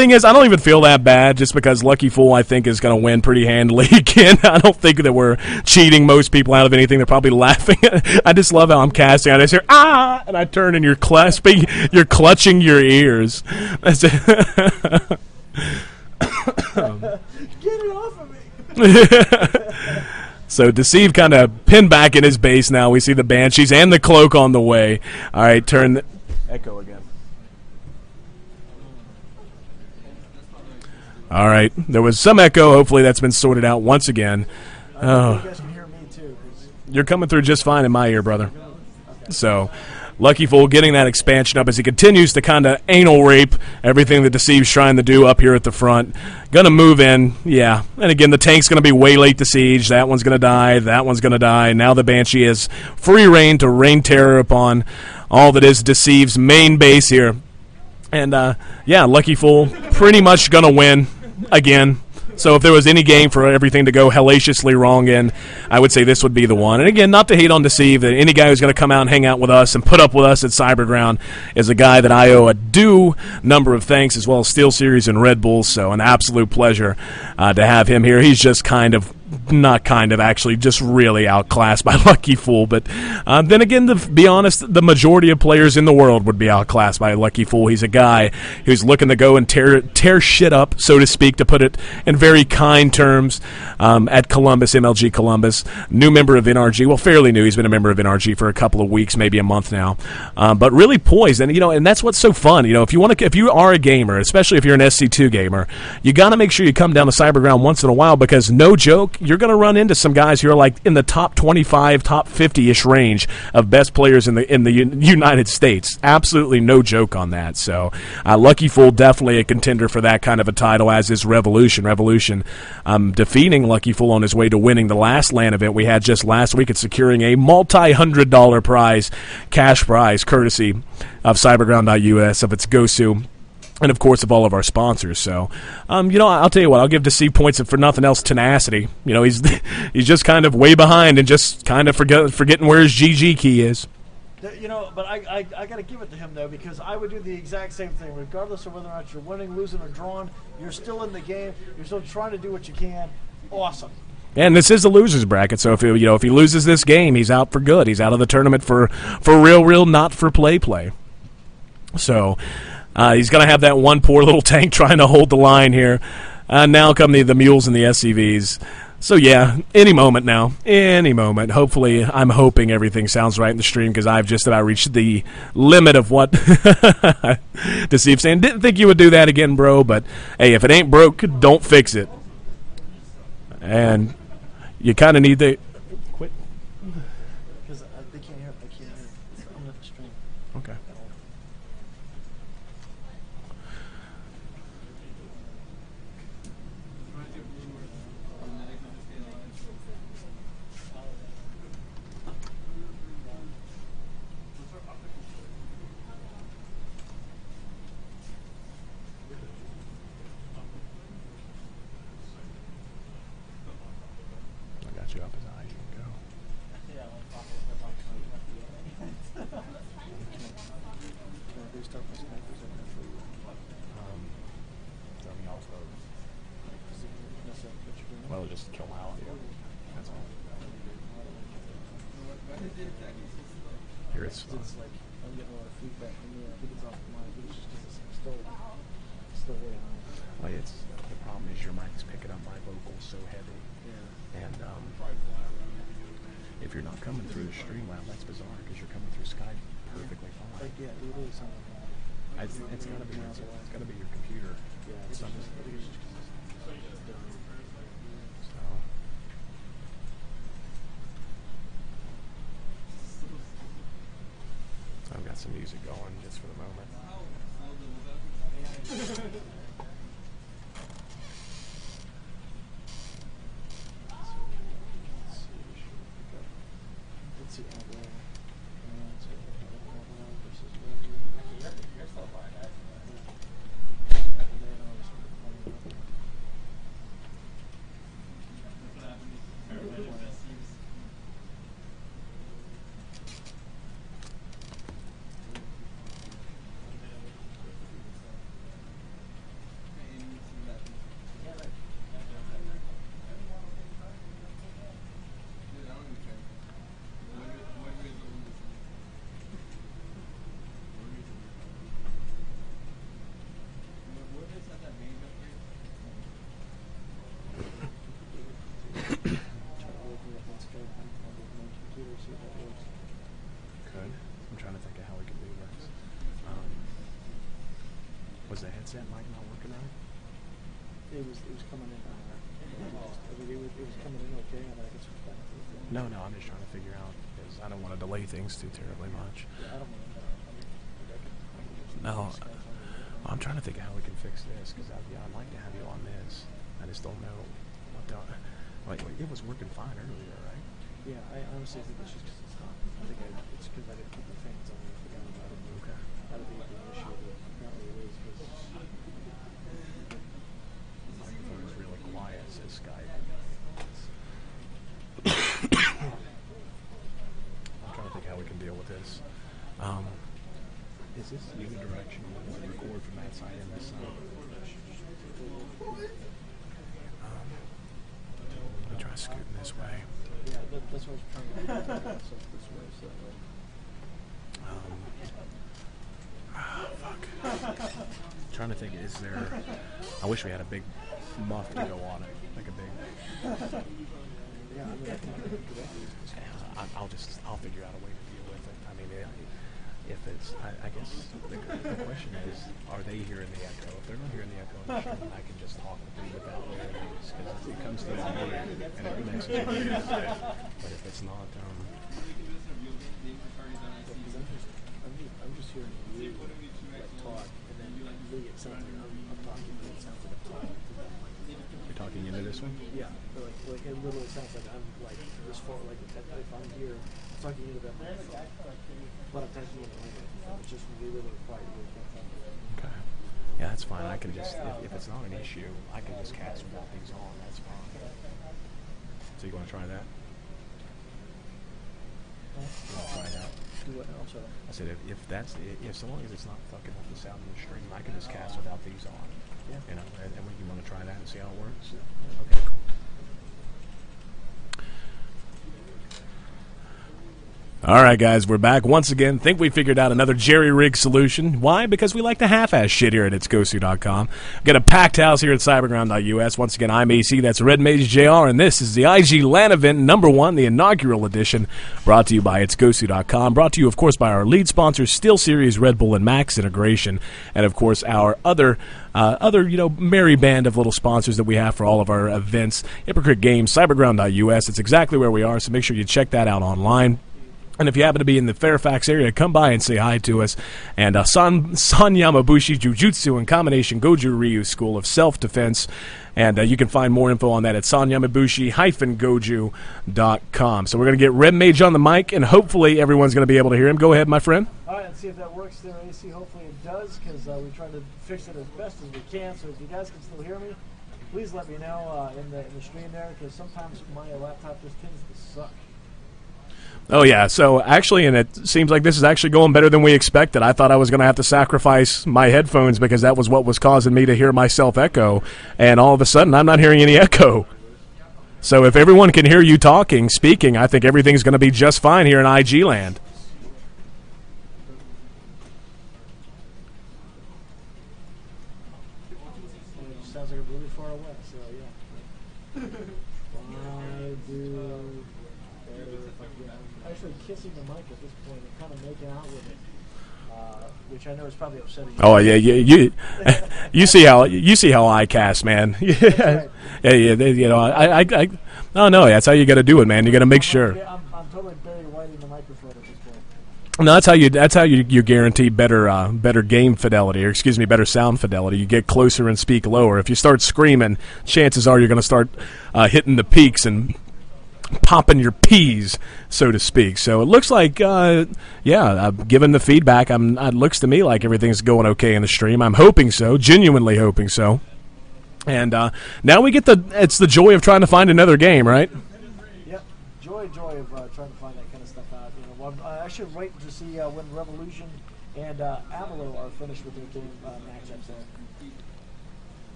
thing is, I don't even feel that bad just because Lucky Fool, I think, is going to win pretty handily again. I don't think that we're cheating most people out of anything. They're probably laughing. I just love how I'm casting. I just hear, ah, and I turn and you're clutching your ears. That's it. Get it off of me. So Deceive kind of pinned back in his base now. We see the Banshees and the Cloak on the way. All right, turn the echo again. All right, there was some echo. Hopefully that's been sorted out once again. You guys can hear me too. You're coming through just fine in my ear, brother. So Lucky Fool getting that expansion up as he continues to kind of anal rape everything that Deceive's trying to do up here at the front. Going to move in, yeah. And again, the tank's going to be way late to siege. That one's going to die. That one's going to die. Now the Banshee has free reign to rain terror upon all that is Deceive's main base here. And, yeah, Lucky Fool pretty much going to win again. So if there was any game for everything to go hellaciously wrong in, I would say this would be the one. And again, not to hate on Deceive, that any guy who's going to come out and hang out with us and put up with us at Cyberground is a guy that I owe a due number of thanks, as well as Steel Series and Red Bull. So an absolute pleasure to have him here. He's just actually just really outclassed by Lucky Fool. But then again, to be honest, the majority of players in the world would be outclassed by Lucky Fool. He's a guy who's looking to go and tear shit up, so to speak, to put it in very kind terms, at Columbus, MLG Columbus. New member of NRG. Well, fairly new. He's been a member of NRG for a couple of weeks, maybe a month now. But really poised. And, and that's what's so fun. If you are a gamer, especially if you're an SC2 gamer, you got to make sure you come down to Cyberground once in a while, because no joke, you're going to run into some guys who are like in the top 25, top 50-ish range of best players in the United States. Absolutely no joke on that. So Lucky Fool definitely a contender for that kind of a title, as is Revolution. Revolution defeating Lucky Fool on his way to winning the last LAN event we had just last week and securing a multi-$100 prize, cash prize, courtesy of Cyberground.us, of its Gosu, and, of course, of all of our sponsors. So, I'll tell you what, I'll give Deceive points for nothing else, tenacity. He's just kind of way behind and just kind of forgetting where his GG key is. But I got to give it to him, though, because I would do the exact same thing. Regardless of whether or not you're winning, losing, or drawn, you're still in the game. You're still trying to do what you can. Awesome. And this is the losers bracket, so if he loses this game, he's out for good. He's out of the tournament for real, not for play. So he's going to have that one poor little tank trying to hold the line here. Now come the mules and the SCVs. So, yeah, any moment now. Any moment. Hopefully, I'm hoping everything sounds right in the stream, because I've just about reached the limit of what Deceive saying. Didn't think you would do that again, bro, but, hey, if it ain't broke, don't fix it. And you kind of need the... Quit. Because they can't hear it. I can't hear it. I'm going to stream. Okay. You up as high as you can go. Well, just kill out here. That's all. Here it's fun. I'm getting a lot of feedback from you. I think it's off the mic, but it's just because it's still way high. Well, the problem is your mic's picking up my vocals so heavy. Yeah. And if you're not coming through the stream, wow, that's bizarre, because you're coming through Skype perfectly fine. Yeah, it really sounds like that. It's got to be your computer. Yeah, it's just because it's done. So I've got some music going just for the moment. Let's see. headset mic not working right? It was coming in. It was coming in okay, and I could switch back to it. No, I'm just trying to figure out because I don't want to delay things too terribly much. Yeah, I don't want to. No, I'm trying to think how we can fix this because I'd like to have you on this. I just don't know what the. Wait, it was working fine earlier, right? Yeah, I honestly think it's just because it's not. I think it's because I didn't keep the fans on. I forgot about it. Okay. That'd be an issue, but apparently it is because. The microphone is really quiet, says Skype. I'm trying to think how we can deal with this. Is this unidirectional? Does it record from that side and this side? Let me try scooting this way. Yeah, that's what I was trying to do. Myself this way, so Fuck. Trying to think, is there... I wish we had a big muff to go on it. Like a big... yeah, I mean, I can do that. I'll figure out a way to deal with it. I mean, if it's... I guess the question is, are they hearing the echo? If they're not hearing the echo, I'm sure I can just talk with them without where it is. Because it comes through the board and it connects to the But if it's not... I'm just hearing you like talk, and then Lee, it sounds like I'm talking, but it sounds like I'm talking to them. You're talking into this one? Yeah, but like it literally sounds like I'm like this far, like if I'm here, I'm talking into that microphone, but I'm talking into it. It's just really quiet. Okay. Yeah, that's fine. I can just, if it's not an issue, I can just cast without these on. That's fine. So you want to try that? You want to try that? Do what else? I said, if so long as it's not fucking up the sound of the stream, I can just cast without these on. Yeah. You know, and you want to try that and see how it works? Okay, cool. All right, guys, we're back once again. Think we figured out another jerry-rig solution. Why? Because we like to half-ass shit here at itsgosu.com. Got a packed house here at cyberground.us. Once again, I'm AC, that's Red Mage JR, and this is the IG LAN event #1, the inaugural edition, brought to you by itsgosu.com. Brought to you, of course, by our lead sponsors, SteelSeries, Red Bull, and Max Integration, and, of course, our other merry band of little sponsors that we have for all of our events. Hypocrite Games, cyberground.us. It's exactly where we are, so make sure you check that out online. And if you happen to be in the Fairfax area, come by and say hi to us. And San Yamabushi Jujutsu and Combination Goju Ryu School of Self-Defense. And you can find more info on that at sanyamabushi-goju.com. So we're going to get Red Mage on the mic, and hopefully everyone's going to be able to hear him. Go ahead, my friend. All right, let's see if that works there, AC. Hopefully it does, because we try to fix it as best as we can. So if you guys can still hear me, please let me know in the stream there, because sometimes my laptop just tends to suck. Oh, yeah. So, actually, and it seems like this is actually going better than we expected. I thought I was going to have to sacrifice my headphones because that was what was causing me to hear myself echo. And all of a sudden, I'm not hearing any echo. So, if everyone can hear you speaking, I think everything's going to be just fine here in IG land. Sounds like it's really far away, so yeah. Actually kissing the mic at this point and kind of making out with it, which I know is probably upsetting. Oh yeah, you see how I cast, man. Yeah, yeah. Oh no, that's how you got to do it, man. You got to make sure. Yeah, I'm totally Barry Whiting the microphone at this point. No, that's how you guarantee better game fidelity, or excuse me, better sound fidelity. You get closer and speak lower. If you start screaming, chances are you're going to start hitting the peaks and popping your peas, so to speak. So it looks like, given the feedback, it looks to me like everything's going okay in the stream. I'm hoping so, genuinely hoping so. And now we get it's the joy of trying to find another game, right? Yep, joy of trying to find that kind of stuff out. I'm actually waiting to see when Revolution and Avalo are finished with their game matchups there.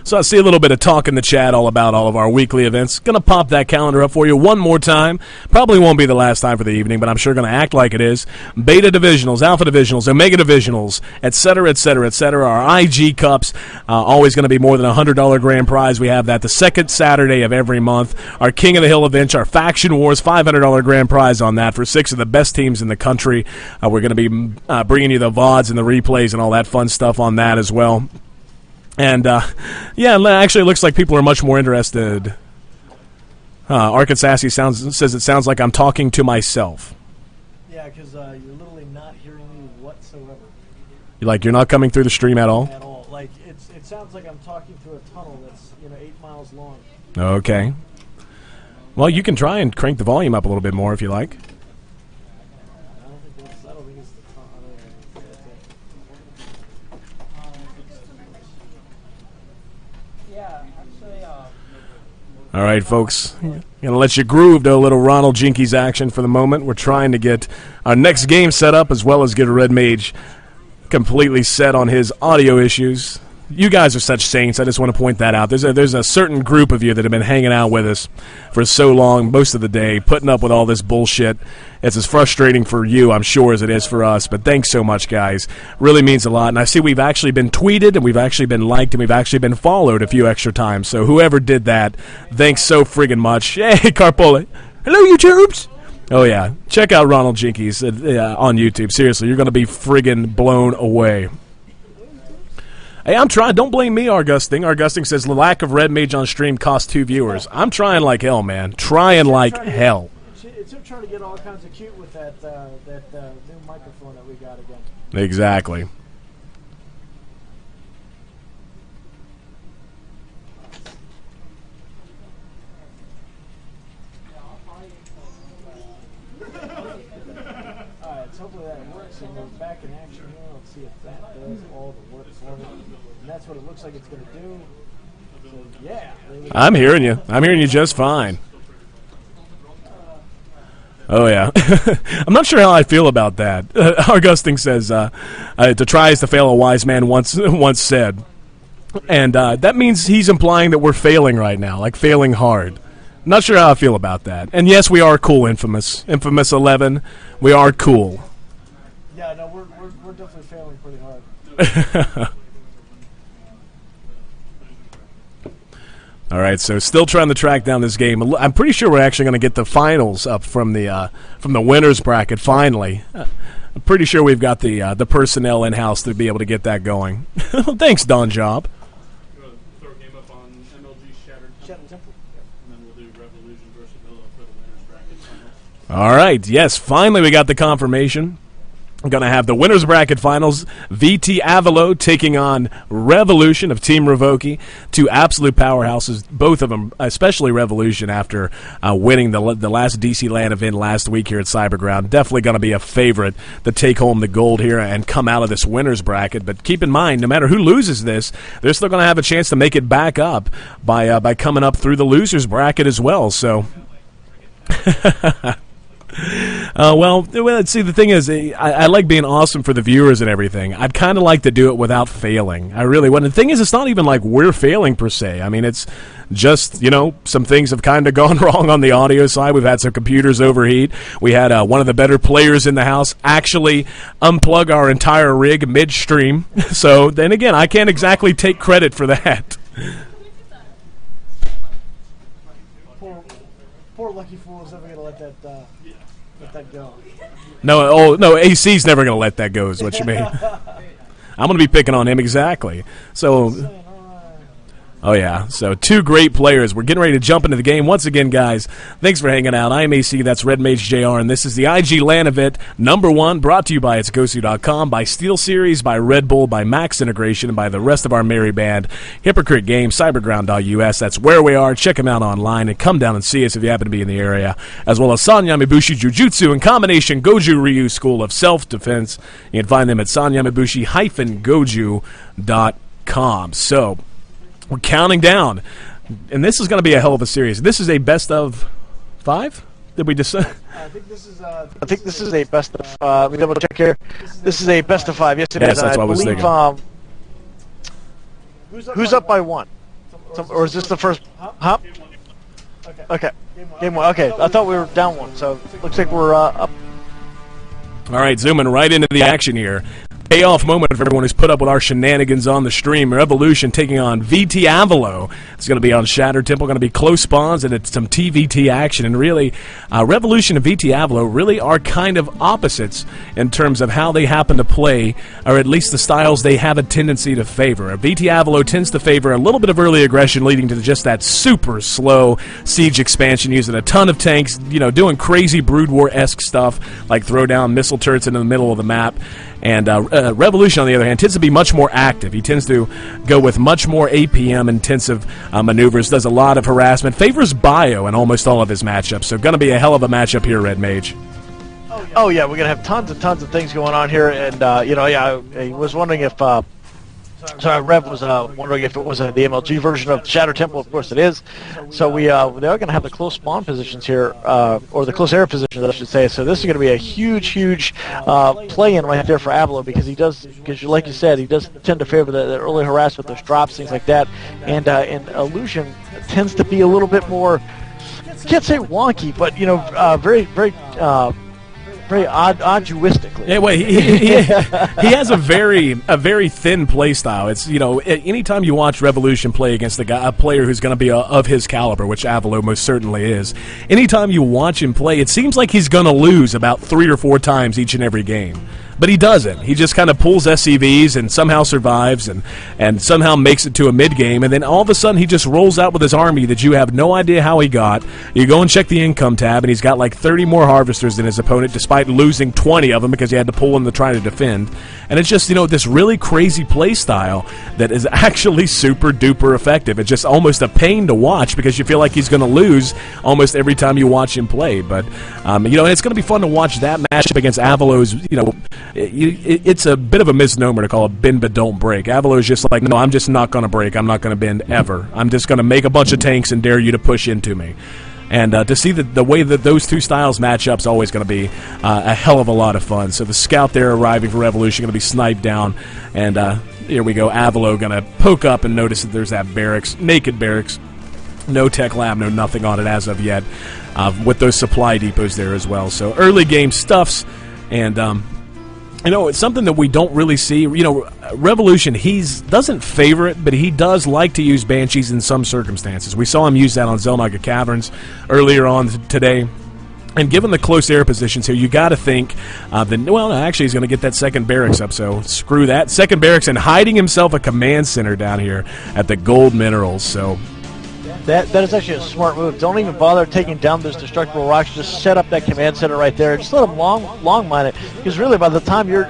So I see a little bit of talk in the chat all about all of our weekly events. Going to pop that calendar up for you one more time. Probably won't be the last time for the evening, but I'm sure going to act like it is. Beta divisionals, alpha divisionals, omega divisionals, etc., etc., etc. Our IG Cups, always going to be more than a $100 grand prize. We have that the second Saturday of every month. Our King of the Hill event, our Faction Wars, $500 grand prize on that for 6 of the best teams in the country. We're going to be bringing you the VODs and the replays and all that fun stuff on that as well. And, yeah, actually it looks like people are much more interested. Arkansas says it sounds like I'm talking to myself. Yeah, because you're literally not hearing me whatsoever. You're not coming through the stream at all? At all. Like, it sounds like I'm talking through a tunnel that's, 8 miles long. Okay. Well, you can try and crank the volume up a little bit more if you like. I don't think it's the tunnel. All right, folks. Going to let you groove to a little Ronald Jinkies action for the moment. We're trying to get our next game set up as well as get a Red Mage completely set on his audio issues. You guys are such saints. I just want to point that out. There's a certain group of you that have been hanging out with us for so long, most of the day, putting up with all this bullshit. It's as frustrating for you, I'm sure, as it is for us. But thanks so much, guys. Really means a lot. And I see we've actually been tweeted, and we've actually been liked, and we've actually been followed a few extra times. So whoever did that, thanks so friggin' much. Hey, Carpole. Hello, YouTubes. Oh, yeah. Check out Ronald Jinkies on YouTube. Seriously, you're going to be friggin' blown away. Hey, I'm trying. Don't blame me, Augusting. Augusting says the lack of Red Mage on stream cost 2 viewers. I'm trying like hell, man. Trying like hell. It's him trying to get all kinds of cute with that new microphone that we got again. Exactly. Alright, so hopefully that works and we're back in action here. Let's see if that does all the work for me. And that's what it looks like it's going to do. So, yeah. I'm hearing you. I'm hearing you just fine. Oh, yeah. I'm not sure how I feel about that. Augusting says, to try is to fail, a wise man once said. And that means he's implying that we're failing right now, like failing hard. Not sure how I feel about that. And yes, we are cool, Infamous. Infamous 11, we are cool. Yeah, no, we're definitely failing pretty hard. All right, so still trying to track down this game. I'm pretty sure we're actually going to get the finals up from the winners bracket finally. I'm pretty sure we've got the personnel in house to be able to get that going. Thanks, Don Job. Throw a game up on MLG Shattered Temple, and then we'll do Revolution versus Villa for the winners bracket finals. All right, yes, finally we got the confirmation. I'm going to have the winners bracket finals. VT Avalo taking on Revolution of Team Revoki. Two absolute powerhouses, both of them, especially Revolution after winning the last DC LAN event last week here at Cyberground. Definitely going to be a favorite to take home the gold here and come out of this winners bracket. But keep in mind, no matter who loses this, they're still going to have a chance to make it back up by coming up through the losers bracket as well. So... well, let's see, the thing is, I like being awesome for the viewers and everything. I'd kind of like to do it without failing. I really would. And the thing is, it's not even like we're failing per se. I mean, it's just, some things have kind of gone wrong on the audio side. We've had some computers overheat. We had one of the better players in the house actually unplug our entire rig midstream. So, then again, I can't exactly take credit for that. Poor Lucky Fool is never going to let that go. No, AC's never going to let that go is what you mean. I'm going to be picking on him, exactly. So... Oh, yeah. So, two great players. We're getting ready to jump into the game. Once again, guys, thanks for hanging out. I am AC, that's Red Mage JR, and this is the IG LAN event #1, brought to you by itsgosu.com, by SteelSeries, by Red Bull, by Max Integration, and by the rest of our merry band, Hypocrite Games, Cyberground.us. That's where we are. Check them out online, and come down and see us if you happen to be in the area, as well as Sanyamibushi Jujutsu and Combination Goju Ryu School of Self-Defense. You can find them at sanyamibushi-goju.com. So... we're counting down, and this is going to be a hell of a series. This is a best of 5? Did we decide? I think this is a best of. Let me double check here. This is a best of 5. Yes, it is. That's what I was thinking. Who's up by 1? Or is this the first? Huh? Okay. Game one. Okay. I thought we were down one, so looks like we're up. All right, zooming right into the action here. Payoff moment for everyone who's put up with our shenanigans on the stream. Revolution taking on VT Avalo. It's going to be on Shattered Temple, going to be close spawns, and it's some TVT action. And really, Revolution and VT Avalo really are kind of opposites in terms of how they happen to play, or at least the styles they have a tendency to favor. VT Avalo tends to favor a little bit of early aggression, leading to just that super slow siege expansion, using a ton of tanks, doing crazy Brood War-esque stuff, like throw down missile turrets into the middle of the map. And Revolution, on the other hand, tends to be much more active. He tends to go with much more APM-intensive maneuvers, does a lot of harassment, favors bio in almost all of his matchups. So going to be a hell of a matchup here, Red Mage. Oh, yeah, we're going to have tons and tons of things going on here. And, I was wondering if... Sorry, Rev was wondering if it was the MLG version of Shadow Temple. Of course it is. So they are going to have the close spawn positions here, or the close air positions, I should say. So this is going to be a huge play-in right there for Avalo, because like you said, he does tend to favor the early harassment, those drops, things like that. And Illusion tends to be a little bit more, I can't say wonky, but, very arduistically. Yeah, well, he has a very thin play style. It's anytime you watch Revolution play against a player who's going to be of his caliber, which Avalo most certainly is. Anytime you watch him play, it seems like he's going to lose about 3 or 4 times each and every game. But he doesn't. He just kind of pulls SCVs and somehow survives and somehow makes it to a mid-game, and then all of a sudden he just rolls out with his army that you have no idea how he got. You go and check the income tab, and he's got like 30 more harvesters than his opponent, despite losing 20 of them because he had to pull them to try to defend. And it's just, this really crazy play style that is actually super-duper effective. It's just almost a pain to watch because you feel like he's going to lose almost every time you watch him play. But, and it's going to be fun to watch that matchup against Avalo's, it's a bit of a misnomer to call it bend but don't break. Avalo is just like, no, I'm just not going to break. I'm not going to bend ever. I'm just going to make a bunch of tanks and dare you to push into me. And to see the way that those two styles match up is always going to be a hell of a lot of fun. So the scout there arriving for Revolution going to be sniped down. And here we go. Avalo going to poke up and notice that there's that barracks, naked barracks. No tech lab, no nothing on it as of yet. With those supply depots there as well. So early game stuffs. And... it's something that we don't really see. Revolution, doesn't favor it, but he does like to use Banshees in some circumstances. We saw him use that on Zelnaga Caverns earlier on today. And given the close air positions here, you got to think actually he's going to get that second barracks up, so screw that. Second barracks and hiding himself a command center down here at the gold minerals, so... That is actually a smart move. Don't even bother taking down those destructible rocks. Just set up that command center right there. Just let them long mine it, because really by the time you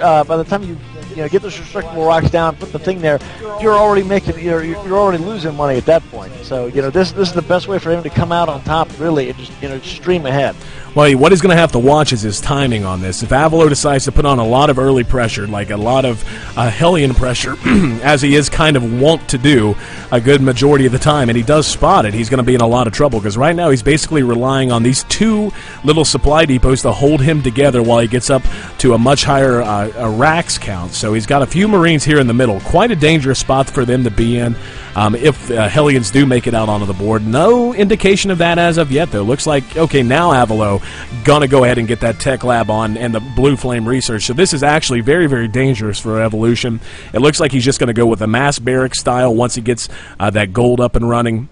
get those destructible rocks down, put the thing there, you're already you're already losing money at that point. So this is the best way for him to come out on top, really, and just stream ahead. Well, what he's going to have to watch is his timing on this. If Avalo decides to put on a lot of early pressure, like a lot of Hellion pressure, as he is kind of wont to do a good majority of the time, and he does spot it, he's going to be in a lot of trouble, because right now he's basically relying on these 2 little supply depots to hold him together while he gets up to a much higher racks count. So he's got a few Marines here in the middle. Quite a dangerous spot for them to be in if Hellions do make it out onto the board. No indication of that as of yet, though. Looks like, okay, now Avalo gonna go ahead and get that tech lab on and the blue flame research. So this is actually very, very dangerous for Evolution. It looks like he's just going to go with a mass barrack style once he gets that gold up and running,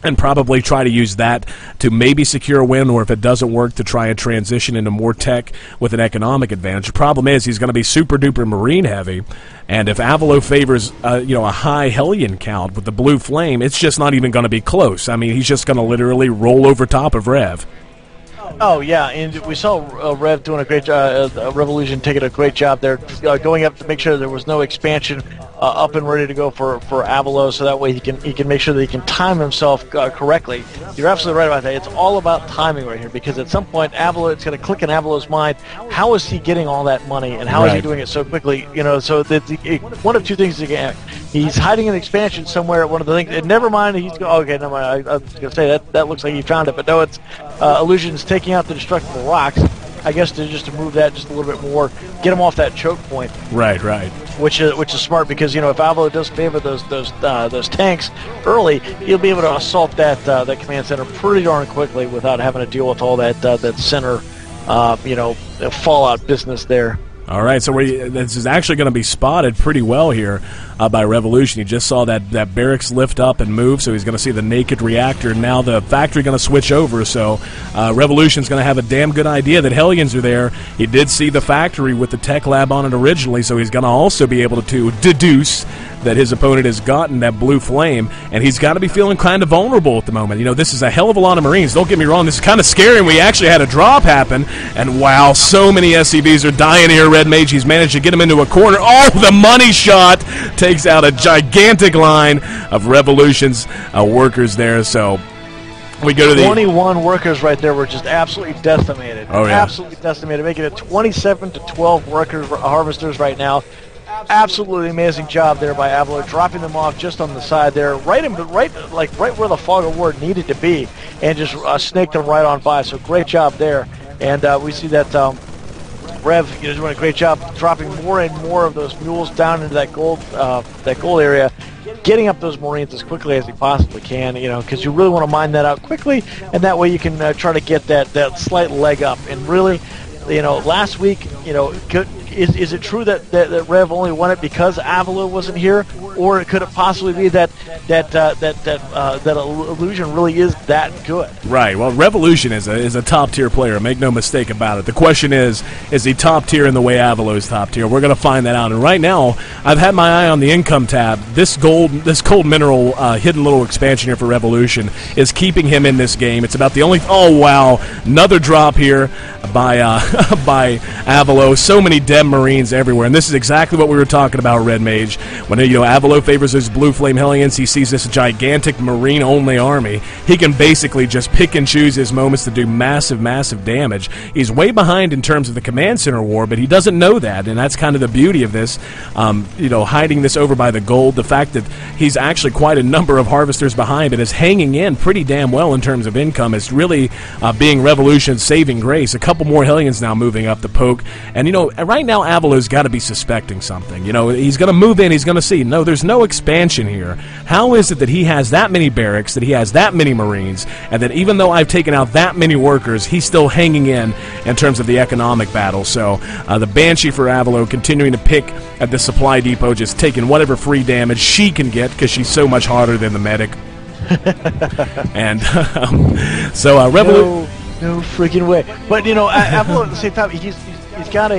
and probably try to use that to maybe secure a win, or if it doesn't work, to try and transition into more tech with an economic advantage. The problem is he's going to be super duper Marine heavy, and if Avalo favors a high Hellion count with the blue flame, it's just not even going to be close. I mean, he's just going to literally roll over top of Rev. Oh, yeah, and we saw Rev doing a great job, Revolution taking a great job there, going up to make sure there was no expansion up and ready to go for Avalo, so that way he can make sure that he can time himself correctly. You're absolutely right about that. It's all about timing right here, because at some point Avalo, it's going to click in Avalo's mind, how is he getting all that money, and how is he doing it so quickly? So that one of 2 things again. He's hiding an expansion somewhere at one of the things, and never mind, he's going, okay, never mind, I was going to say that looks like he found it, but no, it's Illusion's taking out the destructible rocks. I guess to move that just a little bit more, get him off that choke point. Right. Which is smart because if Avalo does favor those tanks early, he'll be able to assault that command center pretty darn quickly without having to deal with all that center fallout business there. All right, so this is actually going to be spotted pretty well here by Revolution. He just saw that barracks lift up and move, so he's going to see the naked reactor. Now the factory going to switch over, so Revolution's going to have a damn good idea that Hellions are there. He did see the factory with the tech lab on it originally, so he's going to also be able to deduce that his opponent has gotten that blue flame, and he's got to be feeling kind of vulnerable at the moment. This is a hell of a lot of Marines. Don't get me wrong, this is kind of scary, and we actually had a drop happen, and wow, so many SCVs are dying here. Red Mage, he's managed to get him into a corner. Oh, the money shot takes out a gigantic line of Revolution's workers there, so we go to the 21 workers right there were just absolutely decimated. Oh, yeah. Absolutely decimated, making it 27 to 12 workers, harvesters right now. Absolutely amazing job there by Avalo, dropping them off just on the side there, right where the fog of war needed to be, and just snaked them right on by. So great job there, and we see that Rev is doing a great job dropping more and more of those mules down into that gold area, getting up those Marines as quickly as he possibly can, because you really want to mine that out quickly, and that way you can try to get that slight leg up. And really, last week, is it true that Rev only won it because Avalo wasn't here, or could it possibly be that Illusion really is that good? Right. Well, Revolution is a top tier player. Make no mistake about it. The question is he top tier in the way Avalo's top tier? We're going to find that out. And right now, I've had my eye on the income tab. This cold mineral hidden little expansion here for Revolution is keeping him in this game. It's about the only. Oh wow, another drop here by Avalo. So many dead Marines everywhere, and this is exactly what we were talking about, Red Mage. When Avalo favors his Blue Flame Hellions, he sees this gigantic Marine-only army. He can basically just pick and choose his moments to do massive, massive damage. He's way behind in terms of the command center war, but he doesn't know that, and that's kind of the beauty of this. Hiding this over by the gold, the fact that he's actually quite a number of harvesters behind, but is hanging in pretty damn well in terms of income. Is really being Revolution's saving grace. A couple more Hellions now moving up the poke, and right now Avalo's got to be suspecting something. He's going to move in, he's going to see, no, there's no expansion here. How is it that he has that many barracks, that he has that many Marines, and that even though I've taken out that many workers, he's still hanging in terms of the economic battle? So the Banshee for Avalo continuing to pick at the supply depot, just taking whatever free damage she can get because she's so much harder than the medic. And so Revolution. No freaking way. But Avalo at the same time, he's got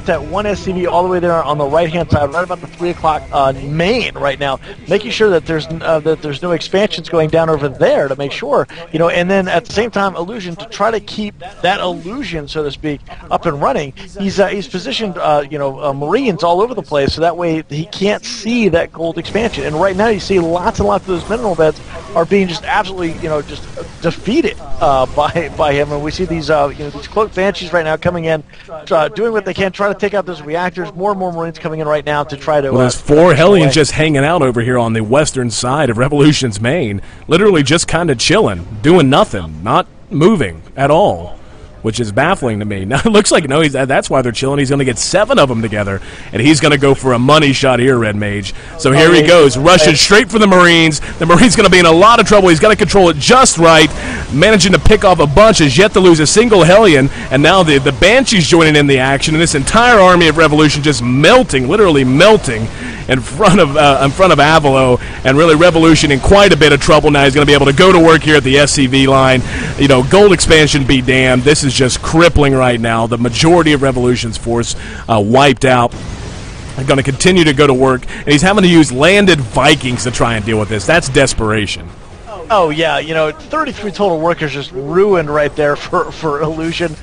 that one SCV all the way there on the right hand side, right about the 3 o'clock main right now, making sure that there's no expansions going down over there to make sure, and then at the same time, Illusion, to try to keep that illusion, so to speak, up and running. He's positioned Marines all over the place, so that way he can't see that gold expansion. And right now, you see lots and lots of those mineral beds are being just absolutely just defeated by him, and we see these these cloaked banshees right now coming in. Doing what they can, try to take out those reactors. More and more Marines coming in right now to try to. Well, there's 4 Hellions just hanging out over here on the western side of Revolution's main, literally just kind of chilling, doing nothing, not moving at all, which is baffling to me. Now it looks like that's why they're chilling. He's going to get 7 of them together, and he's going to go for a money shot here, Red Mage. So here he goes, rushing straight for the Marines. The Marines going to be in a lot of trouble. He's got to control it just right, managing to pick off a bunch, has yet to lose a single Hellion, and now the Banshee's joining in the action, and this entire army of Revolution just melting, literally melting in front of Avalo, and really Revolution in quite a bit of trouble now. He's going to be able to go to work here at the SCV line. Gold expansion be damned. This is just crippling right now. The majority of Revolution's force wiped out. They're going to continue to go to work, and he's having to use landed Vikings to try and deal with this. That's desperation. Oh yeah, 33 total workers just ruined right there for Illusion.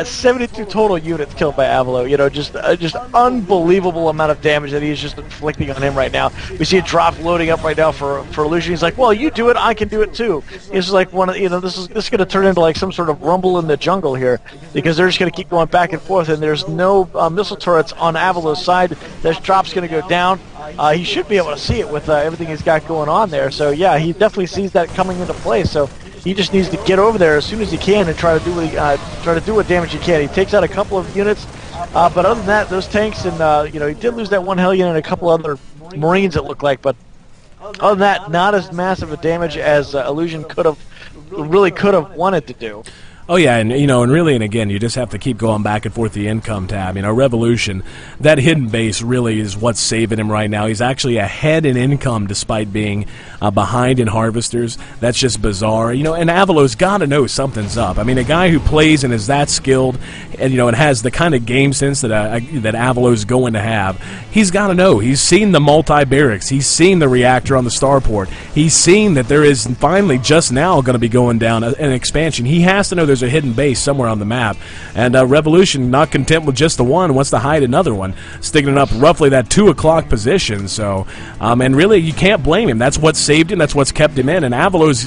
72 total units killed by Avalo. Just unbelievable amount of damage that he's just inflicting on him right now. We see a drop loading up right now for Illusion. He's like, well, you do it, I can do it too. It's like this is going to turn into like some sort of rumble in the jungle here, because they're just going to keep going back and forth, and there's no missile turrets on Avalo's side. This drop's going to go down. He should be able to see it with everything he's got going on there. So yeah, he definitely sees that coming into play. So He just needs to get over there as soon as he can and try to do what damage he can. He takes out a couple of units, but other than that, those tanks and he did lose that one Hellion and a couple other Marines, it looked like, but other than that, not as massive a damage as Illusion could have wanted to do. Oh yeah, and and again, you just have to keep going back and forth the income tab. Revolution, that hidden base really is what's saving him right now. He's actually ahead in income despite being behind in harvesters. That's just bizarre. And Avalo's got to know something's up. A guy who plays and is that skilled, and has the kind of game sense that Avalo's going to have, he's got to know. He's seen the multi-barracks. He's seen the reactor on the starport. He's seen that there is finally just now going to be going down an expansion. He has to know there's a hidden base somewhere on the map, and Revolution, not content with just the one, wants to hide another one, sticking it up roughly that 2 o'clock position. So, and really, you can't blame him. That's what saved him. That's what's kept him in. And Avalo's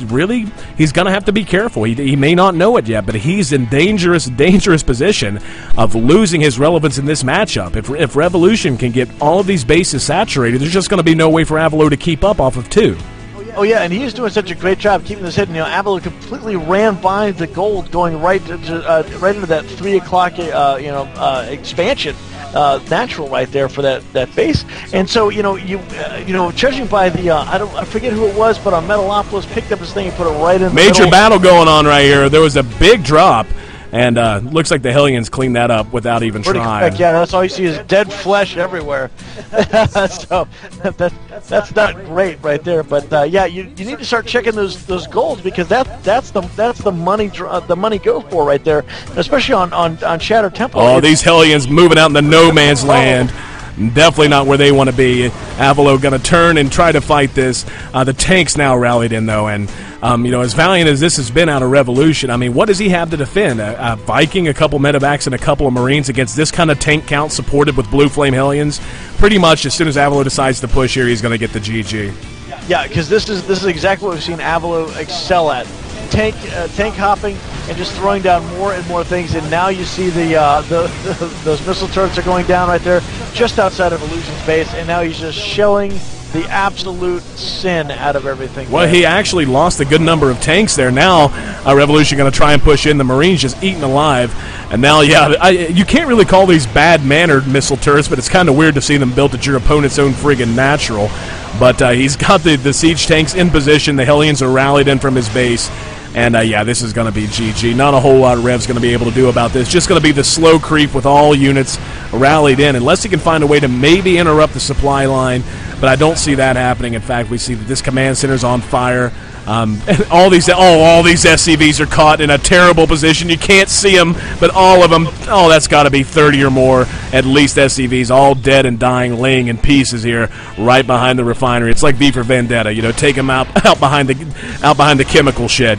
he's going to have to be careful. He may not know it yet, but he's in dangerous position of losing his relevance in this matchup. If Revolution can get all of these bases saturated, there's just going to be no way for Avalo to keep up off of 2. Oh yeah, and he was doing such a great job keeping this hidden. Avalo completely ran by the gold, going right into that 3 o'clock expansion, natural right there for that base. And so judging by the I forget who it was, but on Metalopolis picked up his thing and put it right in. Major battle going on right here. There was a big drop. And looks like the Hellions cleaned that up without even trying. Yeah, that's all you see is dead flesh everywhere. So that's not great right there. But yeah, you need to start checking those golds, because that's the money go for right there, especially on Shattered Temple. Oh, these Hellions moving out in the no man's land. Definitely not where they want to be. Avalo going to turn and try to fight this. The tank's now rallied in, though, and as valiant as this has been out of Revolution, what does he have to defend? A Viking, a couple medevacs, and a couple of Marines against this kind of tank count supported with Blue Flame Hellions? Pretty much, as soon as Avalo decides to push here, he's going to get the GG. Yeah, because this is exactly what we've seen Avalo excel at. Tank hopping and just throwing down more and more things, and now you see those missile turrets are going down right there just outside of Illusion's base, and now he's just shelling the absolute sin out of everything. Well, he actually lost a good number of tanks there. Now Revolution going to try and push in. The Marines just eaten alive, and now you can't really call these bad-mannered missile turrets, but it's kind of weird to see them built at your opponent's own friggin' natural. But he's got the siege tanks in position. The Hellions are rallied in from his base. And, this is going to be GG. Not a whole lot Rev's going to be able to do about this. Just going to be the slow creep with all units rallied in, unless he can find a way to maybe interrupt the supply line. But I don't see that happening. In fact, we see that this command center is on fire. And all these SCVs are caught in a terrible position. You can't see them, but all of them, that's got to be 30 or more, at least SCVs, all dead and dying, laying in pieces here, right behind the refinery. It's like V for Vendetta, take them out behind the chemical shed,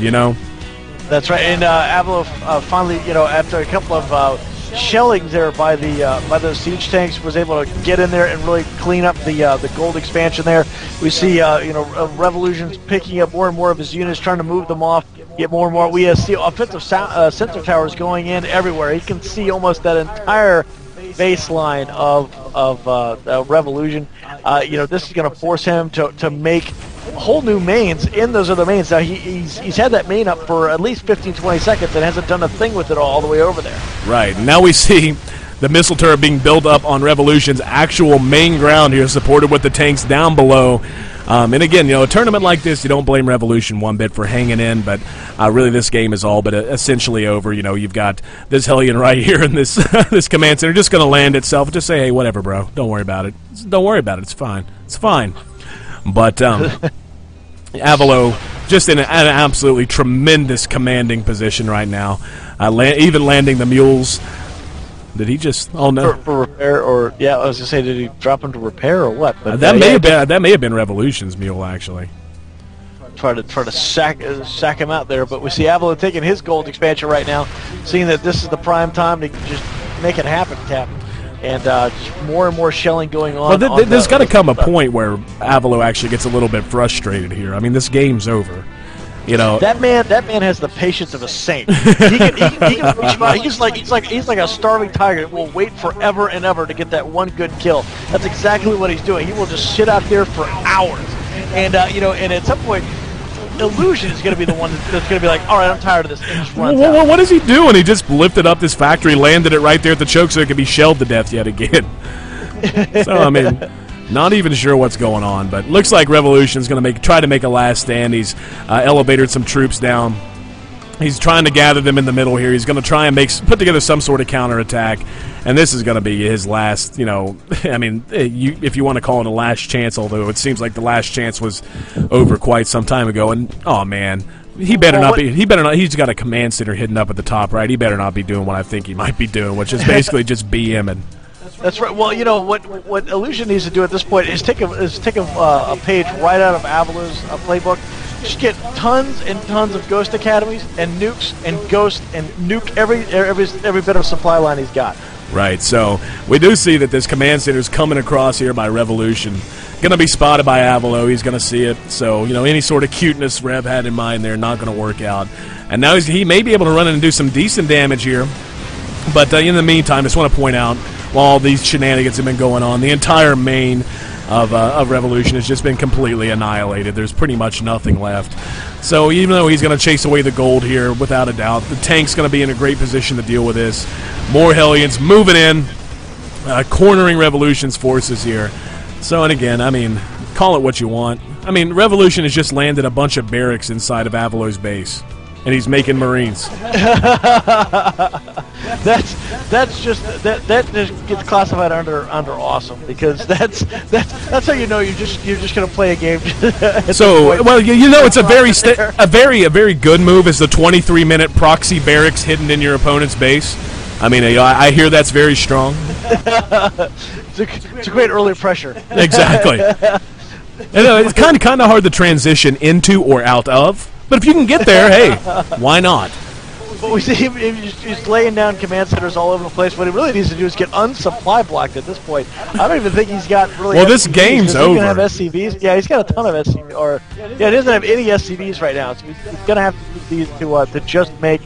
That's right, and Avalo finally, after a couple of shelling there by those siege tanks, was able to get in there and really clean up the gold expansion there. We see Revolution's picking up more and more of his units, trying to move them off, get more and more. We see offensive sensor towers going in everywhere. He can see almost that entire baseline of Revolution. This is going to force him to make whole new mains in those other mains. Now he's had that main up for at least 15-20 seconds and hasn't done a thing with it all the way over there. Right. Now we see the missile turret being built up on Revolution's actual main ground here, supported with the tanks down below. And again, a tournament like this, you don't blame Revolution one bit for hanging in, but really this game is all but essentially over. You've got this Hellion right here in this this command center just going to land itself. Just say, hey, whatever, bro. Don't worry about it. Don't worry about it. It's fine. It's fine. But Avalo just in an absolutely tremendous commanding position right now. Even landing the mules. Did he just? Oh no! For repair, or I was gonna say, did he drop him to repair or what? But that may have been Revolution's mule actually. Try to sack him out there, but we see Avalo taking his gold expansion right now, seeing that this is the prime time to just make it happen, Cap. And just more and more shelling going on. Well, there's got to come a point where Avalo actually gets a little bit frustrated here. This game's over. That man has the patience of a saint. He can reach out. He's like a starving tiger that will wait forever and ever to get that one good kill. That's exactly what he's doing. He will just sit out there for hours, and and at some point, Illusion is going to be the one that's going to be like, all right, I'm tired of this. And just runs out. What is he doing? He just lifted up this factory, landed it right there at the choke so it could be shelled to death yet again. So, I mean, not even sure what's going on, but looks like Revolution's going to try to make a last stand. He's elevated some troops down. He's trying to gather them in the middle here. He's going to try and put together some sort of counterattack, and this is going to be his last, I mean, if you want to call it a last chance, although it seems like the last chance was over quite some time ago. And, oh, man, he better not be. He better not. He's got a command center hidden up at the top right. He better not be doing what I think he might be doing, which is basically just BMing. That's right. Well, what Illusion needs to do at this point is take a page right out of Avalur's playbook. Just get tons and tons of Ghost Academies and nukes and Ghost and nuke every bit of supply line he's got. Right. So we do see that this command center is coming across here by Revolution. Going to be spotted by Avalo. He's going to see it. So any sort of cuteness Rev had in mind there not going to work out. And now he may be able to run in and do some decent damage here. But in the meantime, I just want to point out, while all these shenanigans have been going on, the entire main of Revolution has just been completely annihilated. There's pretty much nothing left. So even though he's going to chase away the gold here, without a doubt, the tank's going to be in a great position to deal with this. More Hellions moving in, cornering Revolution's forces here. So, and again, I mean, call it what you want. I mean, Revolution has just landed a bunch of barracks inside of Avalo's base. And he's making Marines. That's just gets classified under awesome, because that's how you know you're just gonna play a game. So well, it's a very good move is the 23-minute proxy barracks hidden in your opponent's base. I mean, I hear that's very strong. It's a great early pressure. Exactly. It's kind of hard to transition into or out of. But if you can get there, hey, why not? But we see him he's laying down command centers all over the place. What he really needs to do is get unsupply blocked at this point. I don't even think he's got really. Well, SCVs. this game's over. He's have SCVs. Yeah, he's got a ton of SCVs. He doesn't have any SCVs right now, so he's going to have to use these to just make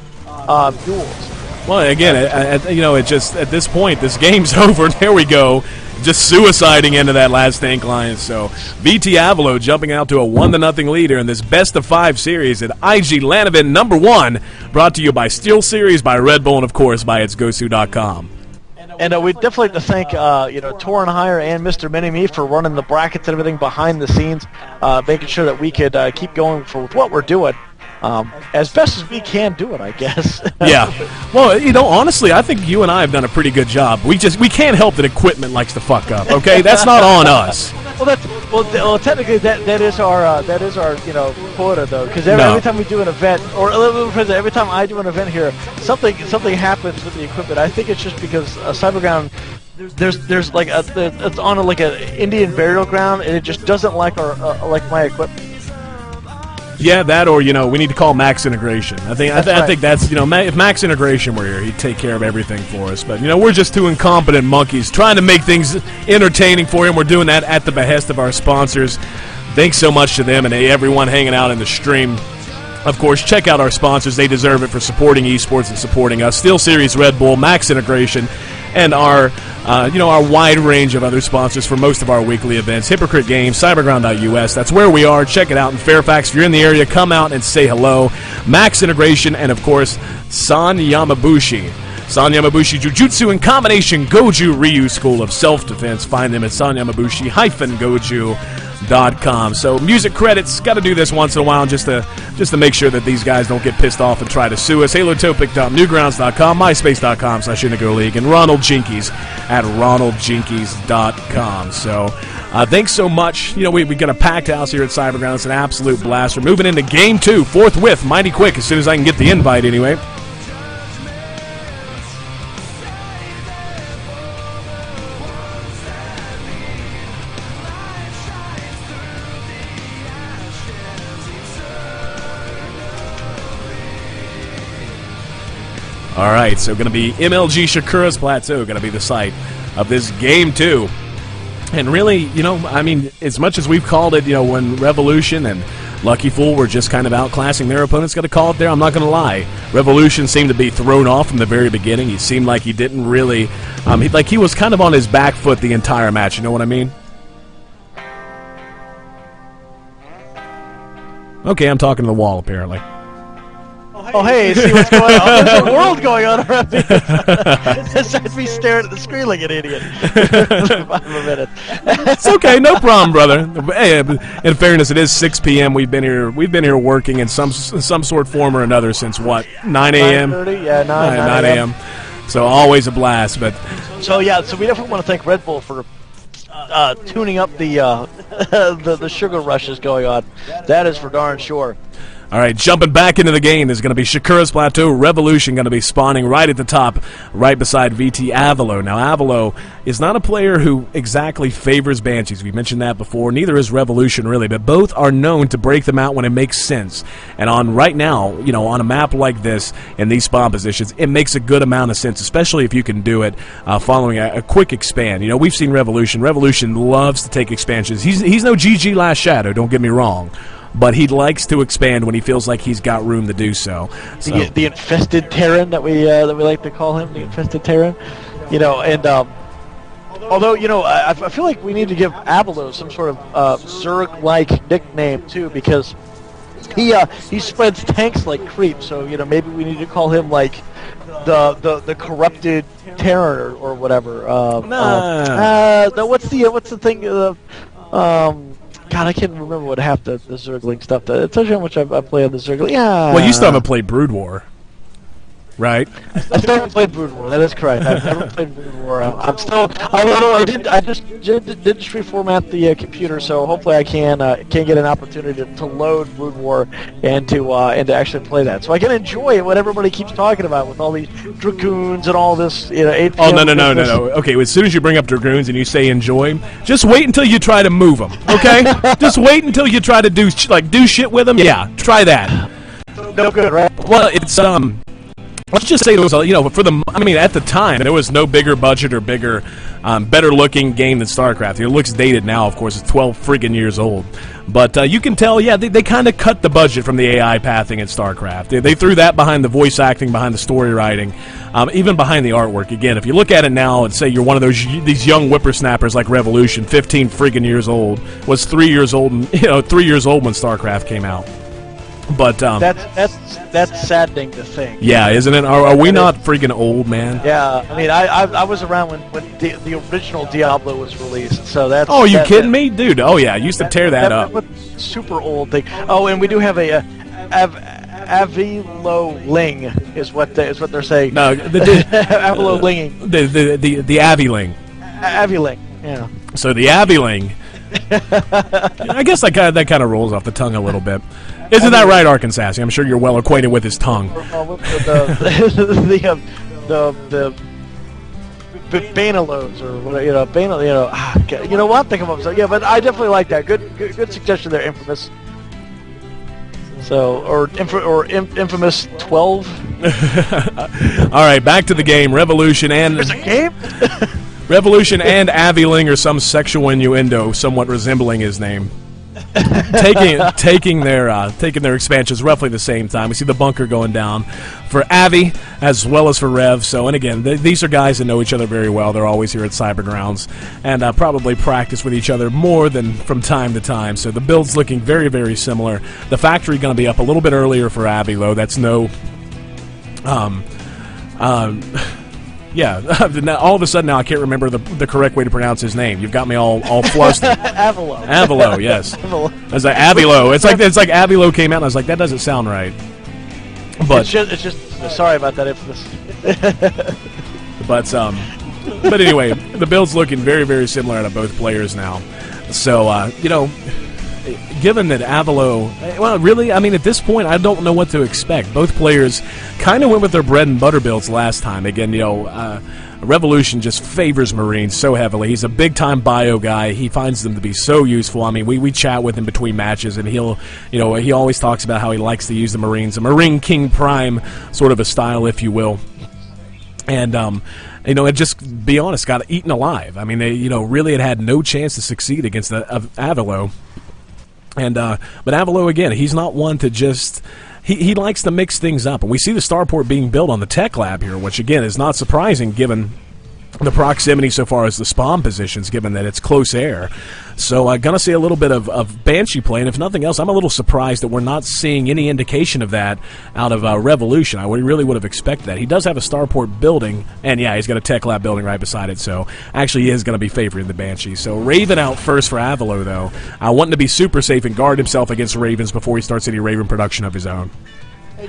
duels. Well, again, it just at this point, this game's over. There we go. Just suiciding into that last tank line. So VT Avalo jumping out to a 1-0 leader in this best-of-5 series at IG LAN event number 1, brought to you by Steel Series, by Red Bull, and of course by itsgosu.com. And we'd definitely like to thank Torin Hire and Mr. Mini-Me for running the brackets and everything behind the scenes, making sure that we could keep going with what we're doing. As best as we can do it, I guess. Yeah. Well, honestly, I think you and I have done a pretty good job. We can't help that equipment likes to fuck up. Okay, that's not on us. Well, technically that is our quota though, because every time we do an event, or every time I do an event here, something happens with the equipment. I think it's just because Cyberground. There's like it's on an Indian burial ground, and it just doesn't like my equipment. Yeah, that or we need to call Max Integration. I think that's if Max Integration were here, he'd take care of everything for us. But we're just two incompetent monkeys trying to make things entertaining for him. We're doing that at the behest of our sponsors. Thanks so much to them and everyone hanging out in the stream. Of course, check out our sponsors. They deserve it for supporting esports and supporting us. Steel Series, Red Bull, Max Integration, and our wide range of other sponsors for most of our weekly events. Hypocrite Games, Cyberground.us. That's where we are. Check it out in Fairfax. If you're in the area, come out and say hello. Max Integration, and of course, San Yamabushi. San Yamabushi Jujutsu and Combination Goju Ryu School of Self-Defense. Find them at sanYamabushi-goju.com. So music credits, got to do this once in a while just to make sure that these guys don't get pissed off and try to sue us. HaloTopic.newgrounds.com, MySpace.com/Indigo League, and Ronald Jinkies at RonaldJinkies.com. So thanks so much. We got a packed house here at Cyberground. It's an absolute blast. We're moving into Game 2 forthwith, mighty quick, as soon as I can get the invite anyway. All right, so going to be MLG Shakura's Plateau, going to be the site of this Game 2. And really, as much as we've called it, when Revolution and Lucky Fool were just kind of outclassing their opponents, got to call it there, I'm not going to lie. Revolution seemed to be thrown off from the very beginning. He seemed like he didn't really, he was kind of on his back foot the entire match, you know what I mean? Okay, I'm talking to the wall, apparently. Oh, hey, see what's going on? There's a world going on around me. Besides me staring at the screen like an idiot. For a minute. It's okay, no problem, brother. Hey, in fairness, it is 6 p.m. We've been here working in some sort, form, or another since what? 9 a.m. 9:30, yeah, 9 a.m. So always a blast. But so we definitely want to thank Red Bull for tuning up the sugar rushes going on. That is for darn sure. all right, jumping back into the game, there's going to be Shakura's Plateau. Revolution going to be spawning right at the top, right beside VT Avalo. Now, Avalo is not a player who exactly favors Banshees. We mentioned that before. Neither is Revolution, really, but both are known to break them out when it makes sense. And on right now, on a map like this, in these spawn positions, it makes a good amount of sense, especially if you can do it following a quick expand. We've seen Revolution. Revolution loves to take expansions. He's no GG Last Shadow, don't get me wrong. But he likes to expand when he feels like he's got room to do so. The infested Terran that we like to call him, the infested Terran, and although I feel like we need to give Avalo some sort of Zerg-like nickname too, because he spreads tanks like creep. So maybe we need to call him like the corrupted Terran or whatever. What's the thing? God, I can't remember what half the Zergling stuff does. It tells you how much I play on the Zergling. Yeah. Well, you still haven't played Brood War, right? I still haven't played Brood War. That is correct. I've never played Brood War. I'm still. Although I just did reformat the computer, so hopefully I can get an opportunity to load Brood War and to actually play that, so I can enjoy what everybody keeps talking about with all these dragoons and all this. 8 Oh no. Okay, as soon as you bring up dragoons and you say enjoy, just wait until you try to move them. Okay, just wait until you try to do shit with them. Yeah, try that. No good, right? Well, it's let's just say it was, at the time, there was no bigger budget or bigger, better-looking game than StarCraft. It looks dated now, of course. It's 12 friggin' years old. But you can tell, they kind of cut the budget from the AI pathing at StarCraft. They threw that behind the voice acting, behind the story writing, even behind the artwork. Again, if you look at it now and say you're one of these young whippersnappers like Revolution, 15 friggin' years old, was 3 years old, 3 years old when StarCraft came out. But that's saddening to think. Yeah, isn't it? Are we not freaking old, man? Yeah, I mean, I was around when the original Diablo was released, so that's. Oh, you kidding me, dude? Oh yeah, I used to tear that up. Super old thing. Oh, and we do have a Avilo Ling is what they're saying. No, Avilo Linging. The Aviling. Aviling, yeah. So the Aviling. I guess that kind of rolls off the tongue a little bit. Isn't that right, Arkansas? I'm sure you're well acquainted with his tongue. The Banalos or whatever, you know what? Think of them. Yeah, but I definitely like that. Good suggestion there, Infamous. So, or Infamous 12. All right, back to the game. Revolution and there's a game. Revolution and Aviling or some sexual innuendo, somewhat resembling his name. taking their expansions roughly the same time. We see the bunker going down for Avi as well as for Rev. So, and again, these are guys that know each other very well. They're always here at Cybergrounds and probably practice with each other more than from time to time. So the build's looking very, very similar. The factory going to be up a little bit earlier for Avi, though. That's no. Yeah, all of a sudden now I can't remember the correct way to pronounce his name. You've got me all flustered. Avalo. Avalo, yes. I was like Avilo. It's like Avilo came out, and I was like, that doesn't sound right. But it's just sorry about that. But anyway, the build's looking very, very similar out of both players now. So given that Avalo, well, really, I mean, at this point, I don't know what to expect. Both players kind of went with their bread and butter builds last time. Again, Revolution just favors Marines so heavily. He's a big-time bio guy. He finds them to be so useful. I mean, we chat with him between matches, and he always talks about how he likes to use the Marines, a Marine King Prime sort of a style, if you will. And it just, be honest, got eaten alive. I mean, they, really had no chance to succeed against Avalo. And but Avalo, again, he's not one to just. He likes to mix things up, and we see the starport being built on the tech lab here, which again is not surprising given the proximity so far as the spawn positions, given that it's close air. So I'm going to see a little bit of Banshee play, and if nothing else, I'm a little surprised that we're not seeing any indication of that out of Revolution. I really would have expected that. He does have a starport building, and yeah, he's got a tech lab building right beside it, so actually he is going to be favoring the Banshee. So Raven out first for Avalo, though. Wanting to be super safe and guard himself against Ravens before he starts any Raven production of his own.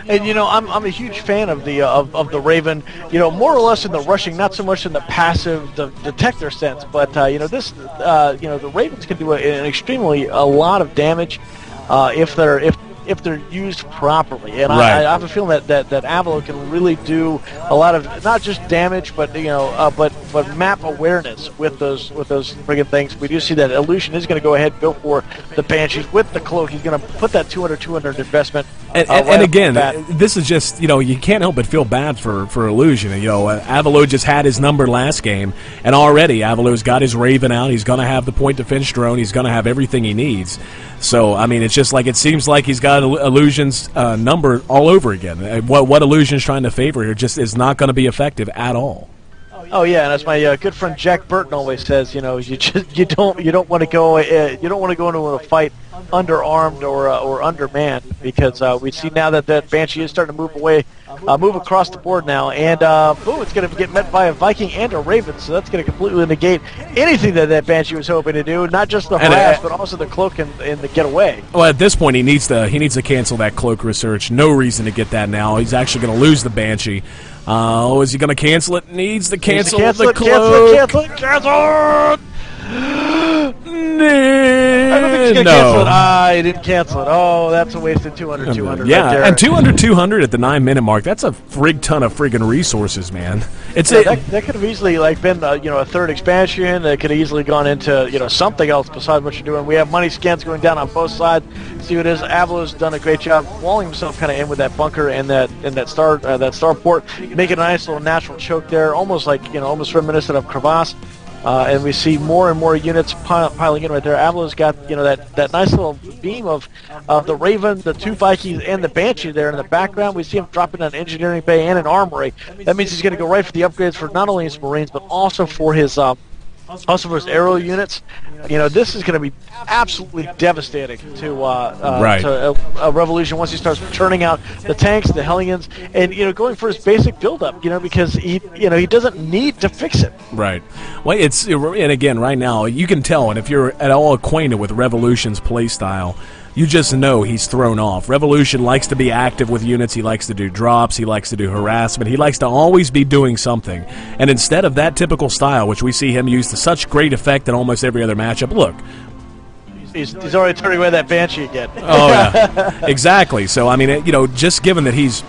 And I'm a huge fan of the Raven. More or less in the rushing, not so much in the passive, the detector sense. But the Ravens can do a lot of damage if they're used properly. And right. I have a feeling that Avalo can really do a lot of not just damage, but but map awareness with those friggin' things. We do see that Illusion is going to go ahead and go for the Banshees with the cloak. He's going to put that 200 investment. And again, this is just, you can't help but feel bad for Illusion. Avalo just had his number last game, and already Avalo's got his Raven out. He's going to have the point defense drone. He's going to have everything he needs. So, I mean, it's just like it seems like he's got Illusion's number all over again. What Illusion's trying to favor here just is not going to be effective at all. Oh yeah, and as my good friend Jack Burton always says, you don't want to go into a fight underarmed or undermanned, because we see now that Banshee is starting to move across the board now, and boom, it's going to get met by a Viking and a Raven, so that's going to completely negate anything that Banshee was hoping to do, not just the harass, but also the cloak and the getaway. Well, at this point, he needs to cancel that cloak research. No reason to get that now. He's actually going to lose the Banshee. Is he going to cancel it? Needs to cancel the cloak. Cancel it! I don't think he's going to cancel it. He didn't cancel it. Oh, that's a wasted 200 yeah, right there. And 200 at the 9-minute mark. That's a ton of friggin' resources, man. That could have easily been a third expansion. That could have easily gone into something else besides what you're doing. We have money scans going down on both sides. See what it is. Avalo's done a great job walling himself kind of in with that bunker and that starport, making a nice little natural choke there, almost almost reminiscent of Crevasse. And we see more and more units piling in right there. Avalo's got that nice little beam of the Raven, the two Vikings, and the Banshee there in the background. We see him dropping an engineering bay and an armory. That means he's going to go right for the upgrades for not only his Marines but also for his aero units. This is going to be absolutely devastating to a Revolution once he starts turning out the tanks, the Hellions, and going for his basic build-up. Because he doesn't need to fix it. Right. Well, and again, right now you can tell, and if you're at all acquainted with Revolution's play style, you just know he's thrown off. Revolution likes to be active with units. He likes to do drops. He likes to do harassment. He likes to always be doing something. And instead of that typical style, which we see him use to such great effect in almost every other matchup, look. He's already turning away that Banshee again. Oh, yeah. Exactly. So, I mean, just given that he's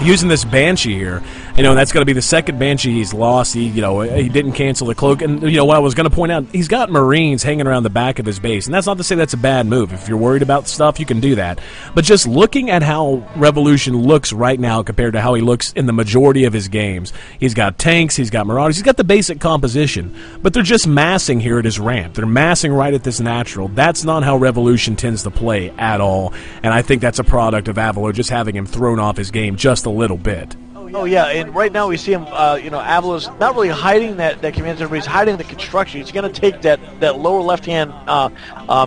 using this Banshee here, that's going to be the second Banshee he's lost. He didn't cancel the cloak. And, what I was going to point out, he's got Marines hanging around the back of his base. And that's not to say that's a bad move. If you're worried about stuff, you can do that. But just looking at how Revolution looks right now compared to how he looks in the majority of his games, he's got tanks, he's got Marauders, he's got the basic composition. But they're just massing here at his ramp. They're massing right at this natural. That's not how Revolution tends to play at all. And I think that's a product of Avalo just having him thrown off his game just a little bit. Oh yeah, and right now we see him. Avalo's not really hiding that command center, but he's hiding the construction. He's going to take that lower left-hand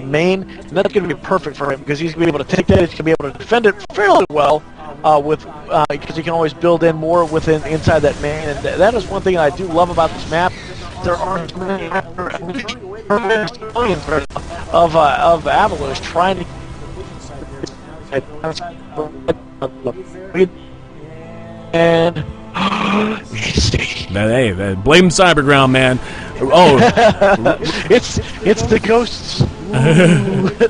main, and that's going to be perfect for him because he's going to be able to take that. He's going to be able to defend it fairly well because he can always build in more inside that main. And that is one thing I do love about this map. There are so many of Avalo's trying to. And hey, blame Cyberground, man. Oh, it's the ghosts.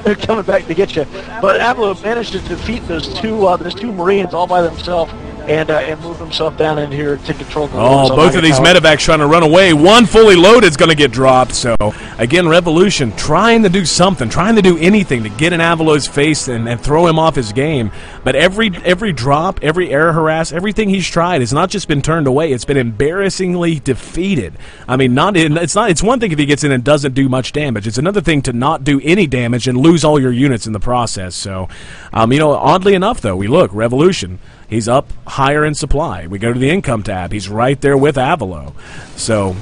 They're coming back to get you. But Avalo managed to defeat those two Marines all by themselves and move himself down in here to control the both of these medevacs trying to run away. One fully loaded is going to get dropped. So, again, Revolution trying to do something, trying to do anything to get in Avalo's face and throw him off his game. But every drop, every air harass, everything he's tried has not just been turned away, it's been embarrassingly defeated. I mean, it's one thing if he gets in and doesn't do much damage. It's another thing to not do any damage and lose all your units in the process. So, oddly enough, though, Revolution he's up higher in supply. We go to the income tab. He's right there with Avalo. So,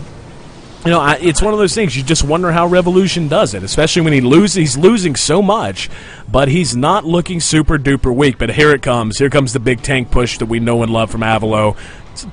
it's one of those things. You just wonder how Revolution does it, especially when he's losing so much, but he's not looking super duper weak. But here it comes. Here comes the big tank push that we know and love from Avalo.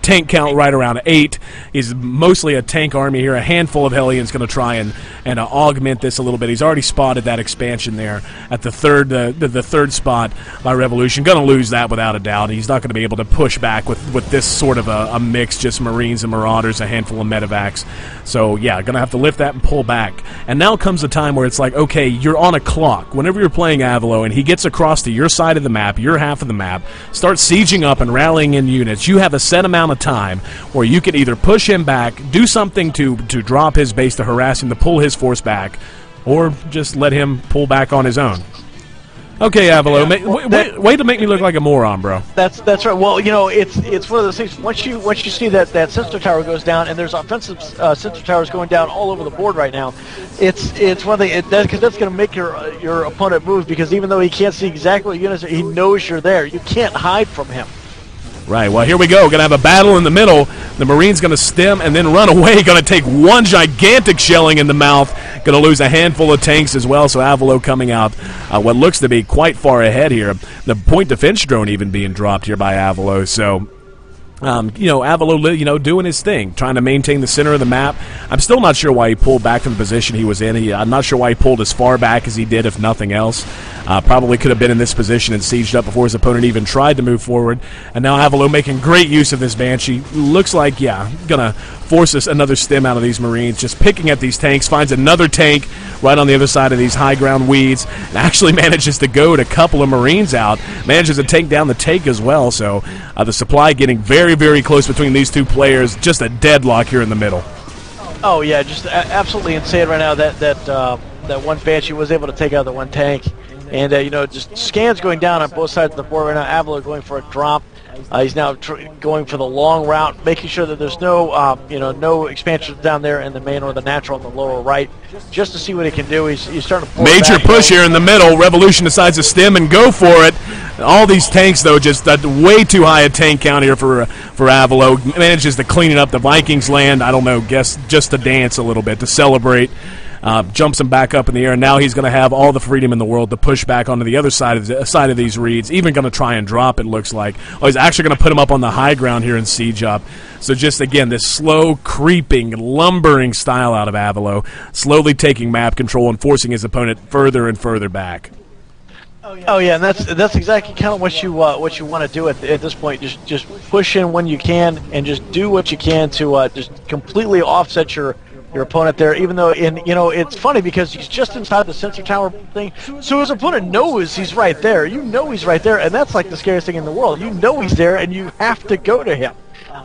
Tank count right around 8. He's mostly a tank army here. A handful of Hellions going to try and augment this a little bit. He's already spotted that expansion there at the third spot by Revolution. Going to lose that without a doubt. He's not going to be able to push back with this sort of a mix, just Marines and Marauders, a handful of medevacs. So, yeah, going to have to lift that and pull back. And now comes a time where it's like, okay, you're on a clock. Whenever you're playing Avalo and he gets across to your side of the map, your half of the map, start sieging up and rallying in units, you have a set amount of time where you can either push him back, do something to drop his base to harass him, to pull his force back, or just let him pull back on his own. Okay, Avalo, wait to make me look like a moron, bro. That's right. Well, it's one of those things. Once you see that sensor tower goes down, and there's offensive sensor towers going down all over the board right now, it's one thing because that's going to make your opponent move, because even though he can't see exactly what units, he knows you're there. You can't hide from him. Right, well, here we go. Going to have a battle in the middle. The Marine's going to stem and then run away. Going to take one gigantic shelling in the mouth. Going to lose a handful of tanks as well. So Avalo coming out what looks to be quite far ahead here. The point defense drone even being dropped here by Avalo. So, Avalo, doing his thing, trying to maintain the center of the map. I'm still not sure why he pulled back from the position he was in. I'm not sure why he pulled as far back as he did, if nothing else. Probably could have been in this position and sieged up before his opponent even tried to move forward. And now Avalo making great use of this Banshee. Looks like, gonna force us another stem out of these Marines. Just picking at these tanks, finds another tank right on the other side of these high ground weeds, and actually manages to goad a couple of Marines out. Manages to take down the tank as well. So the supply getting very, very close between these two players. Just a deadlock here in the middle. Oh yeah, just absolutely insane right now. That one Banshee was able to take out the one tank. And, just scans going down on both sides of the board right now. Avalo going for a drop. He's now going for the long route, making sure that there's no expansions down there in the main or the natural on the lower right, just to see what he can do. He's starting to pull major back push here in the middle. Revolution decides to stem and go for it. All these tanks, though, just way too high a tank count here for Avalo. Manages to clean it up. The Vikings land, I don't know, guess just to dance a little bit, to celebrate. Jumps him back up in the air, and now he's going to have all the freedom in the world to push back onto the other side of these reeds. Even going to try and drop, it looks like. Oh, he's actually going to put him up on the high ground here and siege up. So just, again, this slow, creeping, lumbering style out of Avalo, slowly taking map control and forcing his opponent further and further back. Oh yeah, and that's exactly kind of what you want to do at this point. Just push in when you can, and just do what you can to just completely offset your opponent there, even though it's funny because he's just inside the sensor tower thing, so his opponent knows he's right there. He's right there, and that's like the scariest thing in the world. He's there, and you have to go to him.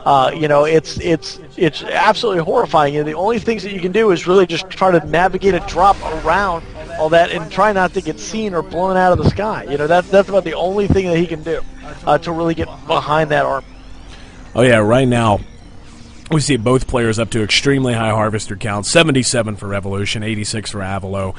It's absolutely horrifying. The only things that you can do is really just try to navigate a drop around all that and try not to get seen or blown out of the sky. That's about the only thing that he can do to really get behind that arm. Oh yeah, right now we see both players up to extremely high harvester counts, 77 for Revolution, 86 for Avalo.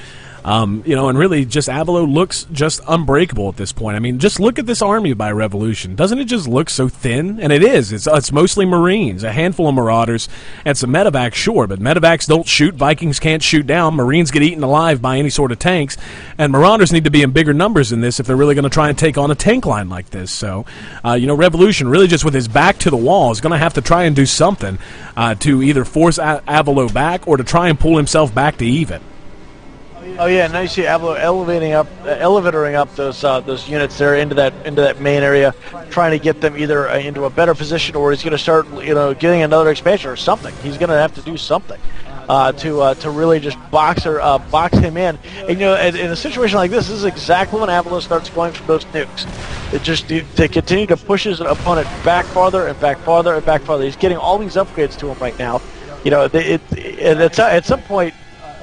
And really just Avalo looks just unbreakable at this point. I mean, just look at this army by Revolution. Doesn't it just look so thin? And it is. It's mostly Marines, a handful of Marauders, and some medevacs, sure, but medevacs don't shoot. Vikings can't shoot down. Marines get eaten alive by any sort of tanks, and Marauders need to be in bigger numbers than this if they're really going to try and take on a tank line like this. So, Revolution, really just with his back to the wall, is going to have to try and do something to either force Avalo back or to try and pull himself back to even. Oh yeah, now you see Avalo elevatoring up those units there into that main area, trying to get them either into a better position, or he's going to start getting another expansion or something. He's going to have to do something to really just box him in. And in a situation like this is exactly when Avalo starts going for those nukes. It just to continue to push his opponent back farther and back farther and back farther. He's getting all these upgrades to him right now. At some point,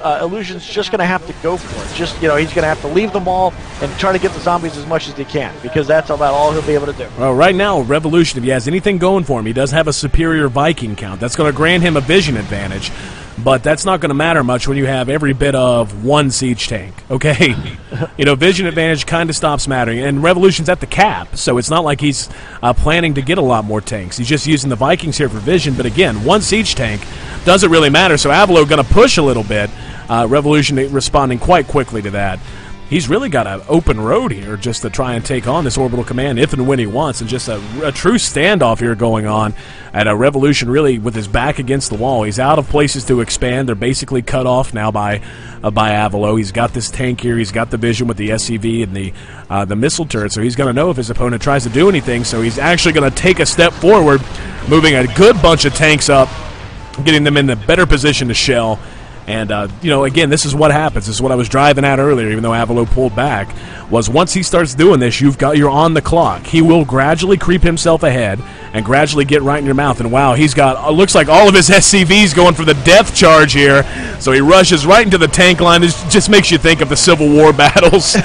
Illusion's just going to have to go for it. He's going to have to leave them all and try to get the zombies as much as he can, because that's about all he'll be able to do. Well, right now, Revolution, if he has anything going for him, he does have a superior Viking count. That's going to grant him a vision advantage. but that's not going to matter much when you have every bit of one siege tank, okay? Vision advantage kind of stops mattering, and Revolution's at the cap, so it's not like he's planning to get a lot more tanks. He's just using the Vikings here for vision, but again, one siege tank doesn't really matter, so Avalo going to push a little bit. Revolution responding quite quickly to that. He's really got an open road here just to try and take on this orbital command if and when he wants, and just a true standoff here going on at a Revolution really with his back against the wall. He's out of places to expand. They're basically cut off now by Avalo. He's got this tank here. He's got the vision with the SCV and the missile turret, so he's going to know if his opponent tries to do anything, so he's actually going to take a step forward, moving a good bunch of tanks up, getting them in a better position to shell. And, again, this is what happens. This is what I was driving at earlier, even though Avalo pulled back, was once he starts doing this, you're on the clock. He will gradually creep himself ahead and gradually get right in your mouth. And, wow, he's got, looks like all of his SCVs going for the death charge here. So he rushes right into the tank line. This just makes you think of the Civil War battles,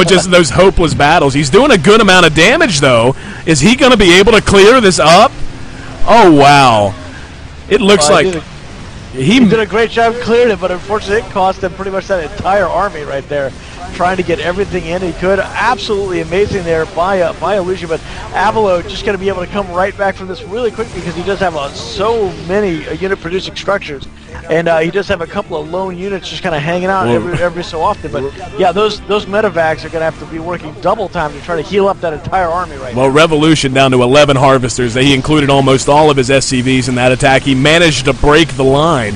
just those hopeless battles. He's doing a good amount of damage, though. Is he going to be able to clear this up? Oh, wow. It looks like... He did a great job clearing it, but unfortunately it cost him pretty much that entire army right there, trying to get everything in he could. Absolutely amazing there by Illusion, but Avalo just going to be able to come right back from this really quick because he does have so many unit-producing structures, and he does have a couple of lone units just kind of hanging out every so often. But yeah, those medevacs are going to have to be working double time to try to heal up that entire army right now. Well, Revolution down to 11 harvesters. He included almost all of his SCVs in that attack. He managed to break the line.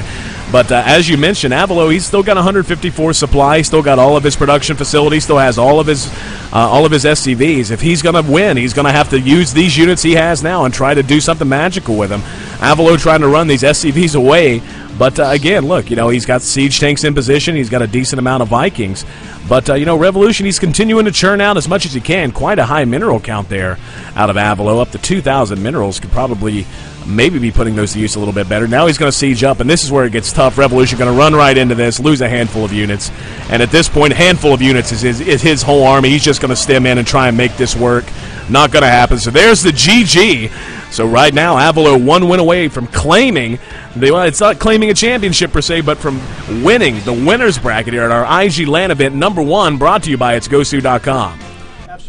But as you mentioned, Avalo, he's still got 154 supply. He's still got all of his production facilities. Still has all of his SCVs. If he's going to win, he's going to have to use these units he has now and try to do something magical with them. Avalo trying to run these SCVs away. But again, look, he's got siege tanks in position. He's got a decent amount of Vikings. But, Revolution, he's continuing to churn out as much as he can. Quite a high mineral count there out of Avalo. Up to 2,000 minerals. Could probably maybe be putting those to use a little bit better. Now he's going to siege up, and this is where it gets tough. Revolution going to run right into this, lose a handful of units. And at this point, a handful of units is his whole army. He's just going to stem in and try and make this work. Not going to happen. So there's the GG. So right now, Avalo one win away from claiming, it's not claiming a championship per se, but from winning the winner's bracket here at our IG LAN event #1, brought to you by itsgosu.com.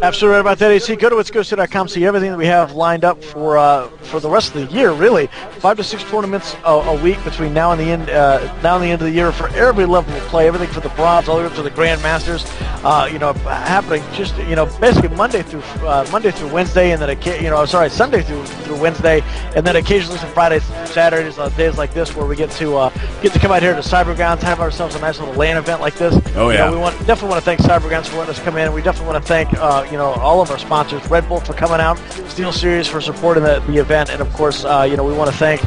Absolutely right about that, AC. Go to itsgosu.com, see everything that we have lined up for the rest of the year. Really, 5 to 6 tournaments a week between now and the end of the year for every level of play. Everything for the bronze all the way up to the grandmasters. Happening just basically Monday through Wednesday, and then Sunday through Wednesday, and then occasionally some Fridays, Saturdays, days like this where we get to come out here to Cybergrounds, have ourselves a nice little LAN event like this. Oh yeah. We definitely want to thank Cybergrounds for letting us come in, and we definitely want to thank all of our sponsors, Red Bull for coming out, Steel Series for supporting the event, and of course, we want to thank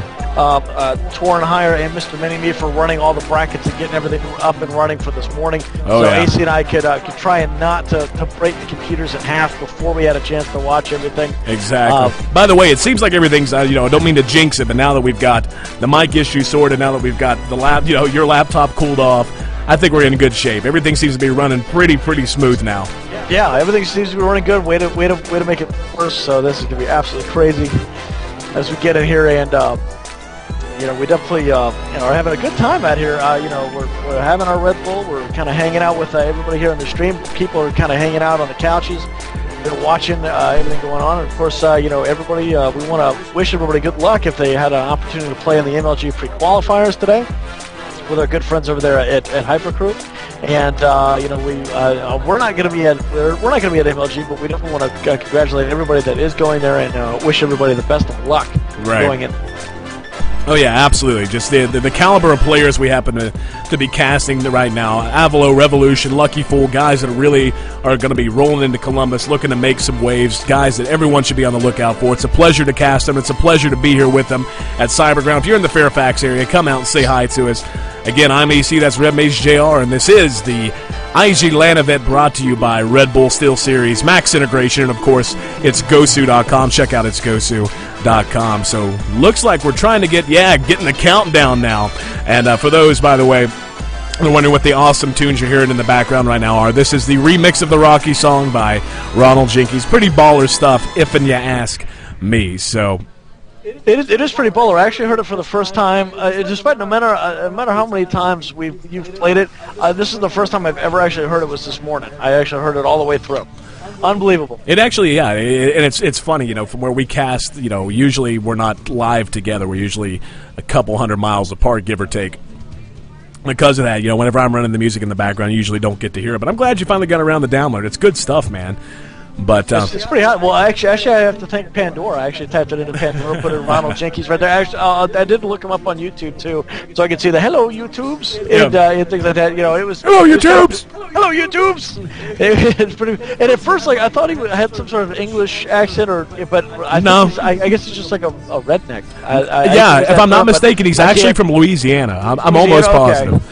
Tor and Hire and Mr. Mini-Me for running all the brackets and getting everything up and running for this morning. AC and I could try and not to break the computers in half before we had a chance to watch everything. Exactly. By the way, it seems like everything's, I don't mean to jinx it, but now that we've got the mic issue sorted, now that we've got the your laptop cooled off, I think we're in good shape. Everything seems to be running pretty smooth now. Yeah, everything seems to be running good. Way to make it worse. So this is gonna be absolutely crazy as we get in here, and we definitely are having a good time out here. We're having our Red Bull. We're kind of hanging out with everybody here on the stream. People are kind of hanging out on the couches. They're watching everything going on. And of course, everybody. We want to wish everybody good luck if they had an opportunity to play in the MLG pre-qualifiers today with our good friends over there at Hypercrew. And we're not going to be at MLG, but we definitely want to congratulate everybody that is going there and wish everybody the best of luck going in. Oh yeah, absolutely. Just the caliber of players we happen to be casting right now. Avalo, Revolution, Lucky Fool, guys that really are going to be rolling into Columbus, looking to make some waves, guys that everyone should be on the lookout for. It's a pleasure to cast them. It's a pleasure to be here with them at Cyberground. If you're in the Fairfax area, come out and say hi to us. Again, I'm AC, that's Red Mage JR, and this is the IG LAN event brought to you by Red Bull Steel Series, Max Integration, and of course, it's Gosu.com. Check out itsgosu.com. So, looks like we're trying to getting the countdown now. And for those, by the way, I'm wondering what the awesome tunes you're hearing in the background right now are. This is the remix of the Rocky song by Ronald Jenkins. Pretty baller stuff, if and you ask me. So, It is pretty baller. I actually heard it for the first time. Despite no matter how many times you've played it, this is the first time I've ever actually heard it. Was this morning. I actually heard it all the way through. Unbelievable. It actually, yeah, and it's funny, from where we cast, usually we're not live together. We're usually a couple 100 miles apart, give or take. Because of that, whenever I'm running the music in the background, you usually don't get to hear it. But I'm glad you finally got around the download. It's good stuff, man. But it's pretty hot. Well, actually, I have to thank Pandora. I actually typed it into Pandora, put it in Ronald Jenkins right there. Actually, I did look him up on YouTube too, so I could see the "Hello YouTubes" and things like that. It was "Hello YouTubes." Hello YouTubes. It's pretty. And at first, I thought he had some sort of English accent, but I guess it's just like a redneck. If I'm not mistaken, he's actually from Louisiana. I'm almost positive.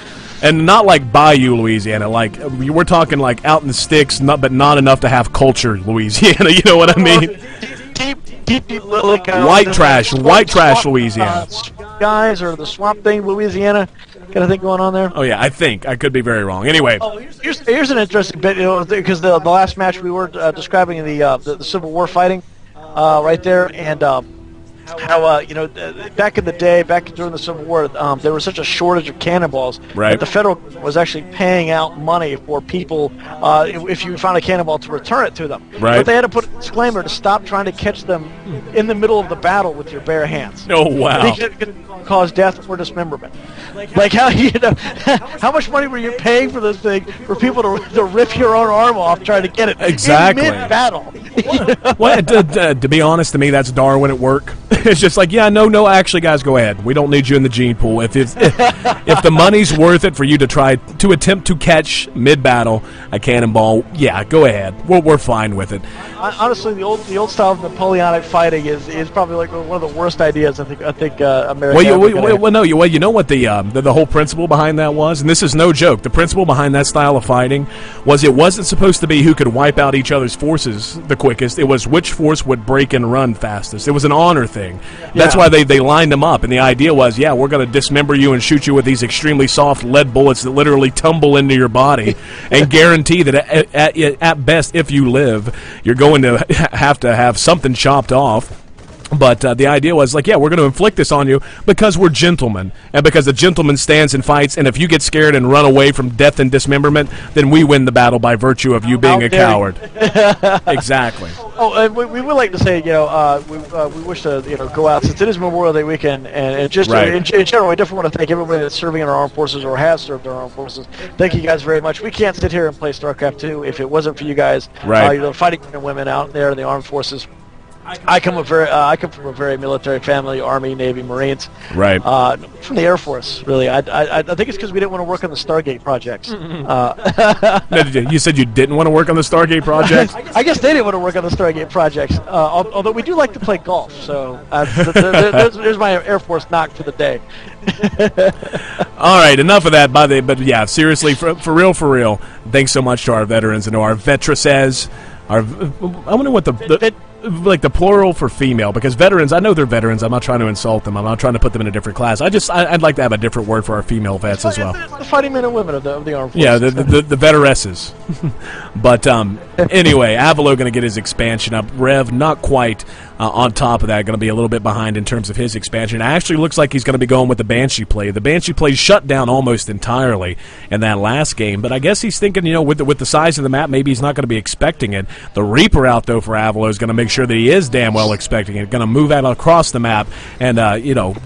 And not like Bayou, Louisiana. Like we're talking like out in the sticks, but not enough to have culture, Louisiana. You know what I mean? Deep white trash, Louisiana. Guys, or the swamp thing, Louisiana, kind of thing going on there. Oh yeah, I think I could be very wrong. Anyway, here's an interesting bit, because the last match we were describing the Civil War fighting, right there, and. How back in the day, back during the Civil War, there was such a shortage of cannonballs that the federal was actually paying out money for people if you found a cannonball to return it to them. Right. But they had to put a disclaimer to stop trying to catch them in the middle of the battle with your bare hands. Oh wow! It could cause death or dismemberment. Like how how much money were you paying for this thing for people to rip your own arm off trying to get it exactly in mid-battle? Well, to be honest, to me, that's Darwin at work. It's just like, no, actually, guys, go ahead. We don't need you in the gene pool. If the money's worth it for you to attempt to catch mid-battle a cannonball, yeah, go ahead. We're fine with it. Honestly, the old style of Napoleonic fighting is probably like one of the worst ideas I think America. You know what the whole principle behind that was, and this is no joke. The principle behind that style of fighting was it wasn't supposed to be who could wipe out each other's forces the quickest. It was which force would break and run fastest. It was an honor thing. That's why they lined them up, and the idea was, we're going to dismember you and shoot you with these extremely soft lead bullets that literally tumble into your body and guarantee that at best, if you live, you're going to have something chopped off. But the idea was like, we're going to inflict this on you because we're gentlemen, and because the gentleman stands and fights, and if you get scared and run away from death and dismemberment, then we win the battle by virtue of you being a coward. Exactly. Oh, we would like to say, we wish to go out, since it is Memorial Day weekend, and just in general, we definitely want to thank everybody that's serving in our armed forces or has served in our armed forces. Thank you guys very much. We can't sit here and play StarCraft 2 if it wasn't for you guys, fighting men and women out there in the armed forces. I come from a very military family: Army, Navy, Marines. Right. From the Air Force, really. I think it's because we didn't want to work on the Stargate projects. You said you didn't want to work on the Stargate projects? I guess they didn't want to work on the Stargate projects. Although we do like to play golf, so there's my Air Force knock for the day. All right, enough of that. But yeah, seriously, for real. Thanks so much to our veterans and to our vettresses. I wonder what the plural for female, because veterans, I know they're veterans. I'm not trying to insult them. I'm not trying to put them in a different class. I'd like to have a different word for our female vets as well. The fighting men and women of the armed forces. Yeah, the veteresses. But anyway, Avalo going to get his expansion up. Rev not quite on top of that, going to be a little bit behind in terms of his expansion. It actually looks like he's going to be going with the Banshee play. The Banshee play shut down almost entirely in that last game, but I guess he's thinking, with the size of the map, maybe he's not going to be expecting it. The Reaper out, though, for Avalo is going to make sure that he is damn well expecting it. Going to move out across the map, and,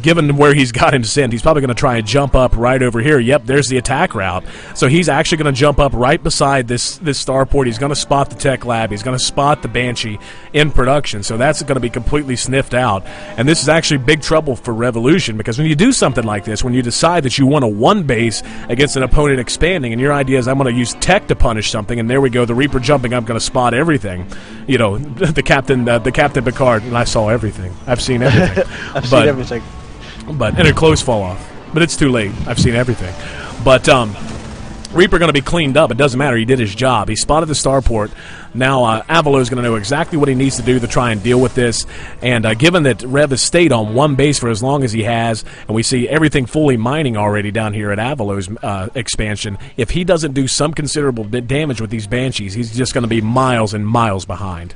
given where he's got him sent, he's probably going to try and jump up right over here. Yep, there's the attack route. So he's actually going to jump up right beside this starport. He's going to spot the tech lab. He's going to spot the Banshee in production. So that's going to be completely sniffed out. And this is actually big trouble for Revolution, because when you do something like this, when you decide that you want a one base against an opponent expanding, and your idea is I'm going to use tech to punish something, and there we go, the Reaper jumping up, going to spot everything. The Captain Picard, and I saw everything. I've seen everything. Seen everything. But and a close fall off. But it's too late. I've seen everything. But Reaper going to be cleaned up. It doesn't matter. He did his job. He spotted the starport. Now Avalo is going to know exactly what he needs to do to try and deal with this. And given that Rev has stayed on one base for as long as he has, and we see everything fully mining already down here at Avalo's expansion, if he doesn't do some considerable damage with these Banshees, he's just going to be miles and miles behind.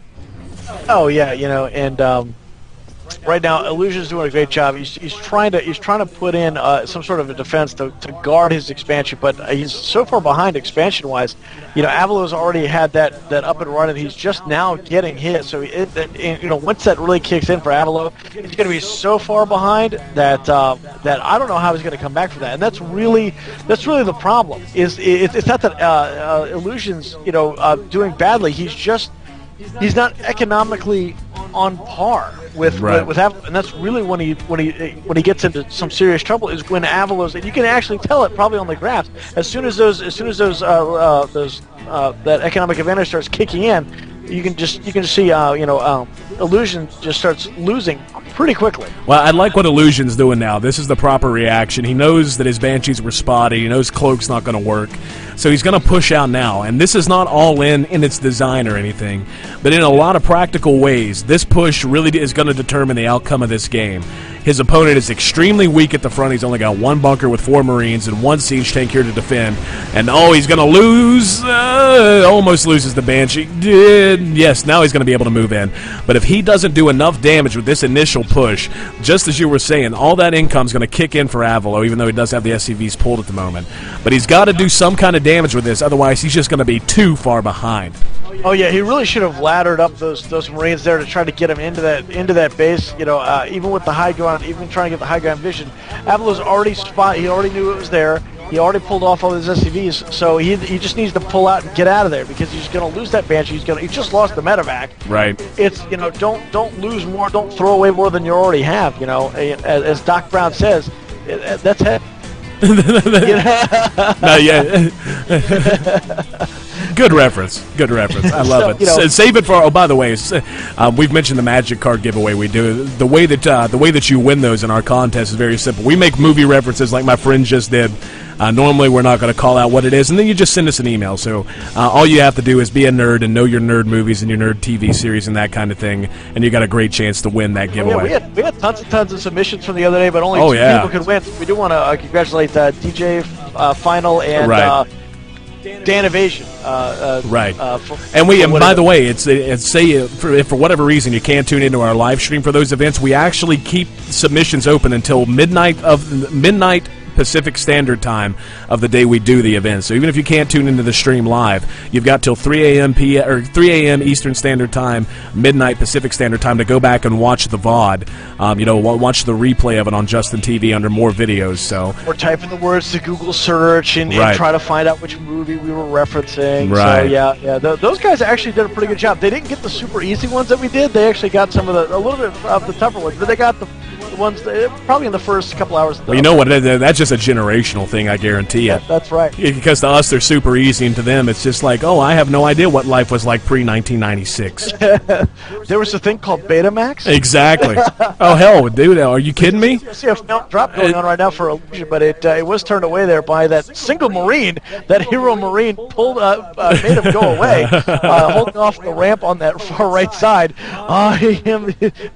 Oh, yeah, and right now, Illusion's doing a great job. He's trying to put in some sort of a defense to guard his expansion, but he's so far behind expansion-wise. Avalo's already had that up and running. He's just now getting hit. So once that really kicks in for Avalo, he's going to be so far behind that I don't know how he's going to come back from that. And that's really the problem. It's not that Illusion's doing badly. He's not economically on par with Avalo, and that's really when he gets into some serious trouble is when Avalo's, and you can actually tell it probably on the graphs. As soon as that economic advantage starts kicking in, you can see Illusion just starts losing pretty quickly. Well, I like what Illusion's doing now. This is the proper reaction. He knows that his Banshees were spotted. He knows Cloak's not going to work. So he's going to push out now. And this is not all in its design or anything. But in a lot of practical ways, this push really is going to determine the outcome of this game. His opponent is extremely weak at the front. He's only got one bunker with 4 Marines and 1 siege tank here to defend. And he's going to lose. Almost loses the Banshee. Yes, now he's going to be able to move in. But if he doesn't do enough damage with this initial push, just as you were saying, all that income's going to kick in for Avalo, even though he does have the SCVs pulled at the moment. But he's got to do some kind of damage with this, otherwise he's just going to be too far behind. Oh yeah, he really should have laddered up those Marines there to try to get him into that base. Even with the high ground, even trying to get the high ground vision, Avalo's already He already knew it was there. He already pulled off all his SCVs, so he just needs to pull out and get out of there because he's going to lose that Banshee. He just lost the medevac. Right. It's don't lose more, don't throw away more than you already have. As Doc Brown says, that's it. No, yeah. Good reference. I love it. Save it for. Oh, by the way, we've mentioned the Magic card giveaway we do. The way that you win those in our contest is very simple. We make movie references like my friend just did. Normally, we're not going to call out what it is, and then you just send us an email. So all you have to do is be a nerd and know your nerd movies and your nerd TV series and that kind of thing, and you got a great chance to win that giveaway. Yeah, we had tons of submissions from the other day, but only 2 people could win. We do want to congratulate DJ Final and Dan Evasion. Right. And by the way, it's say if for whatever reason you can't tune into our live stream for those events, we actually keep submissions open until midnight Pacific Standard Time of the day we do the event. So even if you can't tune into the stream live, you've got till 3 a.m. Eastern Standard Time, midnight Pacific Standard Time to go back and watch the VOD. Watch the replay of it on Justin TV under more videos. So or type in the words to Google search and try to find out which movie we were referencing. Right. So those guys actually did a pretty good job. They didn't get the super easy ones that we did. They actually got a little bit of the tougher ones, but they got the ones probably in the first couple hours. Well, you know what? That's just a generational thing, I guarantee you. That's right. Because to us, they're super easy, and to them, it's just like, I have no idea what life was like pre-1996. There was a thing called Betamax. Exactly. Oh hell, dude, are you kidding me? I see a film drop going on right now for Illusion, but it was turned away there by that single Marine, that hero Marine pulled made him go away, holding off the ramp on that far right side.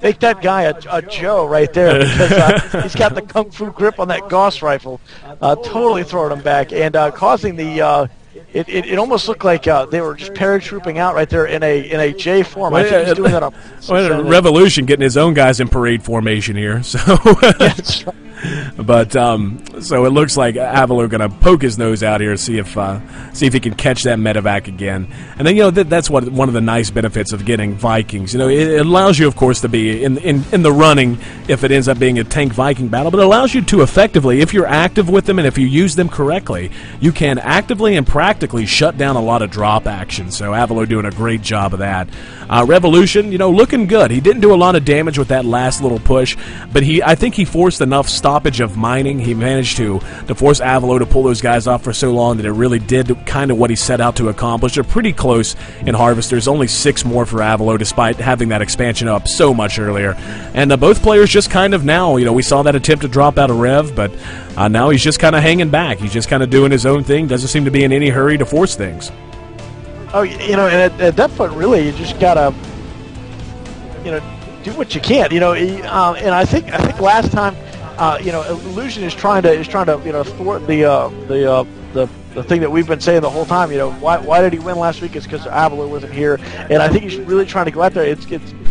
Make that guy a Joe right there. Because he's got the kung fu grip on that Gauss rifle, totally throwing him back and causing the. It almost looked like they were just paratrooping out right there in a J form. I think he's doing that on. Revolution getting his own guys in parade formation here. So. That's right. But so it looks like Avalo going to poke his nose out here, see if he can catch that medevac again. And then that's one of the nice benefits of getting Vikings. It allows you, of course, to be in the running if it ends up being a tank Viking battle. But it allows you to effectively, if you're active with them and if you use them correctly, you can actively and practically shut down a lot of drop action. So Avalo doing a great job of that. Revolution, looking good. He didn't do a lot of damage with that last little push, but I think he forced enough stoppage of mining. He managed to force Avalo to pull those guys off for so long that it really did kind of what he set out to accomplish. They're pretty close in Harvesters. Only 6 more for Avalo, despite having that expansion up so much earlier. And both players just kind of now, we saw that attempt to drop out of Rev, but now he's just kind of hanging back. He's just kind of doing his own thing. Doesn't seem to be in any hurry to force things. Oh, and at that point, really, you just gotta, do what you can. And I think last time, Illusion is trying to thwart the thing that we've been saying the whole time. Why did he win last week? It's because Avalo wasn't here, and I think he's really trying to go out there. It's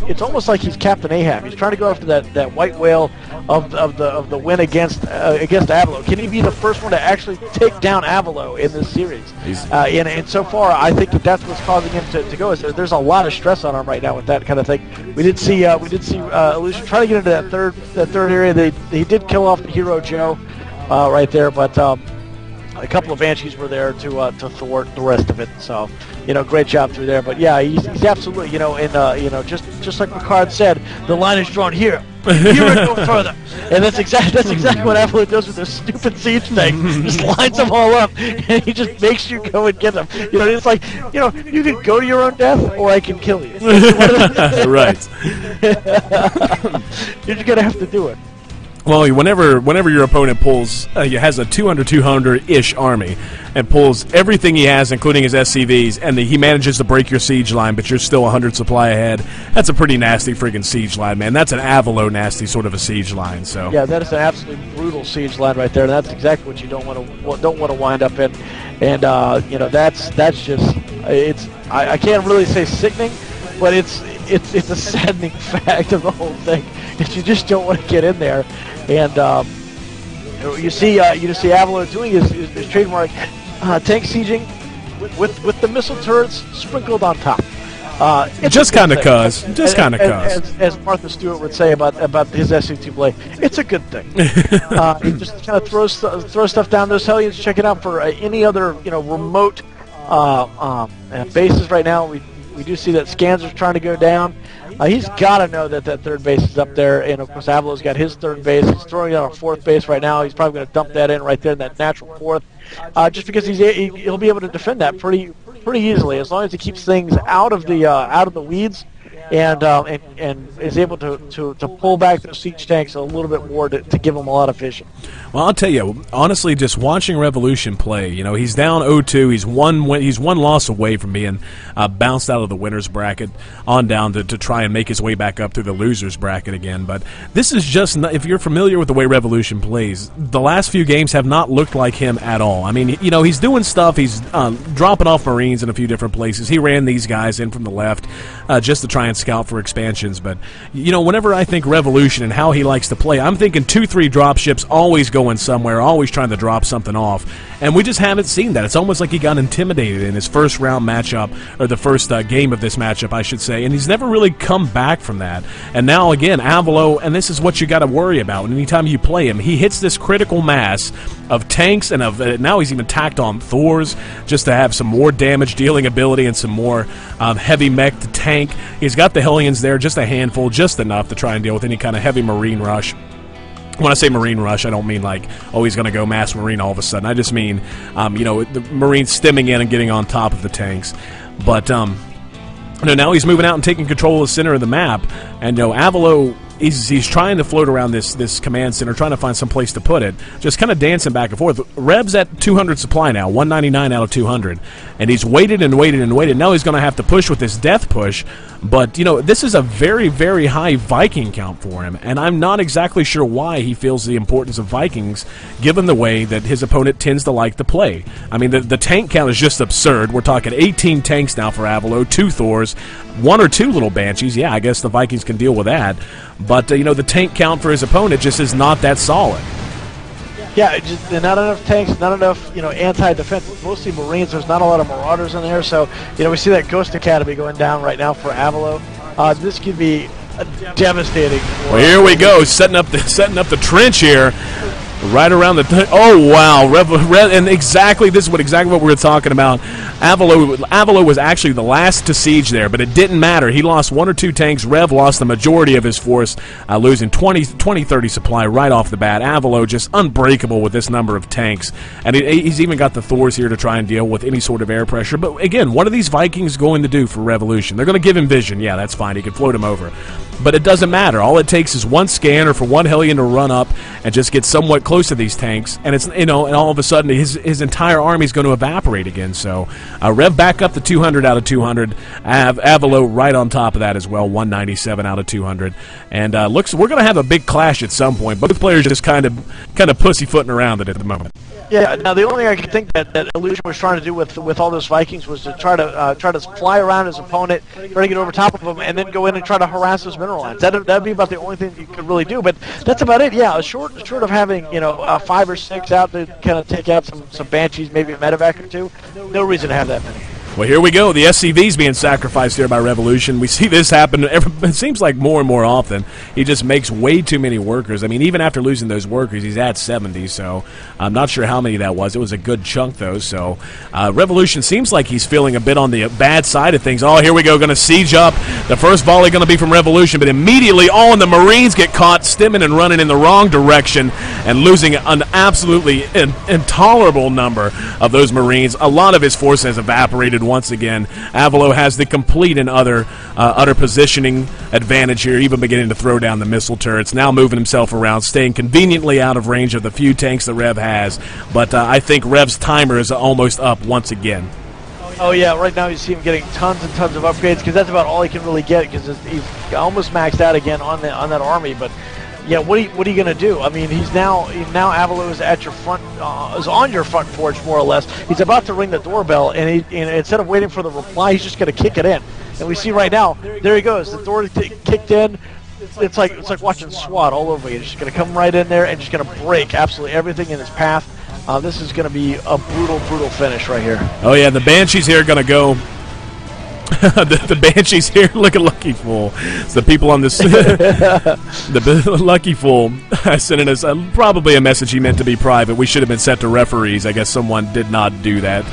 it's almost like he's Captain Ahab. He's trying to go after that white whale of the win against Avalo. Can he be the first one to actually take down Avalo in this series? And so far, I think that's what's causing him to go. Is there's a lot of stress on him right now with that kind of thing. We did see Illusion try to get into that third area. He did kill off the hero Joe right there, but a couple of Banshees were there to thwart the rest of it. So, great job through there. But yeah, he's absolutely, just like Ricard said, the line is drawn here. Here and no further. And that's exactly what Avalo does with this stupid siege thing. Just lines them all up, and he just makes you go and get them. It's like, you can go to your own death, or I can kill you. Right. You're just gonna have to do it. Well, whenever your opponent pulls, he has a 200-ish army, and pulls everything he has, including his SCVs, and he manages to break your siege line, but you're still 100 supply ahead. That's a pretty nasty freaking siege line, man. That's an Avalo nasty sort of a siege line. So yeah, that is an absolutely brutal siege line right there, and that's exactly what you don't want to wind up in. And that's just I can't really say sickening, but it's a saddening fact of the whole thing. That you just don't want to get in there. And you see Avalo doing his trademark tank sieging with the missile turrets sprinkled on top. Just kind of cuz. As Martha Stewart would say about his SCT blade, it's a good thing. He just kind of throws stuff down those Hellions. Check it out for any other remote bases right now. We do see that scans are trying to go down. He's got to know that third base is up there, and of course Avalo's got his third base. He's throwing down a fourth base right now. He's probably going to dump that in right there in that natural fourth, just because he'll be able to defend that pretty easily as long as he keeps things out of the weeds. And is able to pull back those siege tanks a little bit more to give them a lot of vision. Well, I'll tell you, honestly, just watching Revolution play, he's down 0-2. He's one loss away from being bounced out of the winner's bracket on down to try and make his way back up through the loser's bracket again. But this is just not, if you're familiar with the way Revolution plays, the last few games have not looked like him at all. I mean, he's doing stuff. He's dropping off Marines in a few different places. He ran these guys in from the left just to try and scout for expansions. But whenever I think Revolution and how he likes to play, I'm thinking 2-3 dropships always going somewhere, always trying to drop something off, and we just haven't seen that. It's almost like he got intimidated in his first round matchup, or the first game of this matchup, I should say, and he's never really come back from that. And now again, Avalo, and this is what you got to worry about anytime you play him. He hits this critical mass of tanks, and now he's even tacked on Thors just to have some more damage dealing ability and some more heavy mech to tank. He's got the Hellions there, just a handful, just enough to try and deal with any kind of heavy Marine rush. When I say Marine rush, I don't mean like, oh, he's going to go mass Marine all of a sudden. I just mean, the Marines stemming in and getting on top of the tanks. But, now he's moving out and taking control of the center of the map. And, Avalo, he's trying to float around this command center, trying to find some place to put it, just kind of dancing back and forth. Reb's at 200 supply now, 199 out of 200, and he's waited and waited and waited. Now he's going to have to push with this death push, but this is a very, very high Viking count for him, and I'm not exactly sure why he feels the importance of Vikings, given the way that his opponent tends to like to play. I mean, the tank count is just absurd. We're talking 18 tanks now for Avalo, 2 Thors, 1 or 2 little Banshees. Yeah, I guess the Vikings can deal with that. But, the tank count for his opponent just is not that solid. Yeah, just not enough tanks, not enough, anti-defense. Mostly Marines. There's not a lot of Marauders in there. So, we see that Ghost Academy going down right now for Avalo. This could be devastating. Well, here we go, setting up the trench here. Right around the... Oh, wow. And exactly, this is exactly what we were talking about. Avalo was actually the last to siege there, but it didn't matter. He lost 1 or 2 tanks. Rev lost the majority of his force, losing 20-30 supply right off the bat. Avalo just unbreakable with this number of tanks. And he's even got the Thors here to try and deal with any sort of air pressure. But again, what are these Vikings going to do for Revolution? They're going to give him vision. Yeah, that's fine. He can float him over. But it doesn't matter. All it takes is one scanner for one Hellion to run up and just get somewhat close close to these tanks, and it's and all of a sudden his entire army is going to evaporate again. So Rev back up to 200 out of 200. Avalo right on top of that as well, 197 out of 200. And we're going to have a big clash at some point. Both players just kind of pussyfooting around it at the moment. Yeah. Now the only thing I could think that Illusion was trying to do with all those Vikings was to try to fly around his opponent, try to get over top of him, and then go in and try to harass those mineral lines. That'd be about the only thing you could really do. But that's about it. Yeah, short of having 5 or 6 out to kind of take out some Banshees, maybe a medevac or 2. No reason to have that many. Well, here we go. The SCV's being sacrificed here by Revolution. We see this happen. It seems like more and more often. He just makes way too many workers. I mean, even after losing those workers, he's at 70, so I'm not sure how many that was. It was a good chunk, though. So Revolution seems like he's feeling a bit on the bad side of things. Oh, here we go. Going to siege up. The first volley going to be from Revolution, but immediately all the Marines get caught stemming and running in the wrong direction and losing an absolutely intolerable number of those Marines. A lot of his force has evaporated once again. Avalo has the complete and utter positioning advantage here, even beginning to throw down the missile turrets, now moving himself around, staying conveniently out of range of the few tanks that Rev has. But I think Rev's timer is almost up once again. Oh yeah, right now you see him getting tons and tons of upgrades, because that's about all he can really get, because he's almost maxed out again on that army. But yeah, what are you going to do? I mean, he's now Avalo is at your front, is on your front porch more or less. He's about to ring the doorbell, and instead of waiting for the reply, he's just going to kick it in. And we see right now, there he goes. The door kicked in. It's like watching SWAT all over again. He's just going to come right in there and just going to break absolutely everything in his path. This is going to be a brutal finish right here. Oh yeah, the Banshees here are going to go. the Banshees here, look at Lucky Fool. It's the people on this. The Lucky Fool sending us probably a message he meant to be private. We should have been set to referees. I guess someone did not do that.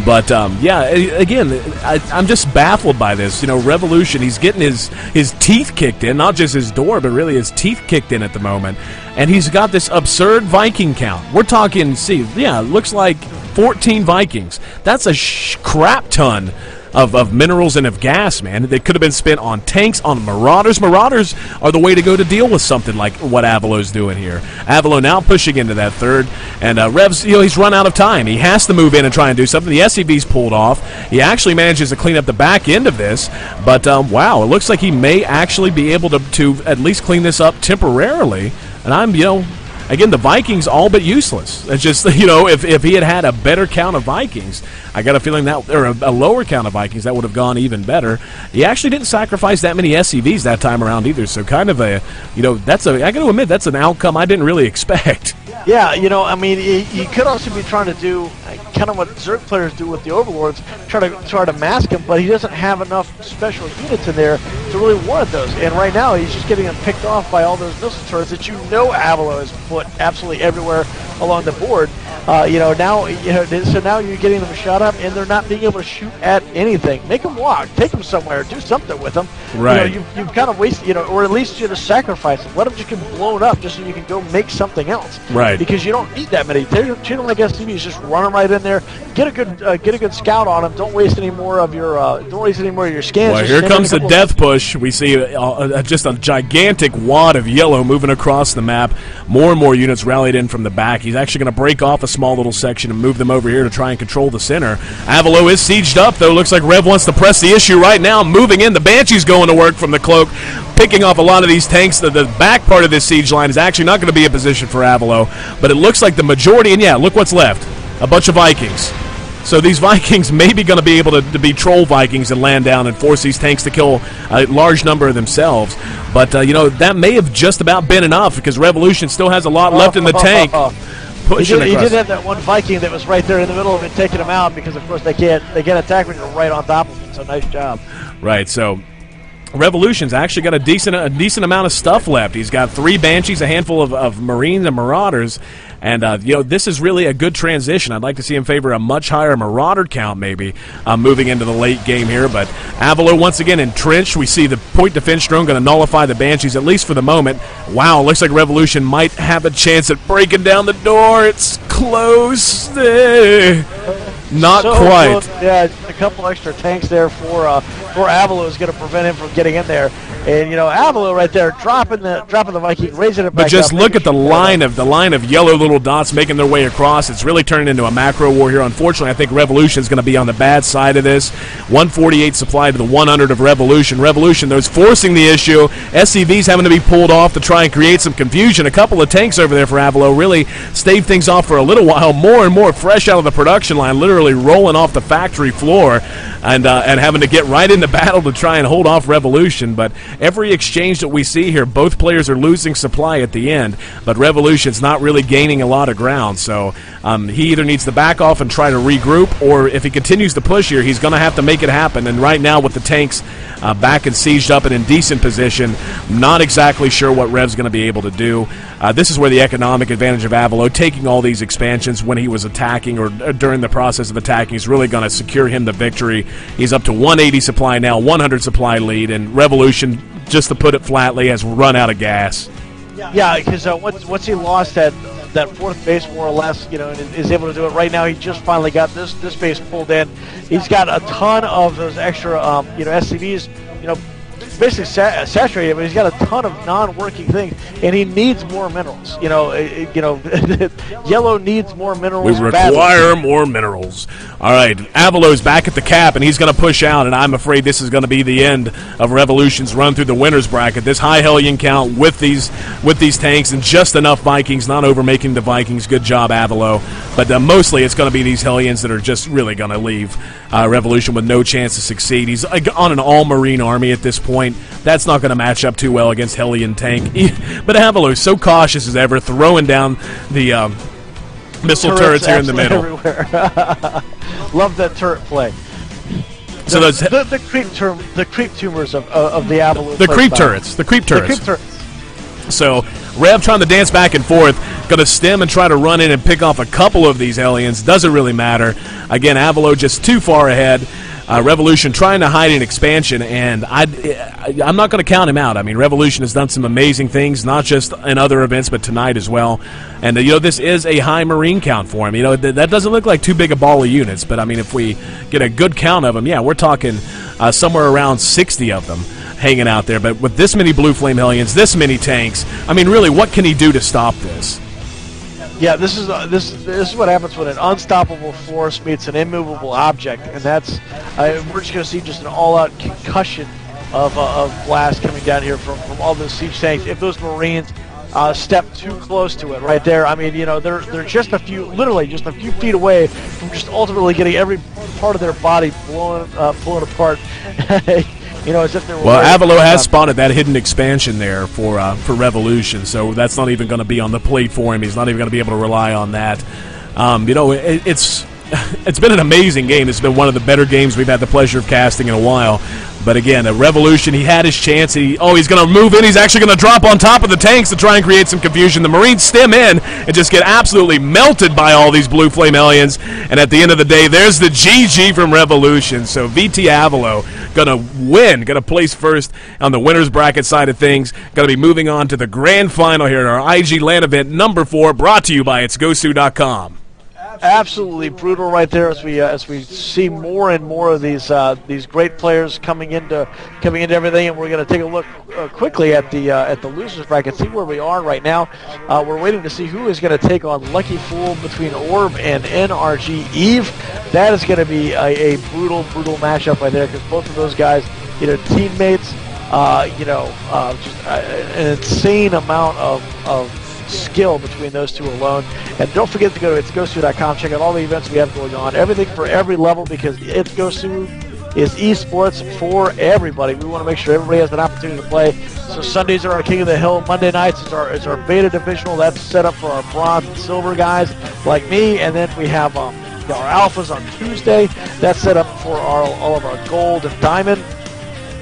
But yeah, again, I'm just baffled by this. Revolution, he's getting his teeth kicked in, not just his door, but really his teeth kicked in at the moment. And he's got this absurd Viking count. We're talking, it looks like 14 Vikings. That's a crap ton of minerals and of gas, man. They could have been spent on tanks, on Marauders. Marauders are the way to go to deal with something like what Avalo's doing here. Avalo now pushing into that third, and Rev's, he's run out of time. He has to move in and try and do something. The SCV's pulled off. He actually manages to clean up the back end of this, but wow, it looks like he may actually be able to at least clean this up temporarily. And I'm, again, the Vikings all but useless. It's just, if he had a better count of Vikings, I got a feeling that, or a lower count of Vikings, that would have gone even better. He actually didn't sacrifice that many SCVs that time around either. So kind of I got to admit, that's an outcome I didn't really expect. Yeah, I mean, you could also be trying to do kind of what Zerg players do with the Overlords, try to mask him, but he doesn't have enough special units in there to really warrant those. And right now, he's just getting them picked off by all those missile turrets that Avalo has put absolutely everywhere along the board. So now you're getting them shot up, and they're not being able to shoot at anything. Make them walk, take them somewhere, do something with them. Right. You've kind of wasted, or at least you just sacrifice them. Let them just get blown up, just so you can go make something else. Right. Because you don't need that many. Treat them like SCVs. Just run them right in there. Get a good scout on them. Don't waste any more of your scans. Well, here comes the death push. We see just a gigantic wad of yellow moving across the map. More and more units rallied in from the back. He's actually going to break off a small little section and move them over here to try and control the center. Avalo is sieged up, though. Looks like Rev wants to press the issue right now. Moving in. The Banshee's going to work from the cloak, picking off a lot of these tanks. The back part of this siege line is actually not going to be a position for Avalo, but it looks like the majority, and yeah, look what's left. A bunch of Vikings. So these Vikings may be going to be able to be troll Vikings and land down and force these tanks to kill a large number of themselves. But, that may have just about been enough, because Revolution still has a lot left in the tank. He did have that one Viking that was right there in the middle of it, taking him out, because, of course, they can't attack when you're right on top of him. So nice job. Right, so Revolution's actually got a decent amount of stuff left. He's got 3 Banshees, a handful of Marines and Marauders, and this is really a good transition. I'd like to see him favor a much higher Marauder count, maybe, moving into the late game here. But Avalo once again entrenched. We see the point defense drone going to nullify the Banshees, at least for the moment. Wow, looks like Revolution might have a chance at breaking down the door. It's close. Not so quite. Close. Yeah, a couple extra tanks there for Avalo is going to prevent him from getting in there. And Avalo right there dropping the Viking, raising it back But just up, look at the line of yellow little dots making their way across. It's really turning into a macro war here. Unfortunately, I think Revolution is going to be on the bad side of this. 148 supply to the 100 of Revolution. Revolution, those forcing the issue. SCV's having to be pulled off to try and create some confusion. A couple of tanks over there for Avalo really staved things off for a little while. More and more fresh out of the production line, literally rolling off the factory floor and having to get right into battle to try and hold off Revolution. But every exchange that we see here, both players are losing supply at the end, but Revolution's not really gaining a lot of ground. So he either needs to back off and try to regroup, or if he continues to push here, he's going to have to make it happen. And right now with the tanks back and sieged up and in decent position, not exactly sure what Rev's going to be able to do. This is where the economic advantage of Avalo, taking all these expansions when he was attacking or during the process of attacking, is really going to secure him the victory. He's up to 180 supply now, 100 supply lead, and Revolution, just to put it flatly, has run out of gas. Yeah, because once he lost that fourth base more or less, and is able to do it right now. He just finally got this base pulled in. He's got a ton of those extra SCVs, basically saturated, but he's got a ton of non-working things, and he needs more minerals. Yellow needs more minerals. We require more minerals. All right, Avalo's back at the cap, and he's going to push out, and I'm afraid this is going to be the end of Revolution's run through the winners bracket. This high Hellion count with these tanks and just enough Vikings, not overmaking the Vikings. Good job, Avalo. But mostly it's going to be these Hellions that are just really going to leave Revolution with no chance to succeed. He's on an all-Marine army at this point. That's not going to match up too well against Hellion tank. But Avalo's so cautious as ever, throwing down the missile turrets here in the middle. Love that turret play. So the creep tumors of the Avalo. The creep turrets. So Rev trying to dance back and forth, going to stem and try to run in and pick off a couple of these Hellions. Doesn't really matter. Again, Avalo just too far ahead. Revolution trying to hide an expansion, and I'm not going to count him out. I mean, Revolution has done some amazing things, not just in other events, but tonight as well. And, this is a high Marine count for him. That doesn't look like too big a ball of units, but, I mean, if we get a good count of them, yeah, we're talking somewhere around 60 of them hanging out there. But with this many Blue Flame Hellions, this many tanks, I mean, really, what can he do to stop this? Yeah, this is what happens when an unstoppable force meets an immovable object, and that's we're just going to see just an all-out concussion of blast coming down here from all those siege tanks. If those Marines step too close to it, right there, I mean, they're just literally just a few feet away from just ultimately getting every part of their body blown apart. As if they were. Well, Avalo has spotted that hidden expansion there for Revolution, so that's not even going to be on the plate for him. He's not even going to be able to rely on that. It's been an amazing game. It's been one of the better games we've had the pleasure of casting in a while. But again, a Revolution, he had his chance. He's going to move in. He's actually going to drop on top of the tanks to try and create some confusion. The Marines stem in and just get absolutely melted by all these Blue Flame Hellions. And at the end of the day, there's the GG from Revolution. So VT Avalo going to win, going to place first on the winners bracket side of things. Going to be moving on to the grand final here at our IG LAN event number 4, brought to you by itsgosu.com. Absolutely brutal right there as we see more and more of these great players coming into everything, and we're going to take a look quickly at the losers bracket, see where we are right now. We're waiting to see who is going to take on Lucky Fool between Orb and NRG Eve. That is going to be a brutal matchup right there, because both of those guys, teammates, just an insane amount of skill between those two alone. And don't forget to go to itsgosu.com, check out all the events we have going on, everything for every level, because Itsgosu is esports for everybody. We want to make sure everybody has an opportunity to play. So Sundays are our King of the Hill, Monday nights is our beta divisional. That's set up for our bronze and silver guys like me, and then we have our alphas on Tuesday. That's set up for all of our gold and diamond,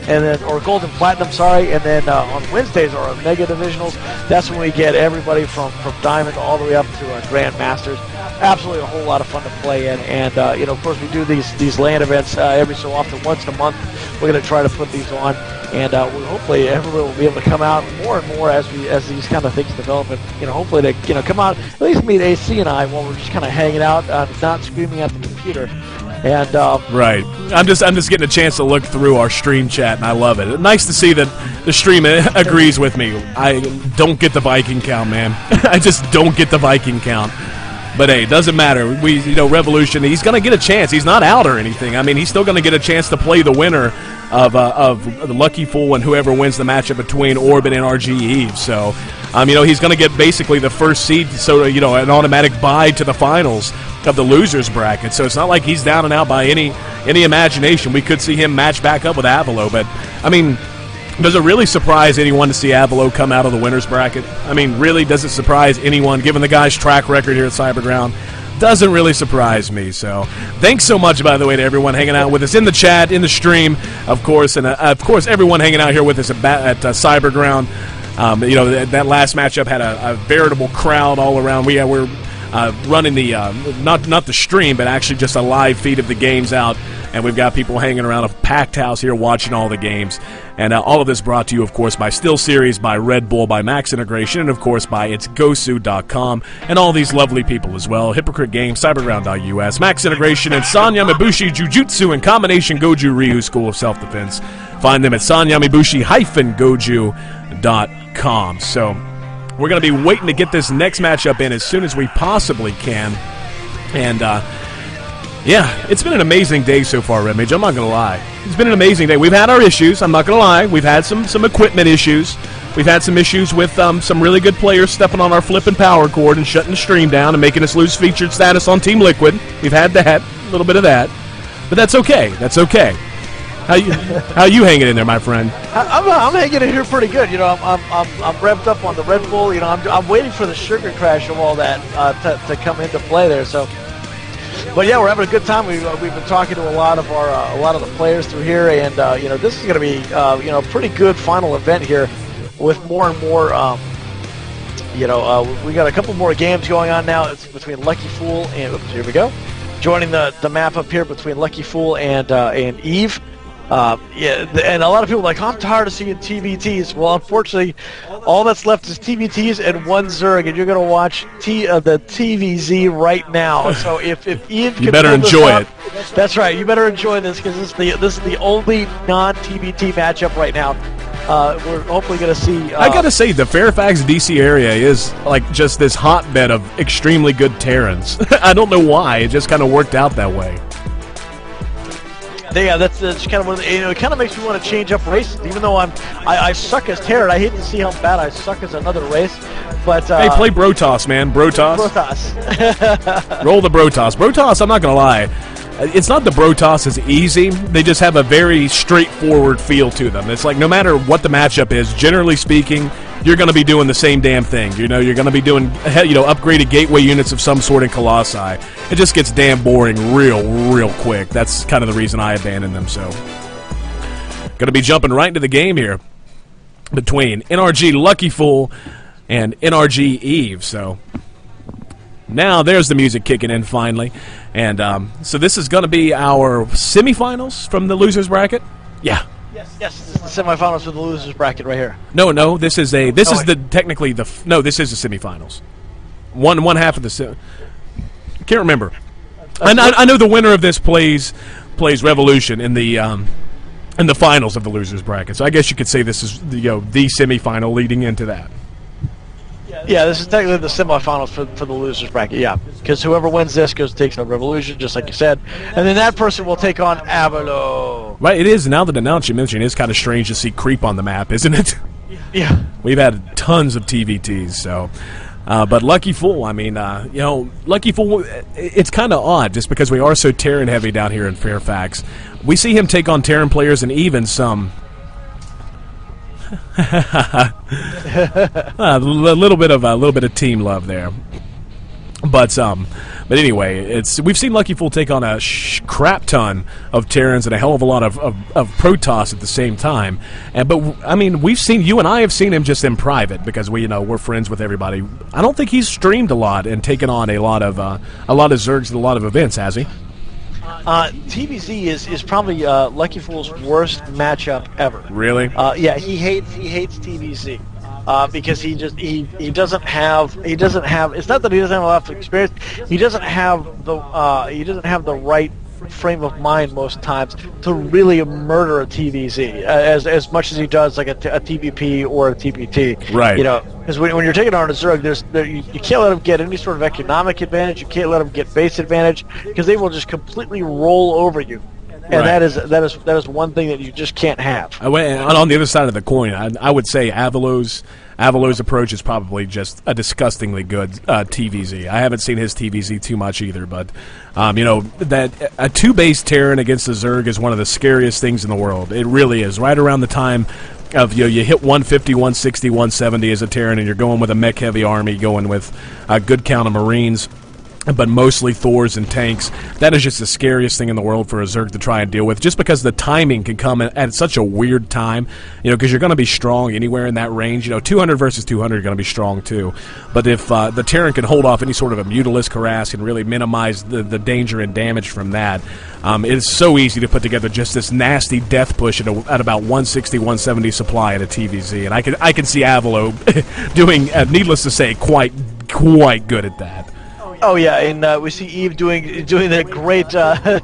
and then, or gold and platinum, sorry, and then on Wednesdays are our mega divisionals. That's when we get everybody from diamond all the way up to our grand masters. Absolutely a whole lot of fun to play in, and of course we do these LAN events every so often, once a month, we're going to try to put these on, and hopefully everyone will be able to come out more and more as these kind of things develop, and hopefully they come out at least meet AC and I while we're just kind of hanging out, not screaming at the computer. And right, I'm just getting a chance to look through our stream chat, and I love it. Nice to see that the stream agrees with me. I don't get the Viking count, man. I just don't get the Viking count. But hey, it doesn't matter. Revolution, he's going to get a chance. He's not out or anything. I mean, he's still going to get a chance to play the winner of the Lucky Fool and whoever wins the matchup between Orb and NRG Eve. So, he's going to get basically the first seed, so an automatic bye to the finals of the losers bracket. So it's not like he's down and out by any imagination. We could see him match back up with Avalo, but does it really surprise anyone to see Avalo come out of the winners bracket? Really, does it surprise anyone, given the guy's track record here at Cyberground? Doesn't really surprise me. So thanks so much, by the way, to everyone hanging out with us in the chat, in the stream, of course, and of course everyone hanging out here with us at Cyberground. That last matchup had a veritable crowd all around. We're running the not the stream, but actually just a live feed of the games out, and we've got people hanging around a packed house here watching all the games. And all of this brought to you, of course, by SteelSeries, by Red Bull, by Max Integration, and of course by itsgosu.com, and all these lovely people as well. Hypocrite Games, Cyberground.us, Max Integration, and Sanyamibushi Jujutsu and Combination Goju Ryu School of Self-Defense. Find them at sanyamibushi-goju.com. So we're going to be waiting to get this next matchup in as soon as we possibly can. And, yeah, it's been an amazing day so far, Red Mage. I'm not going to lie. It's been an amazing day. We've had our issues. I'm not going to lie. We've had some equipment issues. We've had some issues with some really good players stepping on our flipping power cord and shutting the stream down and making us lose featured status on Team Liquid. We've had that, a little bit of that. But that's okay. That's okay. How you hanging in there, my friend? I'm hanging in here pretty good. I'm revved up on the Red Bull. I'm waiting for the sugar crash of all that to come into play there. So, but yeah, we're having a good time. We've been talking to a lot of the players through here, and this is going to be a pretty good final event here, with more and more. We got a couple more games going on now. It's between Lucky Fool and here we go, joining the map up here between Lucky Fool and Eve. And a lot of people are like, I'm tired of seeing TVTs. Well, unfortunately, all that's left is TVTs and one Zerg, and you're going to watch the TVZ right now. So if Eve can, you better enjoy it. That's right. You better enjoy this, because this is the only non-TVT matchup right now. We're hopefully going to see. I got to say, the Fairfax DC area is like just this hotbed of extremely good Terrans. I don't know why. It just kind of worked out that way. Yeah, that's kind of what it kind of makes me want to change up races. Even though I suck as Terran, I hate to see how bad I suck as another race. But hey, play Brotoss, man. Brotoss. Roll the Brotoss. Brotoss, I'm not gonna lie, it's not the Brotoss is easy. They just have a very straightforward feel to them. It's like no matter what the matchup is, generally speaking, you're going to be doing the same damn thing. You're going to be doing upgraded gateway units of some sort in Colossi. It just gets damn boring real quick. That's kind of the reason I abandoned them. So, going to be jumping right into the game here between NRG Lucky Fool and NRG Eve. So now there's the music kicking in finally, and so this is going to be our semifinals from the losers bracket. Yeah. Yes, this is the semifinals for the losers bracket right here. No, this is the semifinals. One half of the can't remember. I know the winner of this plays Revolution in the finals of the losers bracket. So I guess you could say this is the semifinal leading into that. Yeah, this is technically the semifinals for the losers bracket. Yeah, because whoever wins this takes on Revolution, just like you said, and then that person will take on Avalo. Right, it is. Now that you mention it, it's kind of strange to see creep on the map, isn't it? Yeah. We've had tons of TVTs, so. But Lucky Fool, Lucky Fool, it's kind of odd just because we are so Terran heavy down here in Fairfax. We see him take on Terran players and even some. a little bit of team love there, but anyway, we've seen Lucky Fool take on a crap ton of Terrans and a hell of a lot of Protoss at the same time. But we've seen, you and I have seen him just in private because we're friends with everybody. I don't think he's streamed a lot and taken on a lot of Zergs at a lot of events, has he? TBZ is probably Lucky Fool's worst matchup ever. Really? Yeah, he hates TBZ. Because he doesn't have it's not that he doesn't have a lot of experience, he doesn't have the right frame of mind most times to really murder a TVZ as much as he does like a TBP or a TPT. Right. You know, because when you're taking on a Zerg, you can't let him get any sort of economic advantage. You can't let him get base advantage because they will just completely roll over you. And Right. that is one thing that you just can't have. On the other side of the coin, I would say Avalow's approach is probably just a disgustingly good TVZ. I haven't seen his TVZ too much either, but that a 2-base Terran against the Zerg is one of the scariest things in the world. It really is. Right around the time of you hit 150, 160, 170 as a Terran, and you're going with a mech heavy army, going with a good count of Marines, but mostly Thors and tanks. That is just the scariest thing in the world for a Zerg to try and deal with, just because the timing can come at such a weird time, because you're going to be strong anywhere in that range. 200 versus 200 are going to be strong too. But if the Terran can hold off any sort of a Mutalisk harass and really minimize the danger and damage from that, it is so easy to put together just this nasty death push at about 160, 170 supply at a TVZ. And I can see Avalo doing, needless to say, quite good at that. Oh yeah, and we see Eve doing that great that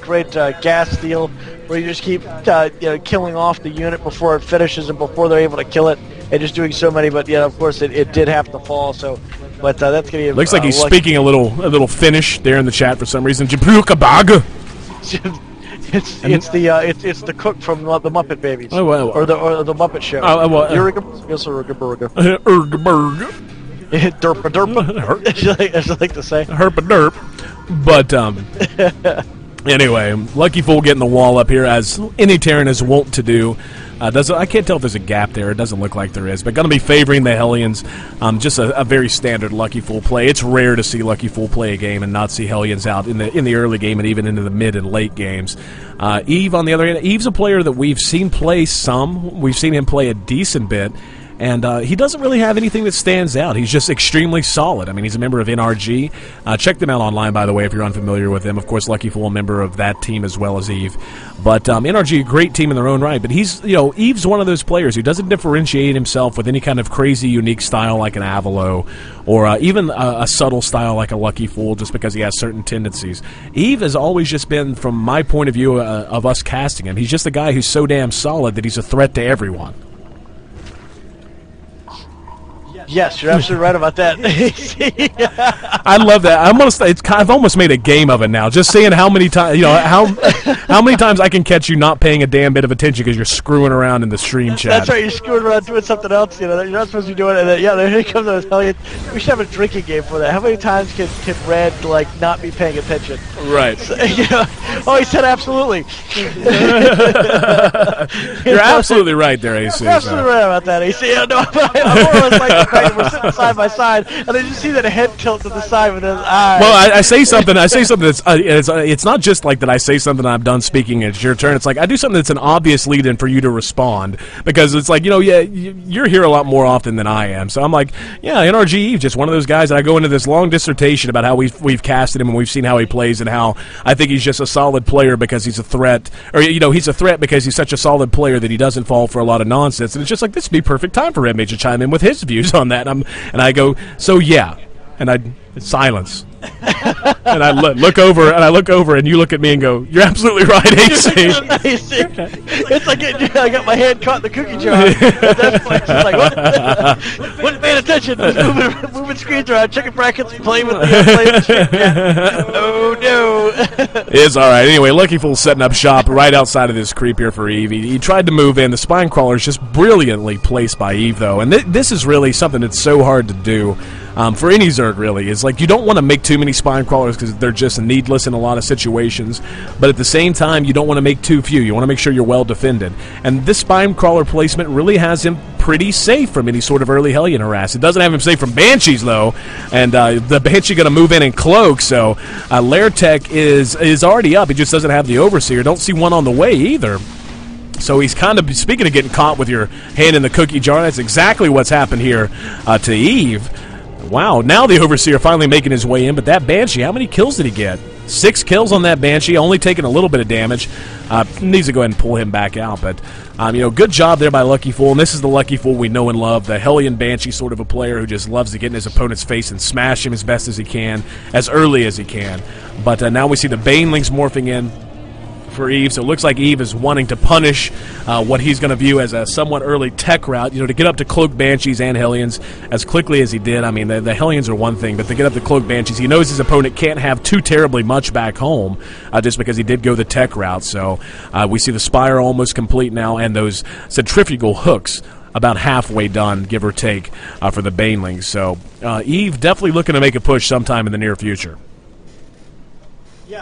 great gas steal where you just keep killing off the unit before it finishes and before they're able to kill it, and just doing so many. But of course it did have to fall. So, but that's gonna be looks like he's speaking a little Finnish there in the chat for some reason. Jabrukabaga. It's the cook from the Muppet Babies, or the Muppet Show. Derpa derpa, as I like to say. Herpa derp. But anyway, Lucky Fool getting the wall up here, as any Terran is wont to do. I can't tell if there's a gap there. It doesn't look like there is, but going to be favoring the Hellions. Just a very standard Lucky Fool play. It's rare to see Lucky Fool play a game and not see Hellions out in the early game and even into the mid and late games. Eve, on the other hand, Eve's a player that we've seen play some. We've seen him play a decent bit. And he doesn't really have anything that stands out. He's just extremely solid. I mean, he's a member of NRG. Check them out online, by the way, if you're unfamiliar with them. Of course, Lucky Fool, a member of that team as well as Eve. But NRG, a great team in their own right. But Eve's one of those players who doesn't differentiate himself with any kind of crazy, unique style like an Avalo, or even a subtle style like a Lucky Fool, just because he has certain tendencies. Eve has always just been, from my point of view of us casting him, he's just a guy who's so damn solid that he's a threat to everyone. Yes, you're absolutely right about that. I love that. I've almost made a game of it now. Just seeing how many times, how many times I can catch you not paying a damn bit of attention because you're screwing around in the stream chat. That's right. You're screwing around doing something else. You're not supposed to be doing it. And then, there he comes. We should have a drinking game for that. How many times can Red not be paying attention? Right. So, oh, he said absolutely. You're absolutely right there, AC. You're absolutely right about that, AC. I'm more or less like the fact that we're sitting side by side, and I just see that head tilt to the side with his eyes. Well, I say something that's it's not just like that I say something I'm done speaking and it's your turn. It's like I do something that's an obvious lead-in for you to respond, because it's like, you're here a lot more often than I am. So I'm like, NRG Eve, just one of those guys that I go into this long dissertation about how we've casted him and we've seen how he plays and how I think he's just a solid player because he's a threat, or he's a threat because he's such a solid player that he doesn't fall for a lot of nonsense. And it's just like, this would be perfect time for Red Mage to chime in with his views on that. And I go, so yeah, and silence. And I look over, and you look at me and go, "You're absolutely right, AC." It's like I got my hand caught in the cookie jar. At that point, it's just like, what? Wasn't paying attention. Moving screens around, checking brackets, playing with the screen. Yeah. Oh no! It's all right. Anyway, Lucky Fool's setting up shop right outside of this creep here for Eve. He tried to move in. The spine crawler is just brilliantly placed by Eve, though, and this is really something that's so hard to do. For any Zerg, really, is like you don't want to make too many spine crawlers because they're just needless in a lot of situations, but at the same time, you don't want to make too few. You want to make sure you're well defended, and this spine crawler placement really has him pretty safe from any sort of early Hellion harass. It doesn't have him safe from Banshees, though, and the Banshee going to move in and cloak, so Lair Tech is already up. He just doesn't have the Overseer. Don't see one on the way either. So he's kind of, speaking of getting caught with your hand in the cookie jar, that's exactly what's happened here to Eve. Wow, now the Overseer finally making his way in, but that Banshee, how many kills did he get? 6 kills on that Banshee, only taking a little bit of damage. Needs to go ahead and pull him back out, but good job there by Lucky Fool, and this is the Lucky Fool we know and love, the Hellion Banshee sort of a player who just loves to get in his opponent's face and smash him as best as he can, as early as he can. But now we see the Banelings morphing in for Eve, so it looks like Eve is wanting to punish what he's going to view as a somewhat early tech route, to get up to Cloak Banshees and Hellions as quickly as he did. I mean, the Hellions are one thing, but to get up to Cloak Banshees, he knows his opponent can't have too terribly much back home just because he did go the tech route. So we see the Spire almost complete now, and those centrifugal hooks about halfway done, give or take, for the Banelings. So Eve definitely looking to make a push sometime in the near future.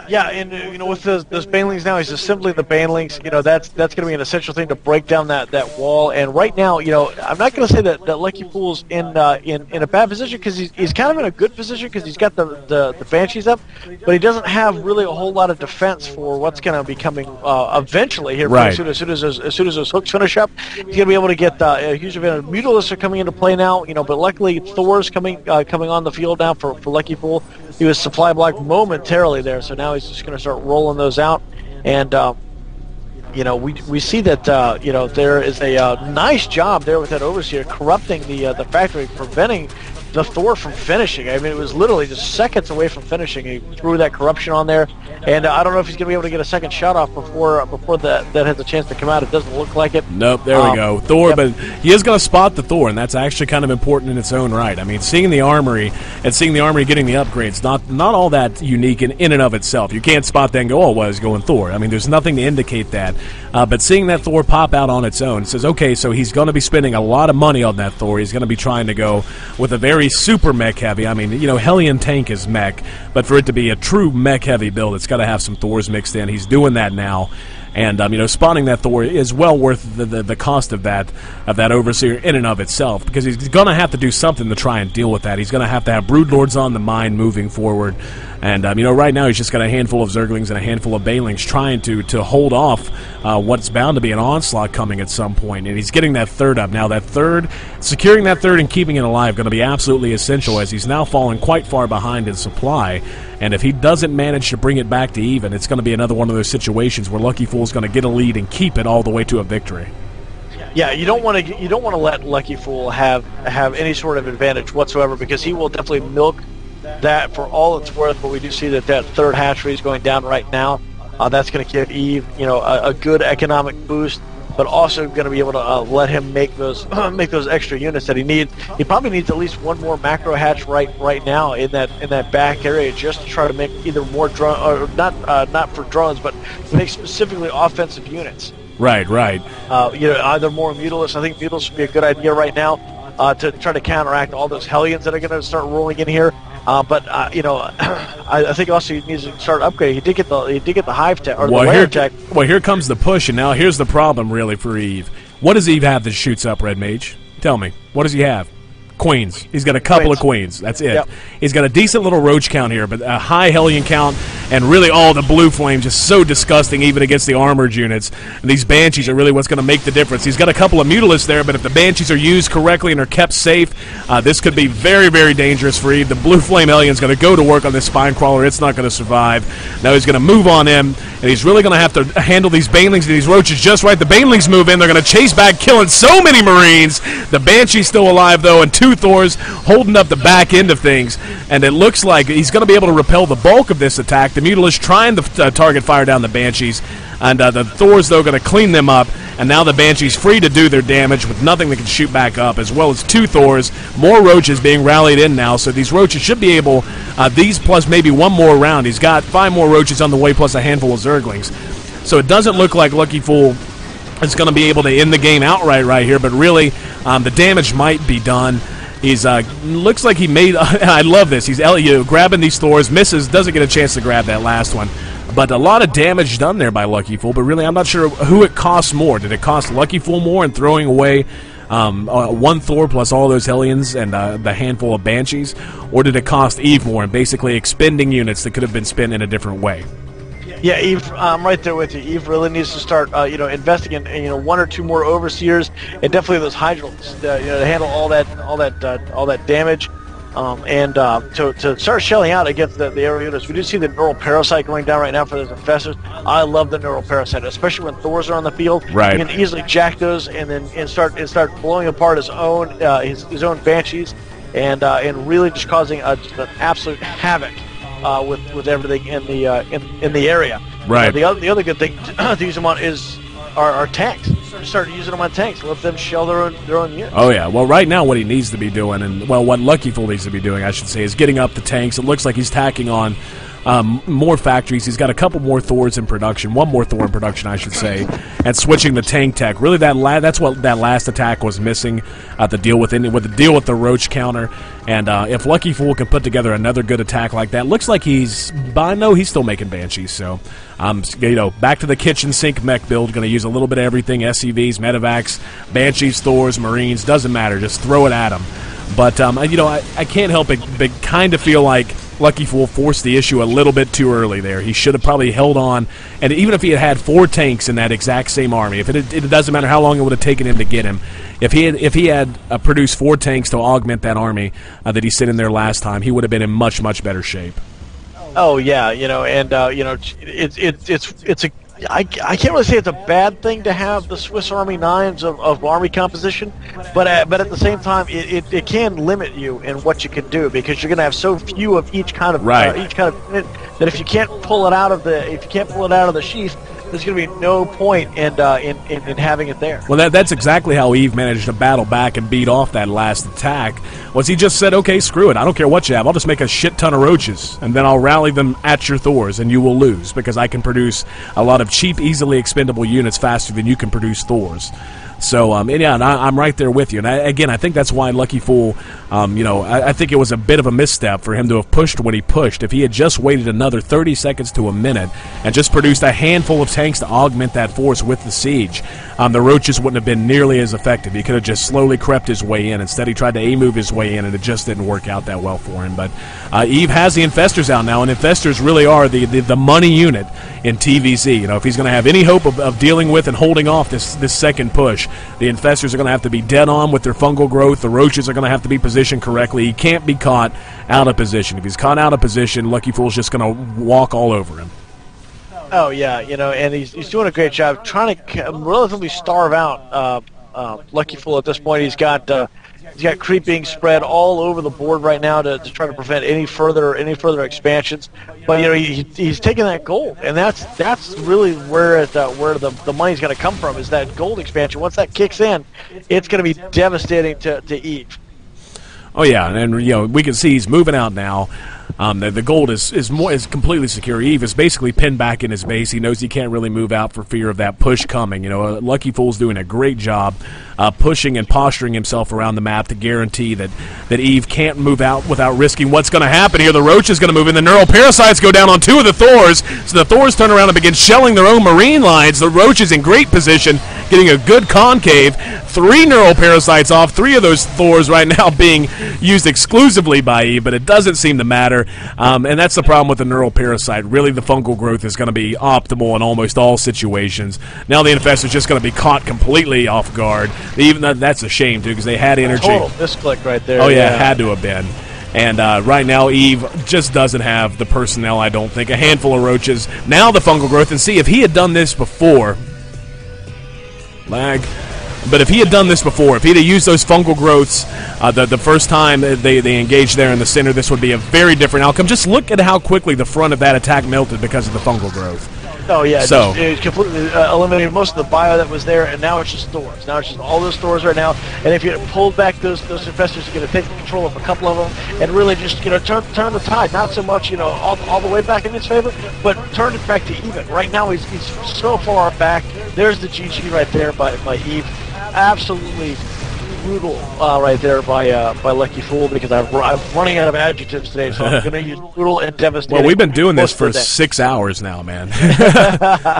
Yeah, and with those Banelings now, he's assembling the Banelings. That's going to be an essential thing to break down that wall. And right now, I'm not going to say that Lucky Fool's in a bad position, because he's kind of in a good position because he's got the Banshees up, but he doesn't have really a whole lot of defense for what's going to be coming evenly here. Right. As soon as those hooks finish up, he's going to be able to get a huge advantage. Mutalisks are coming into play now, but luckily Thor's coming on the field now for Lucky Fool. He was supply blocked momentarily there, so now he's just going to start rolling those out. And, we see that, there is a nice job there with that Overseer corrupting the factory, preventing the Thor from finishing. I mean, it was literally just seconds away from finishing. He threw that corruption on there, and I don't know if he's going to be able to get a second shot off before that has a chance to come out. It doesn't look like it. Nope, there we go. Thor, yep. But he is going to spot the Thor, and that's actually kind of important in its own right. I mean, seeing the armory getting the upgrades, not all that unique in and of itself. You can't spot that and go, oh, well, he's going Thor. I mean, there's nothing to indicate that. But seeing that Thor pop out on its own says, okay, so he's going to be spending a lot of money on that Thor. He's going to be trying to go with a very super mech heavy. I mean, Hellion tank is mech, but for it to be a true mech heavy build, it's got to have some Thors mixed in. He's doing that now. And spawning that Thor is well worth the cost of that Overseer in and of itself, because he's going to have to do something to try and deal with that. He's going to have Broodlords on the mine moving forward. And, right now he's just got a handful of Zerglings and a handful of Banelings trying to hold off what's bound to be an onslaught coming at some point. And he's getting that third up. Now securing that third and keeping it alive going to be absolutely essential, as he's now fallen quite far behind in supply. And if he doesn't manage to bring it back to even, it's going to be another one of those situations where Lucky Fool's going to get a lead and keep it all the way to a victory. Yeah, you don't want to let Lucky Fool have any sort of advantage whatsoever, because he will definitely milk that for all it's worth. But we do see that third hatchery is going down right now. That's going to give Eve, a good economic boost, but also going to be able to let him make those extra units that he needs. He probably needs at least one more macro hatch right now in that back area, just to try to make either more drone, or not for drones, but to make specifically offensive units. Right. Either more Mutalisks. I think Mutalisks would be a good idea right now to try to counteract all those Hellions that are going to start rolling in here. I think also he needs to start upgrading. He did get the hive tech, or the layer tech. Well, here comes the push, and now here's the problem really for Eve. What does Eve have that shoots up, Red Mage? Tell me. What does he have? Queens. He's got a couple of queens. That's it. Yep. He's got a decent little roach count here, but a high Hellion count, and really all the blue flame just so disgusting even against the armored units. And these Banshees are really what's going to make the difference. He's got a couple of Mutalisks there, but if the Banshees are used correctly and are kept safe, this could be very, very dangerous for Eve. The blue flame Hellion's going to go to work on this spine crawler. It's not going to survive. Now he's going to move on in, and he's really going to have to handle these Banelings and these roaches just right. The Banelings move in. They're going to chase back, killing so many Marines. The Banshee's still alive, though, and 2 Thors holding up the back end of things, and it looks like he's going to be able to repel the bulk of this attack. The Mutalisks trying to target fire down the Banshees, and the Thors, though, going to clean them up, and now the Banshees free to do their damage with nothing that can shoot back up, as well as 2 Thors, more roaches being rallied in now, so these roaches should be able, these plus maybe one more round. He's got 5 more roaches on the way, plus a handful of Zerglings. So it doesn't look like Lucky Fool is going to be able to end the game outright right here, but really the damage might be done. He's looks like he made. I love this. He's grabbing these Thors, misses, doesn't get a chance to grab that last one. But a lot of damage done there by Lucky Fool. But really, I'm not sure who it costs more. Did it cost Lucky Fool more in throwing away 1 Thor plus all those Hellions and the handful of Banshees, or did it cost Eve more in basically expending units that could have been spent in a different way? Yeah, Eve, I'm right there with you. Eve really needs to start, investing in, 1 or 2 more Overseers, and definitely those Hydrals, to handle all that damage. And to start shelling out against the aerial units, we do see the neural parasite going down right now for those infestors. I love the neural parasite, especially when Thors are on the field. Right. You can easily jack those and start blowing apart his own banshees, and really just causing just an absolute havoc with everything in the area. Right. The other good thing to use them on is our tanks. Start using them on tanks. Let them shell their own units. Oh, yeah. Well, right now what he needs to be doing, and, well, what Lucky Fool needs to be doing, I should say, is getting up the tanks. It looks like he's tacking on more factories. He's got a couple more Thors in production, one more Thor in production, I should say, and switching the tank tech. Really, that's what that last attack was missing to deal with the Roach counter. And if Lucky Fool can put together another good attack like that, looks like he's still making Banshees. So, back to the kitchen sink mech build. Going to use a little bit of everything: SCVs, Medivacs, Banshees, Thors, Marines. Doesn't matter. Just throw it at him. But I can't help but kind of feel like Lucky Fool forced the issue a little bit too early there. He should have probably held on, and even if he had 4 tanks in that exact same army, it doesn't matter how long it would have taken him to get him. If he had produced 4 tanks to augment that army that he sent in there last time, he would have been in much, much better shape. Oh yeah, I can't really say it's a bad thing to have the Swiss Army knives of army composition, but at the same time, it can limit you in what you can do, because you're going to have so few of each kind of unit that if you can't pull it out of the sheath, there's going to be no point in having it there. Well, that's exactly how Eve managed to battle back and beat off that last attack. Was he just said, okay, screw it, I don't care what you have, I'll just make a shit ton of roaches, and then I'll rally them at your Thors, and you will lose, because I can produce a lot of cheap, easily expendable units faster than you can produce Thors. So, I'm right there with you. And I think that's why Lucky Fool, I think it was a bit of a misstep for him to have pushed when he pushed. If he had just waited another 30 seconds to a minute and just produced a handful of tanks to augment that force with the siege, the Roaches wouldn't have been nearly as effective. He could have just slowly crept his way in. Instead, he tried to A-move his way in, and it just didn't work out that well for him. But Eve has the Infestors out now, and Infestors really are the money unit in TVZ. If he's going to have any hope of dealing with and holding off this second push, the Infestors are going to have to be dead on with their fungal growth. The Roaches are going to have to be positioned correctly. He can't be caught out of position. If he's caught out of position, Lucky Fool's just going to walk all over him. Oh, yeah, and he's doing a great job trying to relatively starve out Lucky Fool at this point. He's got creep being spread all over the board right now to try to prevent any further expansions. But he's taking that gold, and that's really where the money's going to come from, is that gold expansion. Once that kicks in, it's going to be devastating to Eve. Oh yeah, and we can see he's moving out now. The gold is completely secure. Eve is basically pinned back in his base. He knows he can't really move out for fear of that push coming. Lucky Fool's doing a great job pushing and posturing himself around the map to guarantee that Eve can't move out without risking what's going to happen here. The Roach is going to move in. The Neural Parasites go down on 2 of the Thors, so the Thors turn around and begin shelling their own Marine lines. The Roach is in great position, getting a good concave. 3 Neural Parasites off, 3 of those Thors right now being used exclusively by Eve, but it doesn't seem to matter. And that's the problem with the Neural Parasite. Really, the fungal growth is going to be optimal in almost all situations. Now the Infestor's just going to be caught completely off guard. Even that's a shame, too, because they had energy. Total misclick right there. Oh, yeah, it had to have been. And right now, Eve just doesn't have the personnel, I don't think. A handful of Roaches. Now the fungal growth. And see, if he had done this before... Lag. But if he had done this before, if he'd have used those fungal growths the first time they engaged there in the center, this would be a very different outcome. Just look at how quickly the front of that attack melted because of the fungal growth. Oh, yeah. So it completely eliminated most of the bio that was there, and now it's just Thors. Now it's just all those Thors right now. And if you had pulled back those Infestors, you're going to take control of a couple of them and really just turn the tide. Not so much all the way back in his favor, but turn it back to even. Right now he's so far back. There's the GG right there by Eve. Absolutely brutal right there by Lucky Fool, because I'm running out of adjectives today, so I'm going to use brutal and devastating. Well, we've been doing this for 6 hours now, man.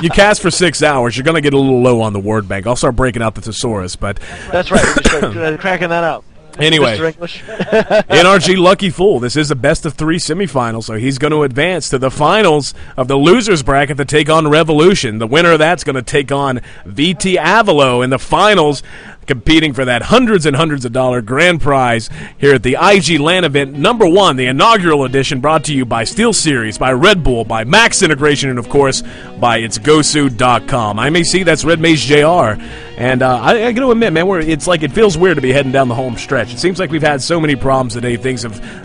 You cast for 6 hours, you're going to get a little low on the word bank. I'll start breaking out the thesaurus, but... That's right. We start cracking that out. Anyway, NRG Lucky Fool. This is a best-of-3 semifinal, so he's going to advance to the finals of the losers bracket to take on Revolution. The winner of that's going to take on VT Avalo in the finals. competing for that hundreds and hundreds of dollar grand prize here at the IG LAN event #1, the inaugural edition, brought to you by SteelSeries, by Red Bull, by Max Integration, and of course by itsgosu.com. I'm AC, that's Red Mage JR, and I got to admit, man, it's like it feels weird to be heading down the home stretch. It seems like we've had so many problems today.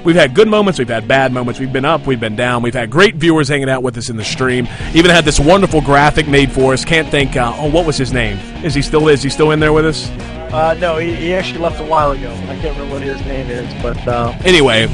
We've had good moments, we've had bad moments, we've been up, we've been down, we've had great viewers hanging out with us in the stream. Even had this wonderful graphic made for us. Can't think. What was his name? Is he still in there with us? No, he actually left a while ago. I can't remember what his name is, but anyway,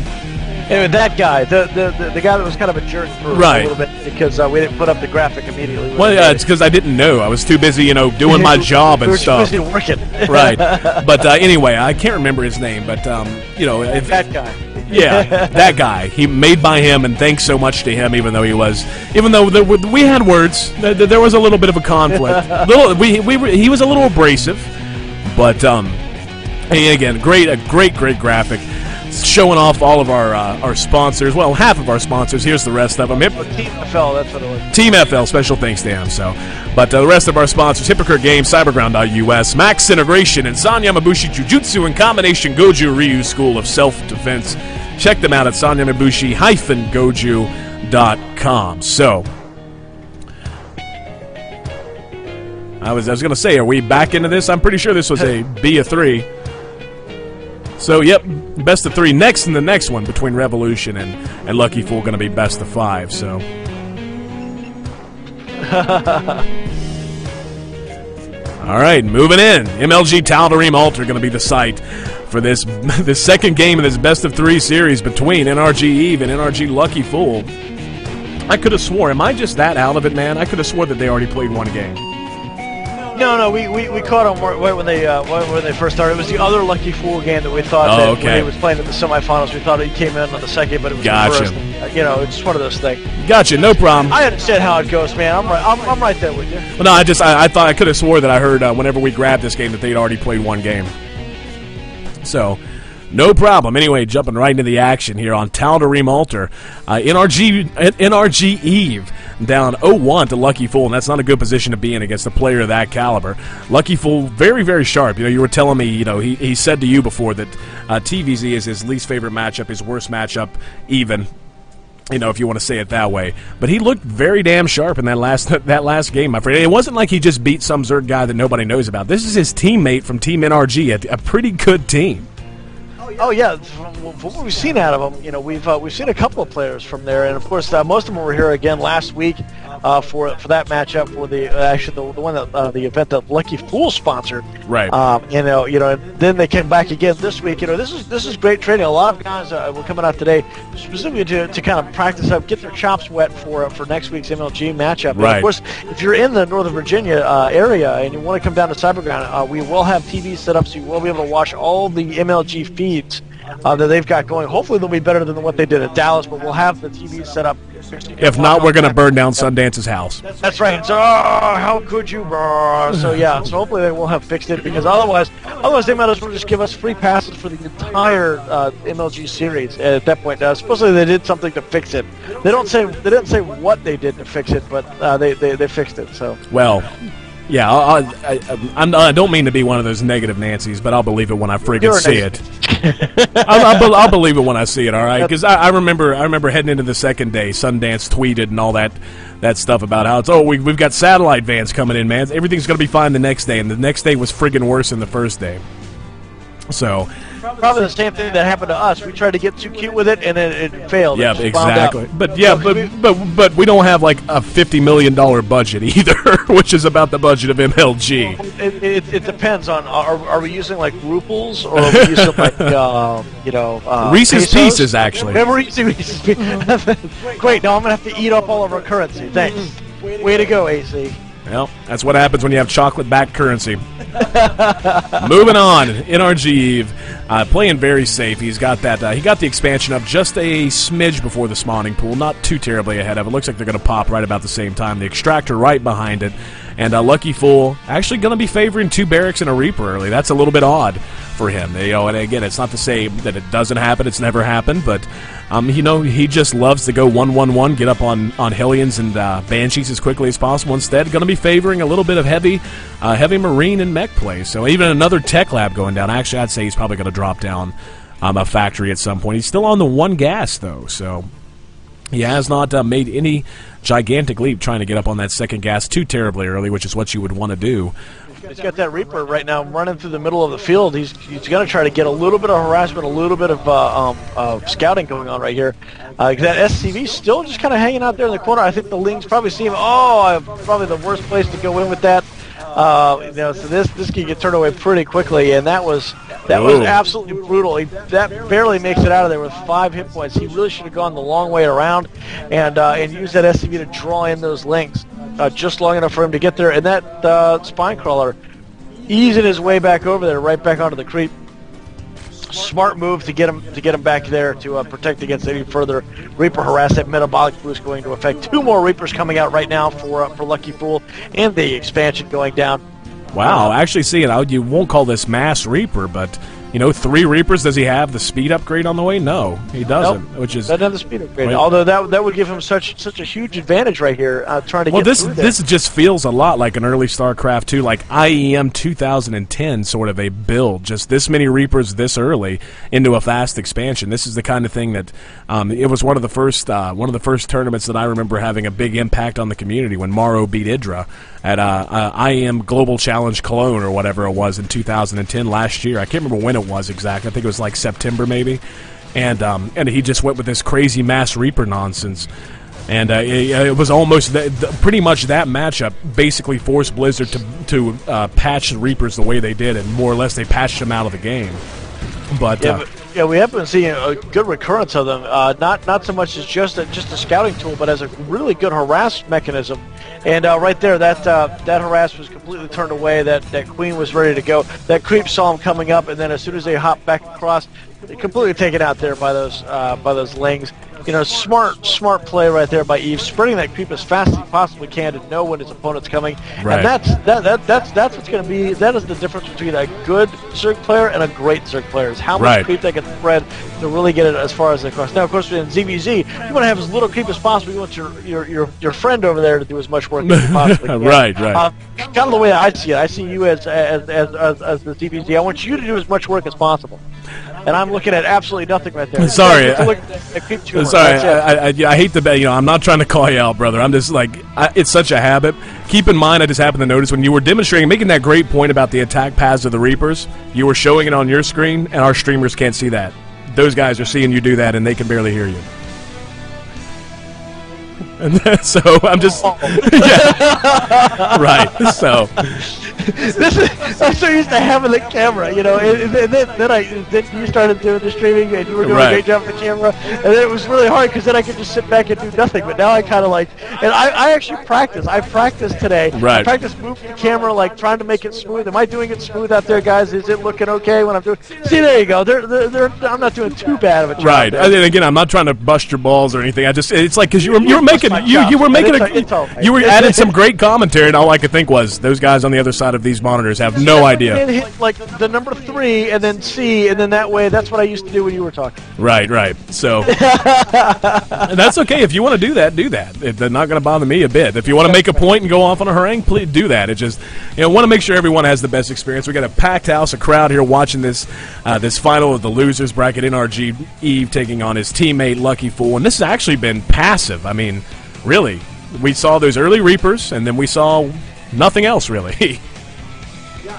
that guy, the guy that was kind of a jerk for a little bit because we didn't put up the graphic immediately. Well, it's because I didn't know. I was too busy, doing my job and stuff. We were too busy working. Right. But anyway, I can't remember his name. But that guy. Yeah, that guy. He made by him, and thanks so much to him. Even though we had words, there was a little bit of a conflict. He was a little abrasive, but again, a great graphic, showing off all of our sponsors. Well, half of our sponsors. Here's the rest of them. Team FL, that's what it was. Team FL, special thanks to him. But the rest of our sponsors: Hypocrite Games, Cyberground.us, Max Integration, and San Yamabushi Jujutsu and Combination Goju Ryu School of Self-Defense. Check them out at sanyamabushi-goju.com. So, I was going to say, are we back into this? I'm pretty sure this was a B of 3. So, yep, best of 3 next, and the next one between Revolution and Lucky Fool going to be best of 5. So, all right, moving in. MLG Tal'Darim Altar going to be the site for this second game of this best of 3 series between NRG Eve and NRG Lucky Fool. I could have swore, am I just that out of it, man? I could have swore that they already played one game. No, we caught him right when they first started. It was the other Lucky Fool game that we thought when he was playing in the semifinals. We thought he came in on the second, but it was the first. It's just one of those things. Gotcha, no problem. I understand how it goes, man. I'm right there with you. Well, no, I thought I could have swore that I heard whenever we grabbed this game that they'd already played one game. So, no problem. Anyway, jumping right into the action here on Tal'Darim Altar. NRG Eve down 0-1 to Lucky Fool, and that's not a good position to be in against a player of that caliber. Lucky Fool, very, very sharp. You were telling me, he said to you before that TVZ is his least favorite matchup, his worst matchup, even. If you want to say it that way. But he looked very damn sharp in that last game, my friend. It wasn't like he just beat some Zerg guy that nobody knows about. This is his teammate from Team NRG, a pretty good team. Oh yeah, from what we've seen out of them, we've seen a couple of players from there, and of course most of them were here again last week for that matchup for the one that the event that Lucky Fool sponsored. Right. And then they came back again this week. This is great training. A lot of guys were coming out today specifically to kind of practice up, get their chops wet for next week's MLG matchup. Right. And of course, if you're in the Northern Virginia area and you want to come down to Cyberground, we will have TV set up, so you will be able to watch all the MLG feeds that they've got going. Hopefully they'll be better than what they did at Dallas, but we'll have the TV set up. If not, we're going to burn down Sundance's house. That's right. So, how could you, bro? So hopefully they will have fixed it, because otherwise they might as well just give us free passes for the entire MLG series at that point. Supposedly they did something to fix it. They didn't say what they did to fix it, but they fixed it. So well. Yeah, I don't mean to be one of those negative Nancys, but I'll believe it when I friggin' see it. I'll believe it when I see it, all right? Because I remember heading into the second day, Sundance tweeted and all that stuff about how we've got satellite vans coming in, man. Everything's going to be fine the next day, and the next day was friggin' worse than the first day. So probably the same thing that happened to us. We tried to get too cute with it, and it failed. Yeah, exactly. But we don't have like a $50 million budget either, which is about the budget of MLG. It depends on are we using like ruples, or are we using like Reese's pesos? Pieces actually. We're using Reese's Pieces. Great. Now I'm gonna have to eat up all of our currency. Thanks. Way to go, AC. Well, that's what happens when you have chocolate-backed currency. Moving on, NRG Eve, playing very safe. He's got that. He got the expansion up just a smidge before the spawning pool, not too terribly ahead of it. Looks like they're going to pop right about the same time. The extractor right behind it, And Lucky Fool actually going to be favoring 2 barracks and a Reaper early. That's a little bit odd for him. And again, it's not to say that it doesn't happen. It's never happened, but he just loves to go 1-1-1, get up on Hellions and Banshees as quickly as possible. Instead, going to be favoring a little bit of heavy Marine and mech play. So even another Tech Lab going down. Actually, I'd say he's probably going to drop down a factory at some point. He's still on the 1 gas, though, so he has not made any gigantic leap trying to get up on that 2nd gas too terribly early, which is what you would want to do. He's got that Reaper right now running through the middle of the field. He's going to try to get a little bit of harassment, a little bit of scouting going on right here. That SCV still just kind of hanging out there in the corner. I think the Lings probably see him. Probably the worst place to go in with that. So this can get turned away pretty quickly, and that was absolutely brutal. That barely makes it out of there with 5 hit points. He really should have gone the long way around and used that SCV to draw in those Lings just long enough for him to get there. And that Spine Crawler easing his way back over there, right back onto the creep. Smart move to get him back there to protect against any further Reaper harass. That metabolic boost going to affect 2 more Reapers coming out right now for Lucky Fool, and the expansion going down. Wow, actually, see it. You won't call this mass Reaper, but 3 Reapers. Does he have the speed upgrade on the way? No, he doesn't. Nope, which is doesn't have the speed upgrade. Right. Although that would give him such a huge advantage right here, trying to get through this just feels a lot like an early StarCraft 2, like IEM 2010 sort of a build. Just this many Reapers this early into a fast expansion. This is the kind of thing that it was one of the first tournaments that I remember having a big impact on the community when Morrow beat Idra at IEM Global Challenge Cologne or whatever it was in 2010 last year. I can't remember when it was exactly. I think it was like September maybe. And he just went with this crazy mass Reaper nonsense. And it was almost pretty much that matchup basically forced Blizzard to patch the Reapers the way they did, and more or less they patched them out of the game. But we have been seeing a good recurrence of them. Not so much as just a scouting tool, but as a really good harass mechanism. And right there, that harass was completely turned away. That Queen was ready to go. That creep saw him coming up, and then as soon as they hopped back across, completely taken out there by those Lings. Smart play right there by Eve, spreading that creep as fast as he possibly can to know when his opponent's coming. Right. And that's what's going to be. That is the difference between a good Zerg player and a great Zerg player. Is how much creep they can spread to really get it as far as they cross. Now, of course, in ZVZ, you want to have as little creep as possible. You want your friend over there to do as much work as you possibly can. Right. Kind of the way I see it. I see you as the ZVZ. I want you to do as much work as possible. And I'm looking at absolutely nothing right there. Sorry. Sorry, I hate to bet. I'm not trying to call you out, brother. I'm just like, it's such a habit. Keep in mind, I just happened to notice when you were demonstrating, making that great point about the attack paths of the Reapers, you were showing it on your screen, and our streamers can't see that. Those guys are seeing you do that, and they can barely hear you. And so I'm just, yeah, right. So I'm so used to having the camera, and then you started doing the streaming, and you were doing a great job with the camera, and then it was really hard because then I could just sit back and do nothing. But now I kind of and I actually practice. I practiced today. Right. I practiced moving the camera, trying to make it smooth. Am I doing it smooth out there, guys? Is it looking okay when I'm doing? See, there you go. I'm not doing too bad of a job. Right. And again, I'm not trying to bust your balls or anything. It's like because you were adding some great commentary, and all I could think was those guys on the other side of these monitors have no idea. Hit the number 3 and then C, and then that way. That's what I used to do when you were talking. Right. So and that's okay if you want to do that. Do that. They're not going to bother me a bit. If you want to make a point and go off on a harangue, please do that. It just want to make sure everyone has the best experience. We got a packed house, a crowd here watching this final of the losers bracket. NRG Eve taking on his teammate Lucky Fool, and this has actually been passive. I mean, really, we saw those early Reapers, and then we saw nothing else really.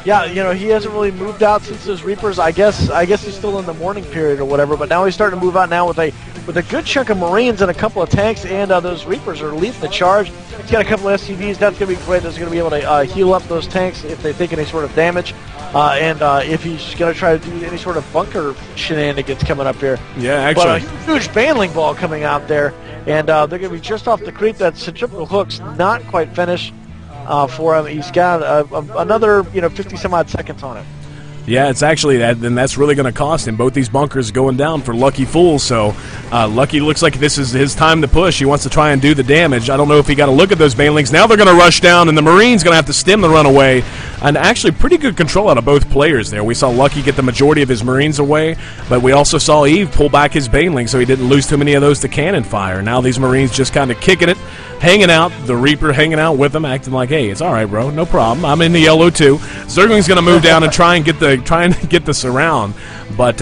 Yeah, he hasn't really moved out since those Reapers. I guess he's still in the mourning period or whatever. But now he's starting to move out now with a good chunk of Marines and a couple of tanks, and those Reapers are leading the charge. He's got a couple of SCVs. That's going to be great. That's going to be able to heal up those tanks if they take any sort of damage, and if he's going to try to do any sort of bunker shenanigans coming up here. Yeah, actually, but a huge banling ball coming out there, and they're going to be just off the creep. That centrifugal hook's not quite finished. For him, he's got another 50 some odd seconds on it. Yeah, it's actually that, and that's really going to cost him. Both these bunkers going down for Lucky Fool, so Lucky looks like this is his time to push. He wants to try and do the damage. I don't know if he got a look at those banelings. Now they're going to rush down, and the Marine's going to have to stem the run away. And actually pretty good control out of both players there. We saw Lucky get the majority of his Marines away, but we also saw Eve pull back his baneling so he didn't lose too many of those to cannon fire. Now these Marines just kind of kicking it, hanging out, the Reaper hanging out with them, acting like, hey, it's all right, bro, no problem. I'm in the yellow too. Zergling's going to move down and try and get the surround, but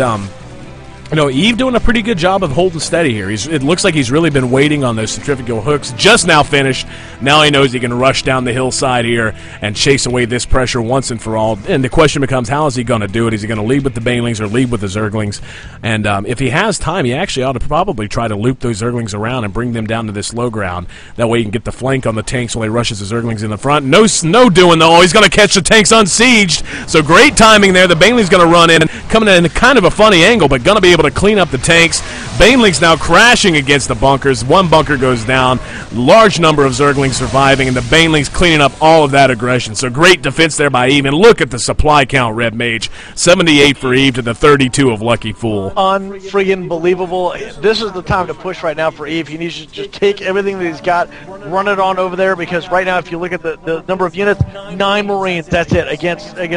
you know, Eve doing a pretty good job of holding steady here. It looks like he's really been waiting on those centrifugal hooks. Just now finished. Now he knows he can rush down the hillside here and chase away this pressure once and for all. And the question becomes, how is he going to do it? Is he going to lead with the banelings or lead with the Zerglings? And if he has time, he actually ought to probably try to loop those Zerglings around and bring them down to this low ground. That way he can get the flank on the tanks while he rushes the Zerglings in the front. No doing, though. He's going to catch the tanks unsieged. So great timing there. The baneling's going to run in and coming in kind of a funny angle, but going to be able to clean up the tanks. Baneling's now crashing against the bunkers. One bunker goes down. Large number of Zerglings surviving, and the Baneling's cleaning up all of that aggression. So great defense there by Eve. And look at the supply count, Red Mage. 78 for Eve to the 32 of Lucky Fool. Unfriggin' believable. This is the time to push right now for Eve. He needs to just take everything that he's got, run it on over there, because right now, if you look at the number of units, 9 Marines, that's it, against 50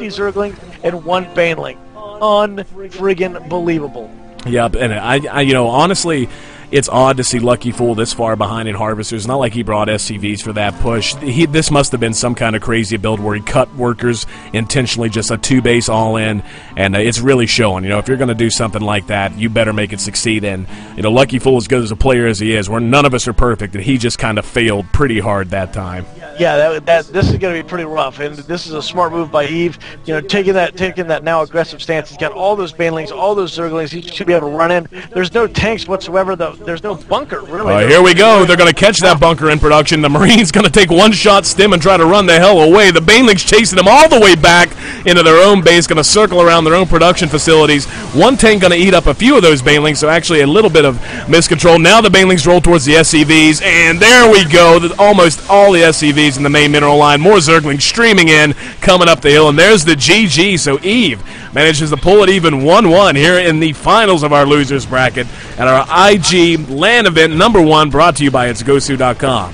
Zerglings and 1 Baneling. Unfriggin' believable. Yep, and I you know, honestly, it's odd to see Lucky Fool this far behind in Harvesters. Not like he brought SCVs for that push. This must have been some kind of crazy build where he cut workers intentionally, just a 2-base all-in, and it's really showing. You know, if you're going to do something like that, you better make it succeed. And, you know, Lucky Fool, as good as a player as he is, where none of us are perfect, and he just kind of failed pretty hard that time. Yeah, this is going to be pretty rough, and this is a smart move by Eve. You know, taking that now aggressive stance. He's got all those Banelings, all those Zerglings. He should be able to run in. There's no tanks whatsoever, though. There's no bunker, really. Here we go. They're going to catch that bunker in production. The Marine's going to take one shot stem and try to run the hell away. The Banelings chasing them all the way back into their own base, going to circle around their own production facilities. One tank going to eat up a few of those Banelings, so actually a little bit of miscontrol. Now the Banelings roll towards the SCVs, and there we go. Almost all the SCVs in the main mineral line. More Zerglings streaming in, coming up the hill, and there's the GG. So Eve manages to pull it even 1-1 here in the finals of our losers bracket at our IG LAN event #1, brought to you by itsgosu.com.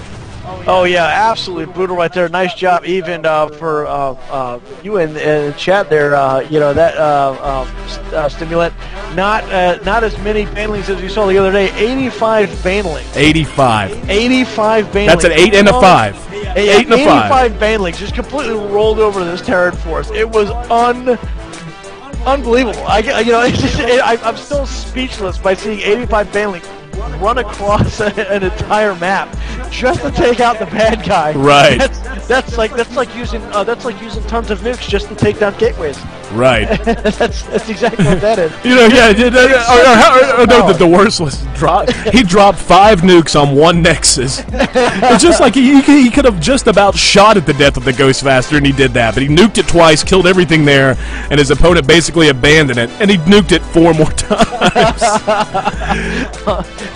Oh yeah, absolutely brutal right there. Nice job, even for you in chat there. You know that stimulant. Not as many Banelings as you saw the other day. 85 Banelings. 85. 85 Banelings. That's an 8 and a 5. 8 and a 5. 85 Banelings just completely rolled over this Terran force. It was unbelievable. I'm still speechless by seeing 85 Banelings run across an entire map just to take out the bad guy. Right. That's like using tons of nukes just to take down gateways. Right. that's exactly what that is. You know, yeah. No, the worst was he dropped 5 nukes on one Nexus. It's just like he could have just about shot at the death of the Ghost faster, and he did that. But he nuked it twice, killed everything there, and his opponent basically abandoned it, and he nuked it 4 more times.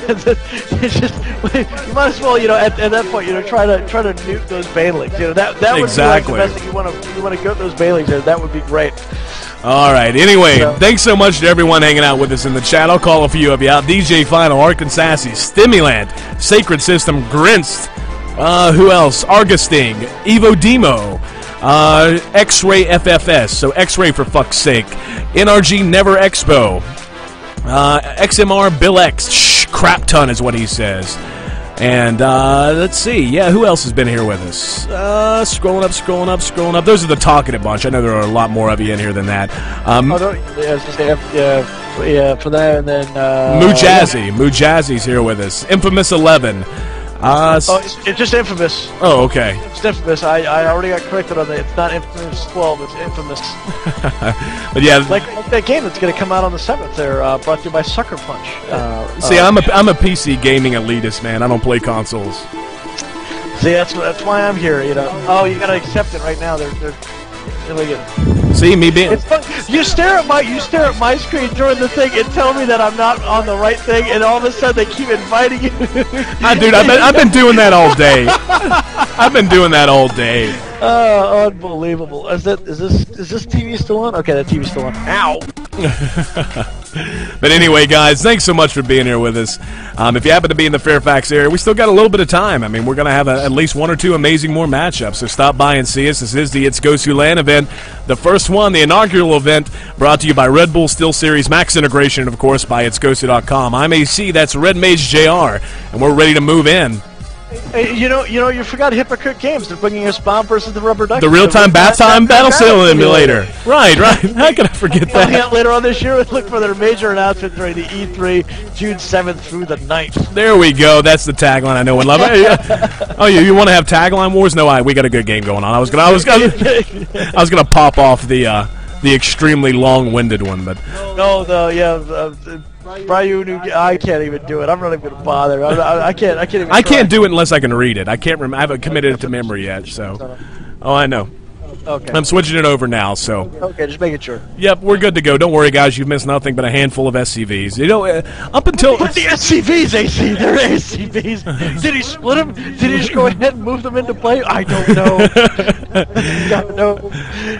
It's just, you might as well, you know, at that point, you know, try to nuke those Banelings. You know, that would exactly be like the best thing. You want to go those Banelings there. That would be great. All right. Anyway, thanks so much to everyone hanging out with us in the chat. I'll call a few of you out. DJ Final, Arkansas, Stimulant, Sacred System, Grinst. Who else? Argusting, Evo Demo, X-Ray FFS. So X-Ray for fuck's sake. NRG Never Expo. XMR Bill X. Crap ton is what he says. And let's see. Yeah, who else has been here with us? Scrolling up. Those are the talkative bunch. I know there are a lot more of you in here than that. For that, and then Mujazzy's here with us. Infamous 11. It's just Infamous. Oh, okay. It's Infamous. I already got corrected on that. It's not Infamous 12. It's Infamous. But yeah, like that game that's going to come out on the 7th. There, brought to you by Sucker Punch. See, I'm a PC gaming elitist, man. I don't play consoles. See, that's why I'm here. You know. Oh, you got to accept it right now. They're See me being. It's fun. You stare at my screen during the thing and tell me that I'm not on the right thing, and all of a sudden they keep inviting you. Dude, I've been doing that all day. I've been doing that all day. Unbelievable. Is this TV still on? Okay, that TV's still on. Ow. But anyway, guys, thanks so much for being here with us. If you happen to be in the Fairfax area, we still got a little bit of time. I mean, we're going to have at least one or two amazing more matchups, so stop by and see us. This is the It's Goes to LAN event. The first one, the inaugural event, brought to you by Red Bull SteelSeries Max Integration, and, of course, by itsgoesto.com. I'm AC, that's Red Mage JR, and we're ready to move in. Hey, you forgot Hypocrite Games. They're bringing us Bomb versus the Rubber Duck. The real-time bath-time battle simulator. Right. How could I forget that? Yeah, later on this year, look for their major announcement during the E3, June 7th through the 9th. There we go. That's the tagline I know and love. Oh, you want to have tagline wars? No, we got a good game going on. I was gonna pop off the extremely long-winded one, but Ryu, I can't even do it. I'm not even going to bother. I can't do it unless I can read it. I can't. I haven't committed it to memory yet. So, I know. Okay. I'm switching it over now. So. Okay, just making sure. Yep, we're good to go. Don't worry, guys. You've missed nothing but a handful of SCVs. You know, up until the SCVs, AC, they're SCVs. Did he split them? Did he just go ahead and move them into play? I don't know.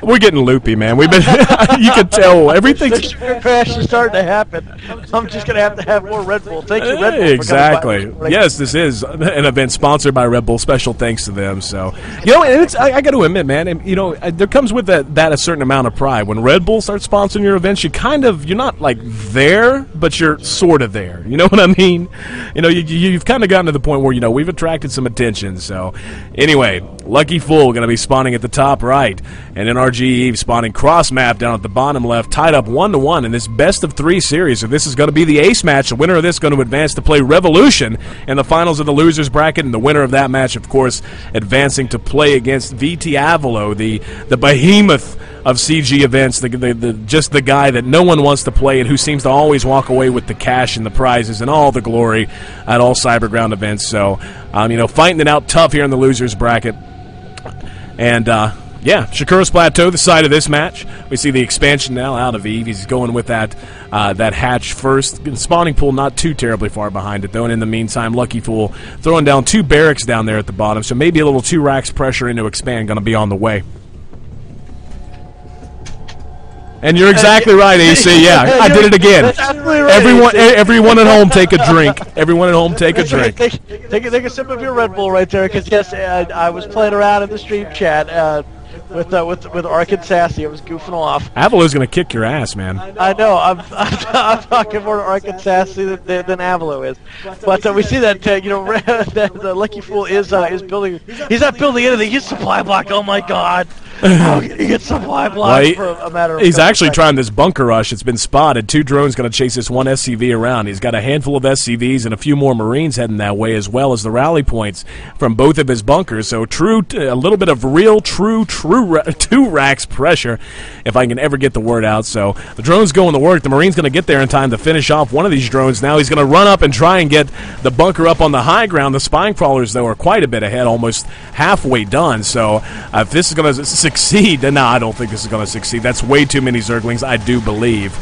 We're getting loopy, man. We've been. You can tell everything's. The crash is starting to happen. I'm just gonna have more Red Bull. Thank you, Red Bull. Exactly. Yes, this is an event sponsored by Red Bull. Special thanks to them. So, I got to admit, man, there comes with that a certain amount of pride. When Red Bull starts sponsoring your events, you're not like there, but you're sort of there. You know what I mean? You've kind of gotten to the point where we've attracted some attention. So, anyway, Lucky Fool going to be spawning at the top right, and NRG Eve spawning cross map down at the bottom left, tied up 1-1 in this best of 3 series. So this is going to be the ace match. The winner of this is going to advance to play Revolution in the finals of the losers bracket, and the winner of that match, of course, advancing to play against VT Avalo, the behemoth of CG events, just the guy that no one wants to play and who seems to always walk away with the cash and the prizes and all the glory at all Cyberground events. So, fighting it out tough here in the losers bracket. And, Shakura's Plateau, the side of this match. We see the expansion now out of Eve. He's going with that hatch first. Spawning pool not too terribly far behind it, though. And in the meantime, Lucky Fool throwing down 2 barracks down there at the bottom. So maybe a little 2 racks pressure into expand going to be on the way. And you're exactly right, AC. Yeah, I did it again. Right, everyone at home, take a drink. Everyone at home, take a drink. Take a sip of your Red Bull right there, because yes, I was playing around in the stream chat with Arcade Sassy. I was goofing off. Avalo's gonna kick your ass, man. I know. I'm talking more to Arcade Sassy than Avalo is. But we see that that the Lucky Fool is building. He's not building anything. He's supply block. Oh my God. How can he get supply block for a matter of He's actually trying this bunker rush. It's been spotted. 2 drones going to chase this 1 SCV around. He's got a handful of SCVs and a few more Marines heading that way, as well as the rally points from both of his bunkers. So a little bit of real, true 2 racks pressure, if I can ever get the word out. So the drone's going to work. The Marine's going to get there in time to finish off one of these drones. Now he's going to run up and try and get the bunker up on the high ground. The spine crawlers, though, are quite a bit ahead, almost halfway done. So if this is going to succeed, then no, I don't think this is going to succeed. That's way too many Zerglings, I do believe.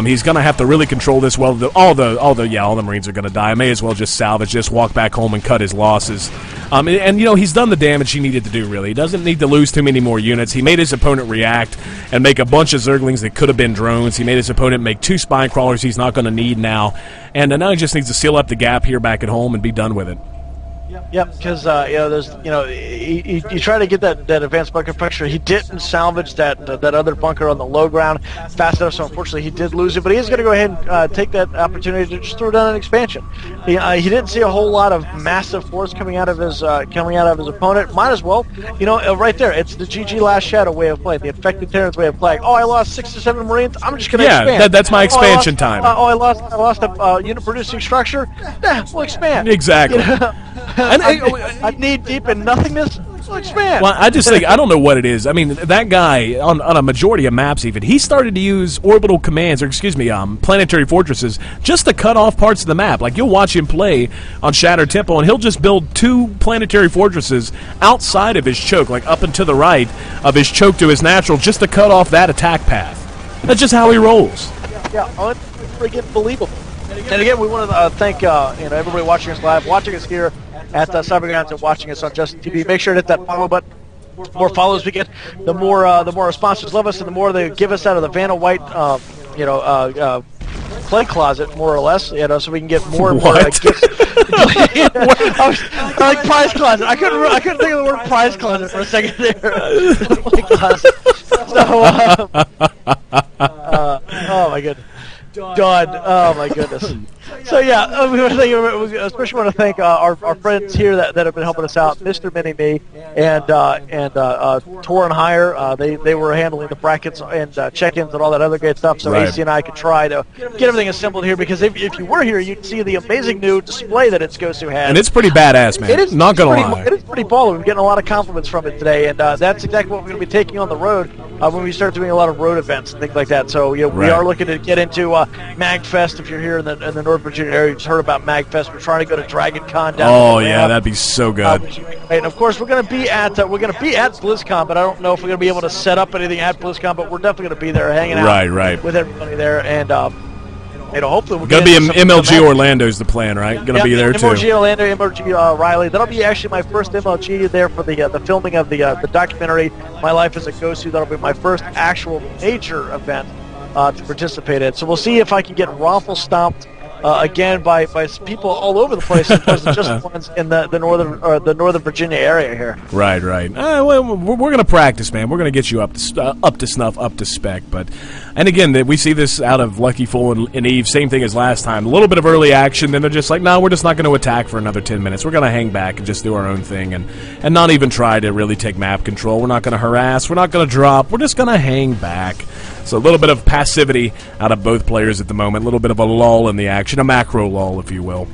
He's going to have to really control this well. All the Marines are going to die. I may as well just salvage, just walk back home and cut his losses. He's done the damage he needed to do, really. He doesn't need to lose too many more units. He made his opponent react and make a bunch of Zerglings that could have been drones. He made his opponent make 2 spine crawlers he's not going to need now. And now he just needs to seal up the gap here back at home and be done with it. Yep, because he tried to get that advanced bunker pressure. He didn't salvage that other bunker on the low ground fast enough, so unfortunately he did lose it. But he is going to go ahead and take that opportunity to just throw down an expansion. He didn't see a whole lot of massive force coming out of his opponent. Might as well, right there. It's the GG Last Shadow way of playing, the Infected Terrans way of playing. Oh, I lost 6 to 7 Marines. I'm just going to expand. Yeah, that's my expansion time. I lost a unit producing structure. Yeah, we'll expand. Exactly. I need deep in nothingness. We'll expand. Well, I just think, I don't know what it is. I mean, that guy, on a majority of maps even, he started to use orbital commands, planetary fortresses, just to cut off parts of the map. Like, you'll watch him play on Shattered Temple, and he'll just build 2 planetary fortresses outside of his choke, like up and to the right of his choke to his natural, just to cut off that attack path. That's just how he rolls. Yeah, unfreaking believable. And again, we want to thank everybody watching us live, watching us here at Cybergrounds, and watching us on Justin TV. Make sure to hit that follow button. more followers we get, the more our sponsors love us, and the more they give us out of the Vanna White, play closet, more or less, so we can get more and more gifts. I like prize closet. I couldn't think of the word prize closet for a second there. Play closet. So, oh my goodness. Done. Oh my goodness. So yeah, we especially want to thank our friends here that have been helping us out, Mr. Mini Me and Tour and Hire. They were handling the brackets and check-ins and all that other great stuff. So AC and I could try to get everything assembled here, because if you were here, you'd see the amazing new display that It's Gosu has. And it's pretty badass, man. It is not gonna lie. It is pretty baller. We're getting a lot of compliments from it today, and that's exactly what we're going to be taking on the road when we start doing a lot of road events and things like that. So we are looking to get into MagFest. If you're here in the North Virginia area, you just heard about MagFest. We're trying to go to Dragon Con down Oh yeah, that'd be so good. And of course, we're going to be at BlizzCon, but I don't know if we're going to be able to set up anything at BlizzCon. But we're definitely going to be there, hanging out with everybody there, and hopefully we're going to be in MLG Orlando's the plan, right? Going to be there too. MLG Orlando, MLG Riley. That'll be actually my first MLG there for the filming of the documentary My Life as a Gosu. That'll be my first actual major event to participate in. So we'll see if I can get raffle stomped again by people all over the place, as opposed to just the ones in the northern Virginia area here. Right. Well, we're going to practice, man. We're going to get you up to snuff, up to spec. And again, we see this out of Lucky Fool and Eve. Same thing as last time. A little bit of early action, then they're just like, no, we're just not going to attack for another 10 minutes. We're going to hang back and just do our own thing, and not even try to really take map control. We're not going to harass. We're not going to drop. We're just going to hang back. So a little bit of passivity out of both players at the moment. A little bit of a lull in the action, a macro lull, if you will.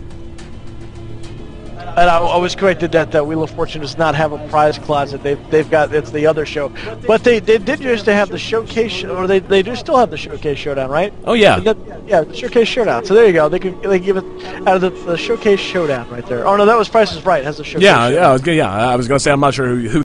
And I was corrected that Wheel of Fortune does not have a prize closet. They've got, it's the other show, but they did used to have the showcase, or they do still have the showcase showdown, right? Oh yeah, the showcase showdown. So there you go. They give it out of the showcase showdown right there. Oh no, that was Price is Right. Has the showcase. Yeah, I was gonna say I'm not sure who